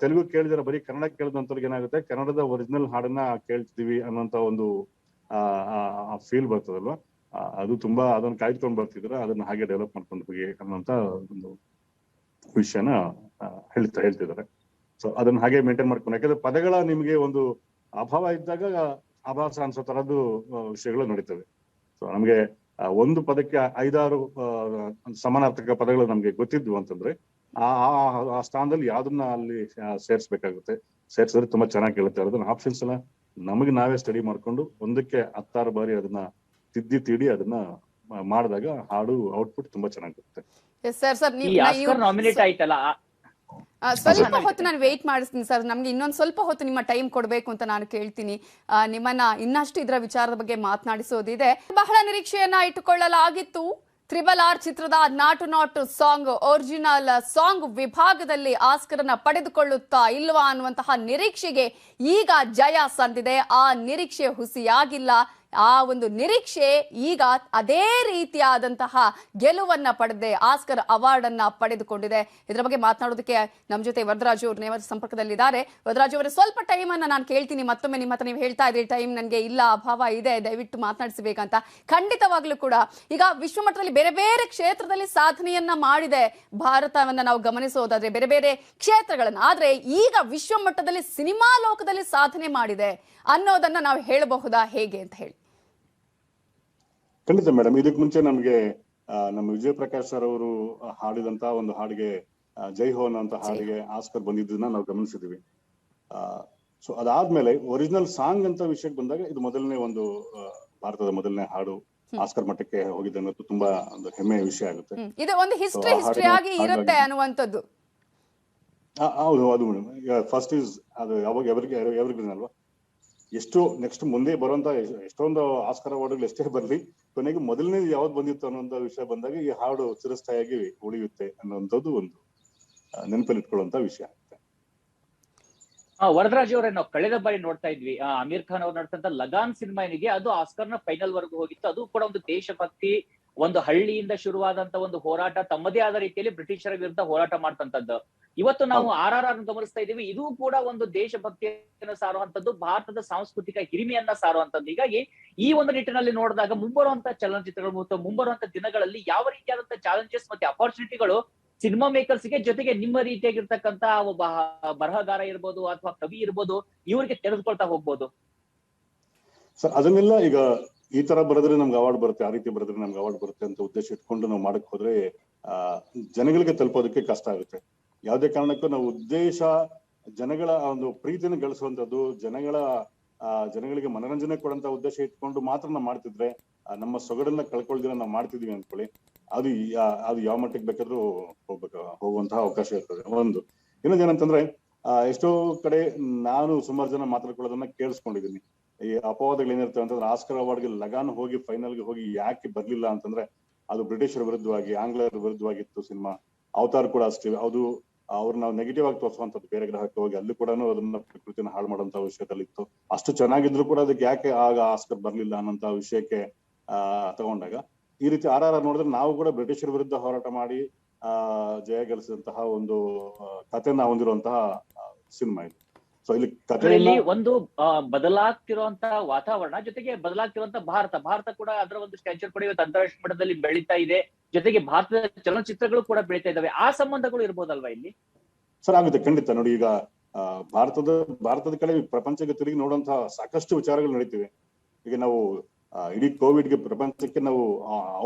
ತೆಲುಗು ಕೇಳಿದಾರೆ, ಬರೀ ಕನ್ನಡ ಕೇಳಿದಂತವ್ರಿಗೆ ಏನಾಗುತ್ತೆ, ಕನ್ನಡದ ಒರಿಜಿನಲ್ ಹಾಡನ್ನ ಕೇಳ್ತಿದೀವಿ ಅನ್ನೋಂತ ಒಂದು ಫೀಲ್ ಬರ್ತದಲ್ವಾ, ಅದು ತುಂಬಾ ಅದನ್ನ ಕಾಯ್ದುಕೊಂಡು ಬರ್ತಿದ್ರೆ ಅದನ್ನ ಹಾಗೆ ಡೆವಲಪ್ ಮಾಡ್ಕೊಂಡು ಹೋಗಿ ಅನ್ನೋಂತ ಒಂದು ವಿಷಯನ ಹೇಳ್ತಿದ್ದಾರೆ. ಸೊ ಅದನ್ನ ಹಾಗೆ ಮೇಂಟೈನ್ ಮಾಡ್ಕೊಂಡು, ಯಾಕಂದ್ರೆ ಪದಗಳ ನಿಮ್ಗೆ ಒಂದು ಅಭಾವ ಇದ್ದಾಗ ಆಭಾಸ ಅನ್ಸೋ ತರದ್ದು ವಿಷಯಗಳು ನಡೀತವೆ. ಸೊ ನಮ್ಗೆ ಒಂದು ಪದಕ್ಕೆ 5-6 ಸಮಾನಾರ್ಥಕ ಪದಗಳು ನಮ್ಗೆ ಗೊತ್ತಿದ್ವು ಅಂತಂದ್ರೆ ಆ ಸ್ಥಾನದಲ್ಲಿ ಯಾವ್ದನ್ನ ಅಲ್ಲಿ ಸೇರ್ಸ್ಬೇಕಾಗುತ್ತೆ. ಸೇರ್ಸಿದ್ರೆ ತುಂಬಾ ಚೆನ್ನಾಗಿ ಕೇಳುತ್ತೆ. ಅದನ್ನ ಆಪ್ಷನ್ಸ್ ಎಲ್ಲ ನಮಗೆ ನಾವೇ ಸ್ಟಡಿ ಮಾಡ್ಕೊಂಡು ಒಂದಕ್ಕೆ 10-6 ಬಾರಿ ಅದನ್ನ ತಿದ್ದಿ ಅದನ್ನ ಮಾಡಿದಾಗ ಹಾಡು ಔಟ್ಪುಟ್ ತುಂಬಾ ಚೆನ್ನಾಗಿರುತ್ತೆ. ನಾಮಿನೇಟ್ ಆಯ್ತಲ್ಲ, ಸ್ವಲ್ಪ ಹೊತ್ತು ನಾನು ವೇಟ್ ಮಾಡಿಸ್ತೀನಿ ಸರ್. ನಮ್ಗೆ ಇನ್ನೊಂದು ಸ್ವಲ್ಪ ಹೊತ್ತು ನಿಮ್ಮ ಟೈಮ್ ಕೊಡ್ಬೇಕು ಅಂತ ನಾನು ಕೇಳ್ತೀನಿ. ನಿಮ್ಮನ್ನ ಇನ್ನಷ್ಟು ಇದರ ವಿಚಾರದ ಬಗ್ಗೆ ಮಾತನಾಡಿಸೋದಿದೆ. ಬಹಳ ನಿರೀಕ್ಷೆಯನ್ನ ಇಟ್ಟುಕೊಳ್ಳಲಾಗಿತ್ತು. RRR ಚಿತ್ರದ ನಾಟು ಸಾಂಗ್ ಒರಿಜಿನಲ್ ಸಾಂಗ್ ವಿಭಾಗದಲ್ಲಿ ಆಸ್ಕರ್ ಅನ್ನ ಪಡೆದುಕೊಳ್ಳುತ್ತಾ ಇಲ್ವಾ ಅನ್ನುವಂತಹ ನಿರೀಕ್ಷೆಗೆ ಈಗ ಜಯ ಸಂದಿದೆ. ಆ ನಿರೀಕ್ಷೆ ಹುಸಿಯಾಗಿಲ್ಲ. ಆ ಒಂದು ನಿರೀಕ್ಷೆ ಈಗ ಅದೇ ರೀತಿಯಾದಂತಹ ಗೆಲುವನ್ನ ಪಡೆದೆ ಆಸ್ಕರ್ ಅವಾರ್ಡ್ ಅನ್ನ ಪಡೆದುಕೊಂಡಿದೆ. ಇದರ ಬಗ್ಗೆ ಮಾತನಾಡೋದಕ್ಕೆ ನಮ್ಮ ಜೊತೆ ವರದರಾಜು ಅವರು ನೇರ ಸಂಪರ್ಕದಲ್ಲಿದ್ದಾರೆ. ವರದರಾಜು ಅವರೇ, ಸ್ವಲ್ಪ ಟೈಮ್ ಅನ್ನ ನಾನು ಕೇಳ್ತೀನಿ. ಮತ್ತೊಮ್ಮೆ ನಿಮ್ಮ ಹತ್ರ ನೀವು ಹೇಳ್ತಾ ಇದ್ರಿ ಟೈಮ್ ನನಗೆ ಇಲ್ಲ, ಅಭಾವ ಇದೆ, ದಯವಿಟ್ಟು ಮಾತನಾಡಿಸಬೇಕಂತ. ಖಂಡಿತವಾಗ್ಲೂ ಕೂಡ ಈಗ ವಿಶ್ವಮಟ್ಟದಲ್ಲಿ ಬೇರೆ ಬೇರೆ ಕ್ಷೇತ್ರದಲ್ಲಿ ಸಾಧನೆಯನ್ನ ಮಾಡಿದೆ ಭಾರತವನ್ನ ನಾವು ಗಮನಿಸೋದಾದ್ರೆ, ಬೇರೆ ಬೇರೆ ಕ್ಷೇತ್ರಗಳನ್ನ. ಆದ್ರೆ ಈಗ ವಿಶ್ವಮಟ್ಟದಲ್ಲಿ ಸಿನಿಮಾ ಲೋಕದಲ್ಲಿ ಸಾಧನೆ ಮಾಡಿದೆ ಅನ್ನೋದನ್ನ ನಾವು ಹೇಳಬಹುದಾ, ಹೇಗೆ ಅಂತ ಹೇಳಿ? ಖಂಡಿತ ಮೇಡಮ್. ಇದಕ್ ಮುಂಚೆ ನಮ್ಗೆ ನಮ್ಮ ವಿಜಯ್ ಪ್ರಕಾಶ್ ಸರ್ ಅವರು ಹಾಡಿದಂತ ಒಂದು ಹಾಡಿಗೆ, ಜೈ ಹೋ ಅನ್ನೋ ಹಾಡಿಗೆ ಆಸ್ಕರ್ ಬಂದಿದ್ದನ್ನ ನಾವು ಗಮನಿಸಿದ್ವಿ. ಸೊ ಅದಾದ್ಮೇಲೆ ಒರಿಜಿನಲ್ ಸಾಂಗ್ ಅಂತ ವಿಷಯಕ್ಕೆ ಬಂದಾಗ ಇದು ಮೊದಲನೇ ಒಂದು ಭಾರತದ ಮೊದಲನೇ ಹಾಡು ಆಸ್ಕರ್ ಮಟ್ಟಕ್ಕೆ ಹೋಗಿದೆ ಅನ್ನೋದು ತುಂಬಾ ಒಂದು ಹೆಮ್ಮೆಯ ವಿಷಯ ಆಗುತ್ತೆ. ಇದು ಒಂದು ಹಿಸ್ಟ್ರಿ ಆಗಿ ಇರುತ್ತೆ ಅನ್ನುವಂಥದ್ದು. ಹೌದು, ಅದು ಮೇಡಮ್. ಫಸ್ಟ್ ಈಸ್ ಅದು ಯಾವಾಗ ಎವರ್ಗ್ರೀನ್ ಅಲ್ವಾ. ಎಷ್ಟು ನೆಕ್ಸ್ಟ್ ಮುಂದೆ ಬರುವಂತ ಎಷ್ಟೊಂದು ಆಸ್ಕರ್ ಅವಾರ್ಡ್ಗಳು ಎಷ್ಟೇ ಬರ್ಲಿ, ಕೊನೆಗೆ ಮೊದಲನೇ ಯಾವ್ದು ಬಂದಿತ್ತು ಅನ್ನೋ ವಿಷಯ ಬಂದಾಗ ಈ ಹಾಡು ಚಿರಸ್ಥಾಯಿಯಾಗಿ ಉಳಿಯುತ್ತೆ ಅನ್ನೋಂಥದ್ದು ಒಂದು ನೆನಪಲ್ಲಿ ಇಟ್ಕೊಳ್ಳುವಂತ ವಿಷಯ ಆಗುತ್ತೆ. ವರದರಾಜ್ ಅವರೇ, ನಾವು ಕಳೆದ ಬಾರಿ ನೋಡ್ತಾ ಇದ್ವಿ ಅಮೀರ್ ಖಾನ್ ಅವ್ರು ನಡ್ತಂತ ಲಗಾನ್ ಸಿನಿಮಾ ಏನಿಗೆ ಅದು ಆಸ್ಕರ್ ನ ಫೈನಲ್ ವರ್ಗೂ ಹೋಗಿತ್ತು. ಅದು ಕೂಡ ಒಂದು ದೇಶಭಕ್ತಿ, ಒಂದು ಹಳ್ಳಿಯಿಂದ ಶುರುವಾದಂತ ಒಂದು ಹೋರಾಟ, ತಮ್ಮದೇ ಆದ ರೀತಿಯಲ್ಲಿ ಬ್ರಿಟಿಷರ ವಿರುದ್ಧ ಹೋರಾಟ ಮಾಡ್ತಂತದ್ದು. ಇವತ್ತು ನಾವು RRR ಅನ್ನು ಗಮನಿಸ್ತಾ ಇದ್ದೀವಿ. ಇದು ಕೂಡ ಒಂದು ದೇಶಭಕ್ತಿಯನ್ನು ಸಾರುವಂತದ್ದು, ಭಾರತದ ಸಾಂಸ್ಕೃತಿಕ ಹಿರಿಮೆಯನ್ನ ಸಾರುವಂತದ್ದು. ಹೀಗಾಗಿ ಈ ಒಂದು ನಿಟ್ಟಿನಲ್ಲಿ ನೋಡಿದಾಗ ಮುಂಬರುವಂತ ಚಲನಚಿತ್ರಗಳು ಮತ್ತು ಮುಂಬರುವಂತ ದಿನಗಳಲ್ಲಿ ಯಾವ ರೀತಿಯಾದಂತಹ ಚಾಲೆಂಜಸ್ ಮತ್ತೆ ಅಪರ್ಚುನಿಟಿಗಳು ಸಿನಿಮಾ ಮೇಕರ್ಸ್ ಗೆ, ಜೊತೆಗೆ ನಿಮ್ಮ ರೀತಿಯಾಗಿರ್ತಕ್ಕಂತ ಒಬ್ಬ ಬರಹಗಾರ ಇರ್ಬೋದು ಅಥವಾ ಕವಿ ಇರ್ಬೋದು, ಇವ್ರಿಗೆ ತೆರೆದುಕೊಳ್ತಾ ಹೋಗ್ಬೋದು? ಸರ್ ಅದನ್ನೆಲ್ಲ ಈಗ ಈ ತರ ಬರೆದ್ರೆ ನಮ್ಗೆ ಅವಾರ್ಡ್ ಬರುತ್ತೆ, ಆ ರೀತಿ ಬರೆದ್ರೆ ನಮ್ಗೆ ಅವಾರ್ಡ್ ಬರುತ್ತೆ ಅಂತ ಉದ್ದೇಶ ಇಟ್ಕೊಂಡು ನಾವು ಮಾಡಕ್ ಹೋದ್ರೆ ಜನಗಳಿಗೆ ತಲುಪೋದಕ್ಕೆ ಕಷ್ಟ ಆಗುತ್ತೆ. ಯಾವುದೇ ಕಾರಣಕ್ಕೂ ನಾವು ಉದ್ದೇಶ ಜನಗಳ ಒಂದು ಪ್ರೀತಿಯನ್ನು ಗಳಿಸುವಂತದ್ದು, ಜನಗಳಿಗೆ ಮನರಂಜನೆ ಕೊಡುವಂತ ಉದ್ದೇಶ ಇಟ್ಕೊಂಡು ಮಾತ್ರ ನಾವು ಮಾಡ್ತಿದ್ರೆ ನಮ್ಮ ಸೊಗಡನ್ನ ಕಳ್ಕೊಳ್ದಿರ ನಾವು ಮಾಡ್ತಿದೀವಿ ಅನ್ಕೊಳ್ಳಿ, ಅದು ಯಾವ ಮಟ್ಟಿಗೆ ಬೇಕಾದ್ರೂ ಹೋಗುವಂತಹ ಅವಕಾಶ ಇರ್ತದೆ. ಒಂದು ಇನ್ನೊಂದು ಏನಂತಂದ್ರೆ ಎಷ್ಟೋ ಕಡೆ ನಾನು ಸುಮಾರು ಜನ ಮಾತಾಡ್ಕೊಳ್ಳೋದನ್ನ ಕೇಳಿಸ್ಕೊಂಡಿದ್ದೀನಿ. ಈ ಅಪವಾದಗಳು ಏನಿರ್ತವೆ ಅಂತಂದ್ರೆ ಆಸ್ಕರ್ ಅವಾರ್ಡ್ಗೆ ಲಗಾನ್ ಹೋಗಿ ಫೈನಲ್ಗೆ ಹೋಗಿ ಯಾಕೆ ಬರ್ಲಿಲ್ಲ ಅಂತಂದ್ರೆ ಅದು ಬ್ರಿಟಿಷರ ವಿರುದ್ಧವಾಗಿ, ಆಂಗ್ಲರ ವಿರುದ್ಧವಾಗಿತ್ತು ಸಿನಿಮಾ. ಅವತಾರ್ ಕೂಡ ಅಷ್ಟೇ, ಅದು ಅವ್ರು ನಾವು ನೆಗೆಟಿವ್ ಆಗಿ ತೋರಿಸುವಂತದ್ದು, ಬೇರೆ ಗ್ರಹಕ್ಕೆ ಹೋಗಿ ಅಲ್ಲಿ ಕೂಡ ಅದನ್ನ ಪ್ರಕೃತಿನ ಹಾಳು ಮಾಡುವಂತ ವಿಷಯದಲ್ಲಿ ಇತ್ತು. ಅಷ್ಟು ಚೆನ್ನಾಗಿದ್ರು ಕೂಡ ಅದಕ್ಕೆ ಯಾಕೆ ಆಗ ಆಸ್ಕರ್ ಬರ್ಲಿಲ್ಲ ಅನ್ನೋಂತ ವಿಷಯಕ್ಕೆ ತಗೊಂಡಾಗ ಈ ರೀತಿ RRR ನೋಡಿದ್ರೆ ನಾವು ಕೂಡ ಬ್ರಿಟಿಷರ ವಿರುದ್ಧ ಹೋರಾಟ ಮಾಡಿ ಜಯ ಗಳಿಸಿದಂತಹ ಒಂದು ಕಥೆನ ಹೊಂದಿರುವಂತಹ ಸಿನಿಮಾ ಇದು. ಸೊ ಇಲ್ಲಿ ಕಥೆಯಲ್ಲಿ ಒಂದು ಬದಲಾಗ್ತಿರುವಂತಹ ವಾತಾವರಣ, ಜೊತೆಗೆ ಬದಲಾಗ್ತಿರುವಂತಹ ಭಾರತ ಕೂಡ ಅದರ ಒಂದು ಸ್ಟ್ಯಾಚರ್ ಕೂಡ ಇವತ್ತು ಅಂತಾರಾಷ್ಟ್ರೀಯ ಮಟ್ಟದಲ್ಲಿ ಬೆಳೀತಾ ಇದೆ. ಜೊತೆಗೆ ಭಾರತದ ಚಲನಚಿತ್ರಗಳು ಕೂಡ ಬೆಳೀತಾ ಇದಾವೆ. ಆ ಸಂಬಂಧಗಳು ಇರ್ಬೋದಲ್ವಾ ಇಲ್ಲಿ? ಸರ್ ಆಗುತ್ತೆ, ಖಂಡಿತ. ನೋಡಿ, ಈಗ ಭಾರತದ ಕಡೆ ಪ್ರಪಂಚಕ್ಕೆ ತಿರುಗಿ ನೋಡುವಂತಹ ಸಾಕಷ್ಟು ವಿಚಾರಗಳು ನಡೀತಿವೆ. ಈಗ ನಾವು ಇಡೀ ಕೋವಿಡ್ಗೆ ಪ್ರಪಂಚಕ್ಕೆ ನಾವು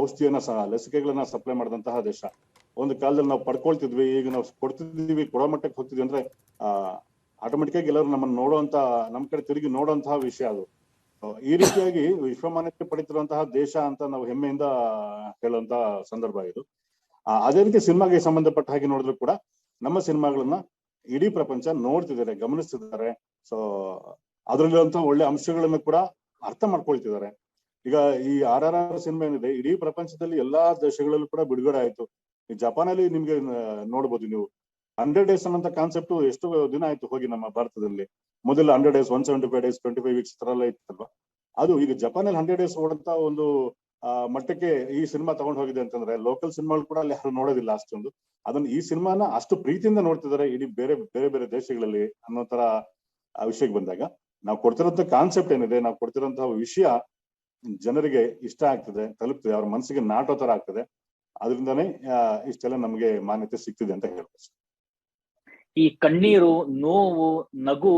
ಔಷಧಿಯನ್ನ ಲಸಿಕೆಗಳನ್ನ ಸಪ್ಲೈ ಮಾಡಿದಂತಹ ದೇಶ. ಒಂದು ಕಾಲದಲ್ಲಿ ನಾವು ಪಡ್ಕೊಳ್ತಿದ್ವಿ, ಈಗ ನಾವು ಕೊಡ್ತಿದ್ವಿ, ಕೊಡೋ ಮಟ್ಟಕ್ಕೆ ಹೋಗ್ತಿದ್ವಿ ಅಂದ್ರೆ ಆಟೋಮೆಟಿಕ್ ಆಗಿ ಎಲ್ಲರೂ ನಮ್ಮನ್ನು ನಮ್ಮ ಕಡೆ ತಿರುಗಿ ನೋಡುವಂತಹ ವಿಷಯ ಅದು. ಈ ರೀತಿಯಾಗಿ ವಿಶ್ವಮಾನ್ಯತೆ ಪಡಿತಿರುವಂತಹ ದೇಶ ಅಂತ ನಾವು ಹೆಮ್ಮೆಯಿಂದ ಹೇಳುವಂತಹ ಸಂದರ್ಭ ಇದು. ಅದೇ ರೀತಿ ಸಿನಿಮಾಗೆ ಸಂಬಂಧಪಟ್ಟ ಹಾಗೆ ನೋಡಿದ್ರು ಕೂಡ ನಮ್ಮ ಸಿನಿಮಾಗಳನ್ನ ಇಡೀ ಪ್ರಪಂಚ ನೋಡ್ತಿದ್ದಾರೆ, ಗಮನಿಸ್ತಿದ್ದಾರೆ. ಸೊ ಅದ್ರಲ್ಲಿರುವಂತಹ ಒಳ್ಳೆ ಅಂಶಗಳನ್ನು ಕೂಡ ಅರ್ಥ ಮಾಡ್ಕೊಳ್ತಿದ್ದಾರೆ. ಈಗ ಈ RRR ಸಿನಿಮಾ ಏನಿದೆ, ಇಡೀ ಪ್ರಪಂಚದಲ್ಲಿ ಎಲ್ಲಾ ದೇಶಗಳಲ್ಲೂ ಕೂಡ ಬಿಡುಗಡೆ ಆಯ್ತು. ಈ ಜಪಾನಲ್ಲಿ ನಿಮ್ಗೆ ನೋಡ್ಬೋದು ನೀವು 100 days ಅನ್ನೋ ಕಾನ್ಸೆಪ್ಟ್ ಎಷ್ಟು ದಿನ ಆಯ್ತು ಹೋಗಿ ನಮ್ಮ ಭಾರತದಲ್ಲಿ. ಮೊದಲು 100 days, 175 days, 25 weeks ತರ ಎಲ್ಲ ಇತ್ತಲ್ವಾ. ಅದು ಈಗ ಜಪಾನಲ್ಲಿ 100 days ಓಡಂತ ಒಂದು ಮಟ್ಟಕ್ಕೆ ಈ ಸಿನಿಮಾ ತಗೊಂಡು ಹೋಗಿದೆ ಅಂತಂದ್ರೆ ಲೋಕಲ್ ಸಿನಿಮಾಗಳು ಕೂಡ ಅಲ್ಲಿ ಯಾರು ನೋಡೋದಿಲ್ಲ ಅಷ್ಟೊಂದು. ಅದನ್ನ ಈ ಸಿನಿಮಾನ ಅಷ್ಟು ಪ್ರೀತಿಯಿಂದ ನೋಡ್ತಿದ್ದಾರೆ ಇಡೀ ಬೇರೆ ದೇಶಗಳಲ್ಲಿ ಅನ್ನೋ ತರ ವಿಷಯಕ್ಕೆ ಬಂದಾಗ ನಾವು ಕೊಡ್ತಿರೋಂಥ ಕಾನ್ಸೆಪ್ಟ್ ಏನಿದೆ, ನಾವು ಕೊಡ್ತಿರೋಂತಹ ವಿಷಯ ಜನರಿಗೆ ಇಷ್ಟ ಆಗ್ತದೆ, ತಲುಪ್ತದೆ, ಅವ್ರ ಮನಸ್ಸಿಗೆ ನಾಟೋ ತರ ಆಗ್ತದೆ. ಅದರಿಂದಾನೇ ಇಷ್ಟೆಲ್ಲ ನಮ್ಗೆ ಮಾನ್ಯತೆ ಸಿಗ್ತಿದೆ ಅಂತ ಹೇಳ್ಬೋದು. ಈ ಕಣ್ಣೀರು, ನೋವು, ನಗು,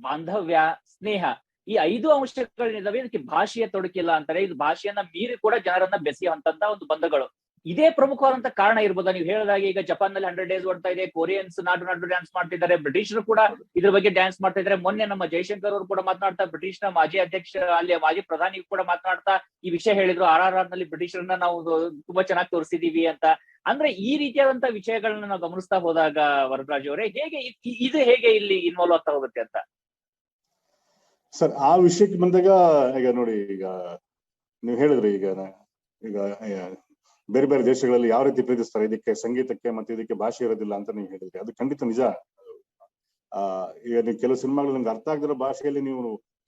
ಬಾಂಧವ್ಯ, ಸ್ನೇಹ, ಈ 5 ಅಂಶಗಳಿದಾವೆ. ಇದಕ್ಕೆ ಭಾಷೆಯ ತೊಡಕಿಲ್ಲ ಅಂತಾರೆ. ಇದು ಭಾಷೆಯನ್ನ ಮೀರಿ ಕೂಡ ಜನರನ್ನ ಬೆಸೆಯುವಂತ ಒಂದು ಬಂಧಗಳು. ಇದೇ ಪ್ರಮುಖವಾದಂತ ಕಾರಣ ಇರ್ಬೋದಾ? ನೀವು ಹೇಳಿದಾಗೆ ಈಗ ಜಪಾನ್ ನಲ್ಲಿ 100 days ಓಡ್ತಾ ಇದೆ, ಕೊರಿಯನ್ಸ್ ನಾಡು ಡ್ಯಾನ್ಸ್ ಮಾಡ್ತಿದ್ದಾರೆ, ಬ್ರಿಟಿಷರು ಕೂಡ ಇದ್ರ ಬಗ್ಗೆ ಡ್ಯಾನ್ಸ್ ಮಾಡ್ತಾ ಇದ್ದಾರೆ. ಮೊನ್ನೆ ನಮ್ಮ ಜೈಶಂಕರ್ ಅವರು ಕೂಡ ಮಾತನಾಡ್ತಾ, ಬ್ರಿಟಿಷ್ ನ ಮಾಜಿ ಅಧ್ಯಕ್ಷ, ಅಲ್ಲಿ ಮಾಜಿ ಪ್ರಧಾನಿ ಕೂಡ ಮಾತನಾಡ್ತಾ ಈ ವಿಷಯ ಹೇಳಿದ್ರು, RRR ನಲ್ಲಿ ಬ್ರಿಟಿಷರನ್ನ ನಾವು ತುಂಬಾ ಚೆನ್ನಾಗಿ ತೋರಿಸಿದೀವಿ ಅಂತ. ಅಂದ್ರೆ ಈ ರೀತಿಯಾದಂತ ವಿಷಯಗಳನ್ನ ನಾವು ಗಮನಿಸ್ತಾ ಹೋದಾಗ ವರದರಾಜ್ ಅವರೇ, ಹೇಗೆ ಇಲ್ಲಿ ಇನ್ವಾಲ್ವ್ ಆಗ್ತಾ ಹೋಗುತ್ತೆ ಅಂತ? ಸರ್ ಆ ವಿಷಯಕ್ಕೆ ಬಂದಾಗ ಈಗ ನೋಡಿ, ಈಗ ನೀವು ಹೇಳಿದ್ರಿ ಈಗ ಬೇರೆ ದೇಶಗಳಲ್ಲಿ ಯಾವ ರೀತಿ ಪ್ರೀತಿಸ್ತಾರೆ, ಇದಕ್ಕೆ ಸಂಗೀತಕ್ಕೆ ಮತ್ತೆ ಇದಕ್ಕೆ ಭಾಷೆ ಇರೋದಿಲ್ಲ ಅಂತ ನೀವು ಹೇಳಿದ್ರಿ. ಅದು ಖಂಡಿತ ನಿಜ. ಈಗ ನೀವು ಕೆಲವು ಸಿನಿಮಾಗಳು ನಿಮ್ಗೆ ಅರ್ಥ ಆಗದಿರೋ ಭಾಷೆಯಲ್ಲಿ ನೀವು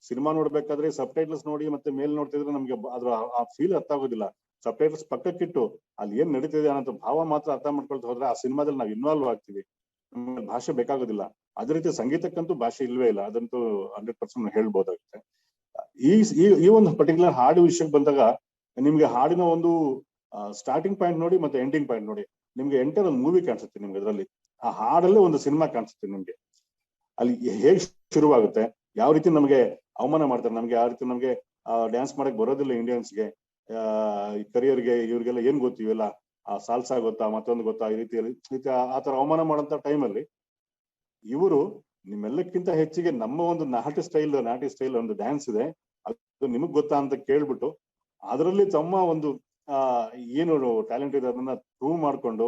ಸಿನಿಮಾ ನೋಡ್ಬೇಕಾದ್ರೆ ಸಬ್ ಟೈಟಲ್ಸ್ ನೋಡಿ ಮತ್ತೆ ಮೇಲ್ ನೋಡ್ತಿದ್ರೆ ನಮ್ಗೆ ಅದ್ರ ಆ ಫೀಲ್ ಅರ್ಥ ಆಗೋದಿಲ್ಲ. ಸಬ್ ಟೈಟಲ್ಸ್ ಪಕ್ಕಕ್ಕಿಟ್ಟು ಅಲ್ಲಿ ಏನ್ ನಡೀತಿದೆ ಅನ್ನೋ ಭಾವ ಮಾತ್ರ ಅರ್ಥ ಮಾಡ್ಕೊಳ್ತಾ ಹೋದ್ರೆ ಆ ಸಿನಿಮಾದಲ್ಲಿ ನಾವು ಇನ್ವಾಲ್ವ್ ಆಗ್ತೀವಿ, ನಮ್ಗೆ ಭಾಷೆ ಬೇಕಾಗೋದಿಲ್ಲ. ಅದೇ ರೀತಿ ಸಂಗೀತಕ್ಕಂತೂ ಭಾಷೆ ಇಲ್ವೇ ಇಲ್ಲ, ಅದಂತೂ 100% ಹೇಳ್ಬೋದಾಗುತ್ತೆ. ಈ ಒಂದು ಪರ್ಟಿಕ್ಯುಲರ್ ಹಾಡು ವಿಷಯಕ್ಕೆ ಬಂದಾಗ ನಿಮ್ಗೆ ಹಾಡಿನ ಒಂದು ಸ್ಟಾರ್ಟಿಂಗ್ ಪಾಯಿಂಟ್ ನೋಡಿ ಮತ್ತೆ ಎಂಡಿಂಗ್ ಪಾಯಿಂಟ್ ನೋಡಿ, ನಿಮ್ಗೆ ಎಂಟರ್ ಒಂದು ಮೂವಿ ಕಾಣಿಸುತ್ತೆ ನಿಮ್ಗೆ. ಅದರಲ್ಲಿ ಆ ಹಾಡಲ್ಲೇ ಒಂದು ಸಿನಿಮಾ ಕಾಣಿಸುತ್ತೆ ನಿಮ್ಗೆ. ಅಲ್ಲಿ ಹೇಗೆ ಶುರುವಾಗುತ್ತೆ, ಯಾವ ರೀತಿ ನಮ್ಗೆ ಅವಮಾನ ಮಾಡ್ತಾರೆ, ನಮ್ಗೆ ಯಾವ ರೀತಿ ನಮ್ಗೆ ಡ್ಯಾನ್ಸ್ ಮಾಡಕ್ ಬರೋದಿಲ್ಲ ಇಂಡಿಯನ್ಸ್ಗೆ, ಕರಿಯರ್ಗೆ ಇವ್ರಿಗೆಲ್ಲ ಏನ್ ಗೊತ್ತಿವೆಲ್ಲ, ಸಾಲ್ಸಾ ಗೊತ್ತಾ, ಮತ್ತೊಂದು ಗೊತ್ತಾ, ಈ ರೀತಿ ಆತರ ಅವಮಾನ ಮಾಡೋಂತ ಟೈಮಲ್ಲಿ ಇವರು ನಿಮ್ಮೆಲ್ಲಕ್ಕಿಂತ ಹೆಚ್ಚಿಗೆ ನಮ್ಮ ಒಂದು ನಾಟಿ ಸ್ಟೈಲ್ ಒಂದು ಡ್ಯಾನ್ಸ್ ಇದೆ, ಅದು ನಿಮಗ್ ಗೊತ್ತಾ ಅಂತ ಕೇಳ್ಬಿಟ್ಟು ಅದರಲ್ಲಿ ತಮ್ಮ ಒಂದು ಏನು ಟ್ಯಾಲೆಂಟ್ ಇದೆ ಅದನ್ನ ಪ್ರೂವ್ ಮಾಡ್ಕೊಂಡು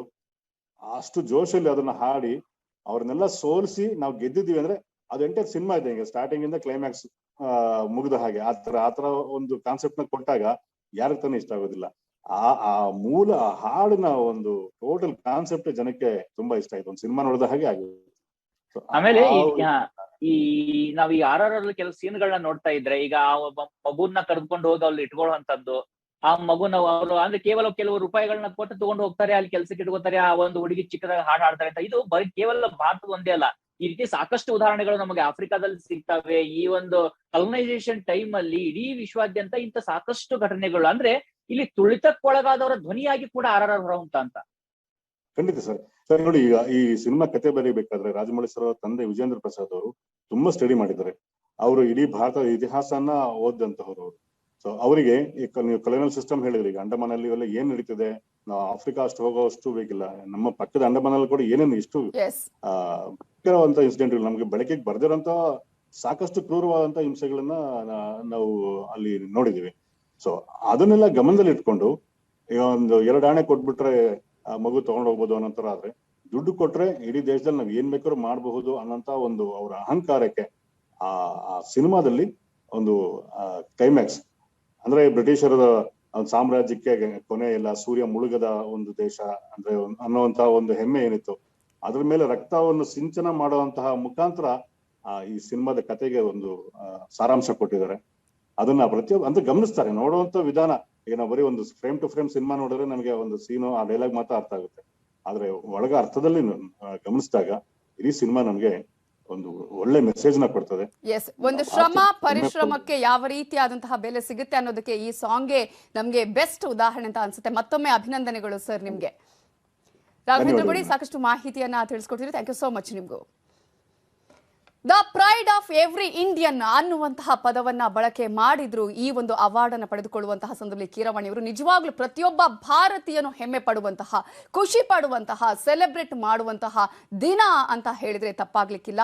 ಅಷ್ಟು ಜೋಶಲ್ಲಿ ಅದನ್ನ ಹಾಡಿ ಅವ್ರನ್ನೆಲ್ಲ ಸೋಲಿಸಿ ನಾವು ಗೆದ್ದಿದ್ದೀವಿ ಅಂದ್ರೆ ಅದು ಎಂಟರ್ ಸಿನಿಮಾ ಇದೆ. ಈಗ ಸ್ಟಾರ್ಟಿಂಗ್ ಇಂದ ಕ್ಲೈಮ್ಯಾಕ್ಸ್ ಮುಗಿದ ಹಾಗೆ ಆತರ ಒಂದು ಕಾನ್ಸೆಪ್ಟ್ ನ ಕೊಟ್ಟಾಗ ಯಾರಿಗೆ ತಾನೇ ಇಷ್ಟ ಆಗೋದಿಲ್ಲ. ಆ ಮೂಲ ಹಾಡಿನ ಒಂದು ಟೋಟಲ್ ಕಾನ್ಸೆಪ್ಟ್ ಜನಕ್ಕೆ ತುಂಬಾ ಇಷ್ಟ ಆಯ್ತು, ಒಂದು ಸಿನಿಮಾ ನೋಡಿದ ಹಾಗೆ ಆಗಿದೆ. ಆಮೇಲೆ ನಾವ್ ಈ RRR ಕೆಲವು ಸೀನ್ಗಳನ್ನ ನೋಡ್ತಾ ಇದ್ರೆ, ಈಗ ಒಬ್ಬ ಮಗುನ ಕರೆದುಕೊಂಡು ಹೋಗಿ ಅಲ್ಲಿ ಇಟ್ಕೊಳ್ಳುವಂತದ್ದು, ಆ ಮಗುನ ಅವರು ಅಂದ್ರೆ ಕೇವಲ ಕೆಲವು ರೂಪಾಯಿಗಳನ್ನ ಕೊಟ್ಟು ತಗೊಂಡು ಹೋಗ್ತಾರೆ, ಅಲ್ಲಿ ಕೆಲ್ಸಕ್ಕೆ ಇಟ್ಕೋತಾರೆ, ಆ ಒಂದು ಹುಡುಗಿ ಚಿಕ್ಕದಾಗ ಹಾಡು ಹಾಡ್ತಾರೆ ಅಂತ. ಇದು ಬರೀ ಕೇವಲ ಭಾರತದ ಒಂದೇ ಅಲ್ಲ, ಈ ರೀತಿ ಸಾಕಷ್ಟು ಉದಾಹರಣೆಗಳು ನಮಗೆ ಆಫ್ರಿಕಾದಲ್ಲಿ ಸಿಗ್ತವೆ. ಈ ಒಂದು ಕಲನೈಸೇಷನ್ ಟೈಮ್ ಅಲ್ಲಿ ಇಡೀ ವಿಶ್ವಾದ್ಯಂತ ಇಂಥ ಸಾಕಷ್ಟು ಘಟನೆಗಳು, ಅಂದ್ರೆ ಇಲ್ಲಿ ತುಳಿತಕ್ಕೊಳಗಾದವರ ಧ್ವನಿಯಾಗಿ ಕೂಡ RRR ಹೊರಹೊಮ್ಮತ ಅಂತ. ಖಂಡಿತ ಸರ್. ಸರ್ ನೋಡಿ, ಈಗ ಈ ಸಿನಿಮಾ ಕತೆ ಬರೀಬೇಕಾದ್ರೆ ರಾಜಮೌಳಿ ಸರ್ ಅವರ ತಂದೆ ವಿಜೇಂದ್ರ ಪ್ರಸಾದ್ ಅವರು ತುಂಬಾ ಸ್ಟಡಿ ಮಾಡಿದ್ದಾರೆ. ಅವರು ಇಡೀ ಭಾರತದ ಇತಿಹಾಸನ ಓದಂತಹವರು. ಸೊ ಅವರಿಗೆ ನೀವು ಕಲೋನಿಯಲ್ ಸಿಸ್ಟಮ್ ಹೇಳಿದ್ರಿ, ಈಗ ಅಂಡಮಾನಲ್ಲಿ ಇವೆಲ್ಲ ಏನ್ ನಡೀತಿದೆ, ನಾವು ಆಫ್ರಿಕಾ ಅಷ್ಟು ಹೋಗೋಷ್ಟು ಬೇಕಿಲ್ಲ, ನಮ್ಮ ಪಕ್ಕದ ಅಂಡಮಾನಲ್ಲಿ ಕೂಡ ಏನೇನು ಇಷ್ಟು ಭೀಕರವಾದಂತ ಇನ್ಸಿಡೆಂಟ್ ನಮ್ಗೆ ಬೆಳಕಿಗೆ ಬರ್ದಿರೋಂತ ಸಾಕಷ್ಟು ಕ್ರೂರವಾದಂತ ಹಿಂಸೆಗಳನ್ನ ನಾವು ಅಲ್ಲಿ ನೋಡಿದೀವಿ. ಸೊ ಅದನ್ನೆಲ್ಲ ಗಮನದಲ್ಲಿ ಇಟ್ಕೊಂಡು ಈಗ ಒಂದು 2 ಆಣೆ ಕೊಟ್ಬಿಟ್ರೆ ಮಗು ತಗೊಂಡ್ ಹೋಗ್ಬೋದು ಅನ್ನೋಂತರ ಆದ್ರೆ, ದುಡ್ಡು ಕೊಟ್ರೆ ಇಡೀ ದೇಶದಲ್ಲಿ ನಾವ್ ಏನ್ ಬೇಕಾದ್ರೂ ಮಾಡಬಹುದು ಅನ್ನೋಂತ ಒಂದು ಅವರ ಅಹಂಕಾರಕ್ಕೆ ಆ ಸಿನಿಮಾದಲ್ಲಿ ಒಂದು ಕ್ಲೈಮ್ಯಾಕ್ಸ್ ಅಂದ್ರೆ ಬ್ರಿಟಿಷರ ಸಾಮ್ರಾಜ್ಯಕ್ಕೆ ಕೊನೆ ಇಲ್ಲ, ಸೂರ್ಯ ಮುಳುಗದ ಒಂದು ದೇಶ ಅಂದ್ರೆ ಅನ್ನುವಂತ ಒಂದು ಹೆಮ್ಮೆ ಏನಿತ್ತು, ಅದ್ರ ಮೇಲೆ ರಕ್ತವನ್ನು ಸಿಂಚನ ಮಾಡುವಂತಹ ಮುಖಾಂತರ ಈ ಸಿನಿಮಾದ ಕತೆಗೆ ಒಂದು ಸಾರಾಂಶ ಕೊಟ್ಟಿದ್ದಾರೆ. ಅದನ್ನ ಪ್ರತಿಯೊಬ್ಬ ಅಂತ ಗಮನಿಸ್ತಾರೆ, ನೋಡುವಂತ ವಿಧಾನ. ಈಗ ನಾವು ಬರೀ ಒಂದು ಫ್ರೇಮ್ ಟು ಫ್ರೇಮ್ ಸಿನಿಮಾ ನೋಡಿದ್ರೆ ನಮಗೆ ಒಂದು ಸೀನು ಆ ಡೈಲಾಗ್ ಮಾತ್ರ ಅರ್ಥ ಆಗುತ್ತೆ. ಆದ್ರೆ ಒಳಗ ಅರ್ಥದಲ್ಲಿ ಗಮನಿಸಿದಾಗ ಇಡೀ ಸಿನಿಮಾ ನಮ್ಗೆ ಒಂದು ಒಳ್ಳೆ ಮೆಸೇಜ್ ನ ಕೊಡ್ತದೆ. ಎಸ್, ಒಂದು ಶ್ರಮ ಪರಿಶ್ರಮಕ್ಕೆ ಯಾವ ರೀತಿಯಾದಂತಹ ಬೆಲೆ ಸಿಗುತ್ತೆ ಅನ್ನೋದಕ್ಕೆ ಈ ಸಾಂಗ್ಗೆ ನಮ್ಗೆ ಬೆಸ್ಟ್ ಉದಾಹರಣೆ ಅಂತ ಅನ್ಸುತ್ತೆ. ಮತ್ತೊಮ್ಮೆ ಅಭಿನಂದನೆಗಳು ಸರ್ ನಿಮ್ಗೆ. ರಾಘವೇಂದ್ರ ಗುಡಿ ಸಾಕಷ್ಟು ಮಾಹಿತಿಯನ್ನ ತಿಳಿಸ್ಕೊಟ್ಟಿರಿ. ಥ್ಯಾಂಕ್ ಯು ಸೋ ಮಚ್ ನಿಮ್ಗೂ. The pride of every Indian ಅನ್ನುವಂತಹ ಪದವನ್ನ ಬಳಕೆ ಮಾಡಿದ್ರು ಈ ಒಂದು ಅವಾರ್ಡ್ ಅನ್ನು ಪಡೆದುಕೊಳ್ಳುವಂತಹ ಸಂದರ್ಭದಲ್ಲಿ ಕೀರವಾಣಿ ಅವರು ನಿಜವಾಗ್ಲೂ ಪ್ರತಿಯೊಬ್ಬ ಭಾರತೀಯನು ಹೆಮ್ಮೆ ಪಡುವಂತಹ, ಖುಷಿ ಪಡುವಂತಹ, ಸೆಲೆಬ್ರೇಟ್ ಮಾಡುವಂತಹ ದಿನ ಅಂತ ಹೇಳಿದ್ರೆ ತಪ್ಪಾಗ್ಲಿಕ್ಕಿಲ್ಲ.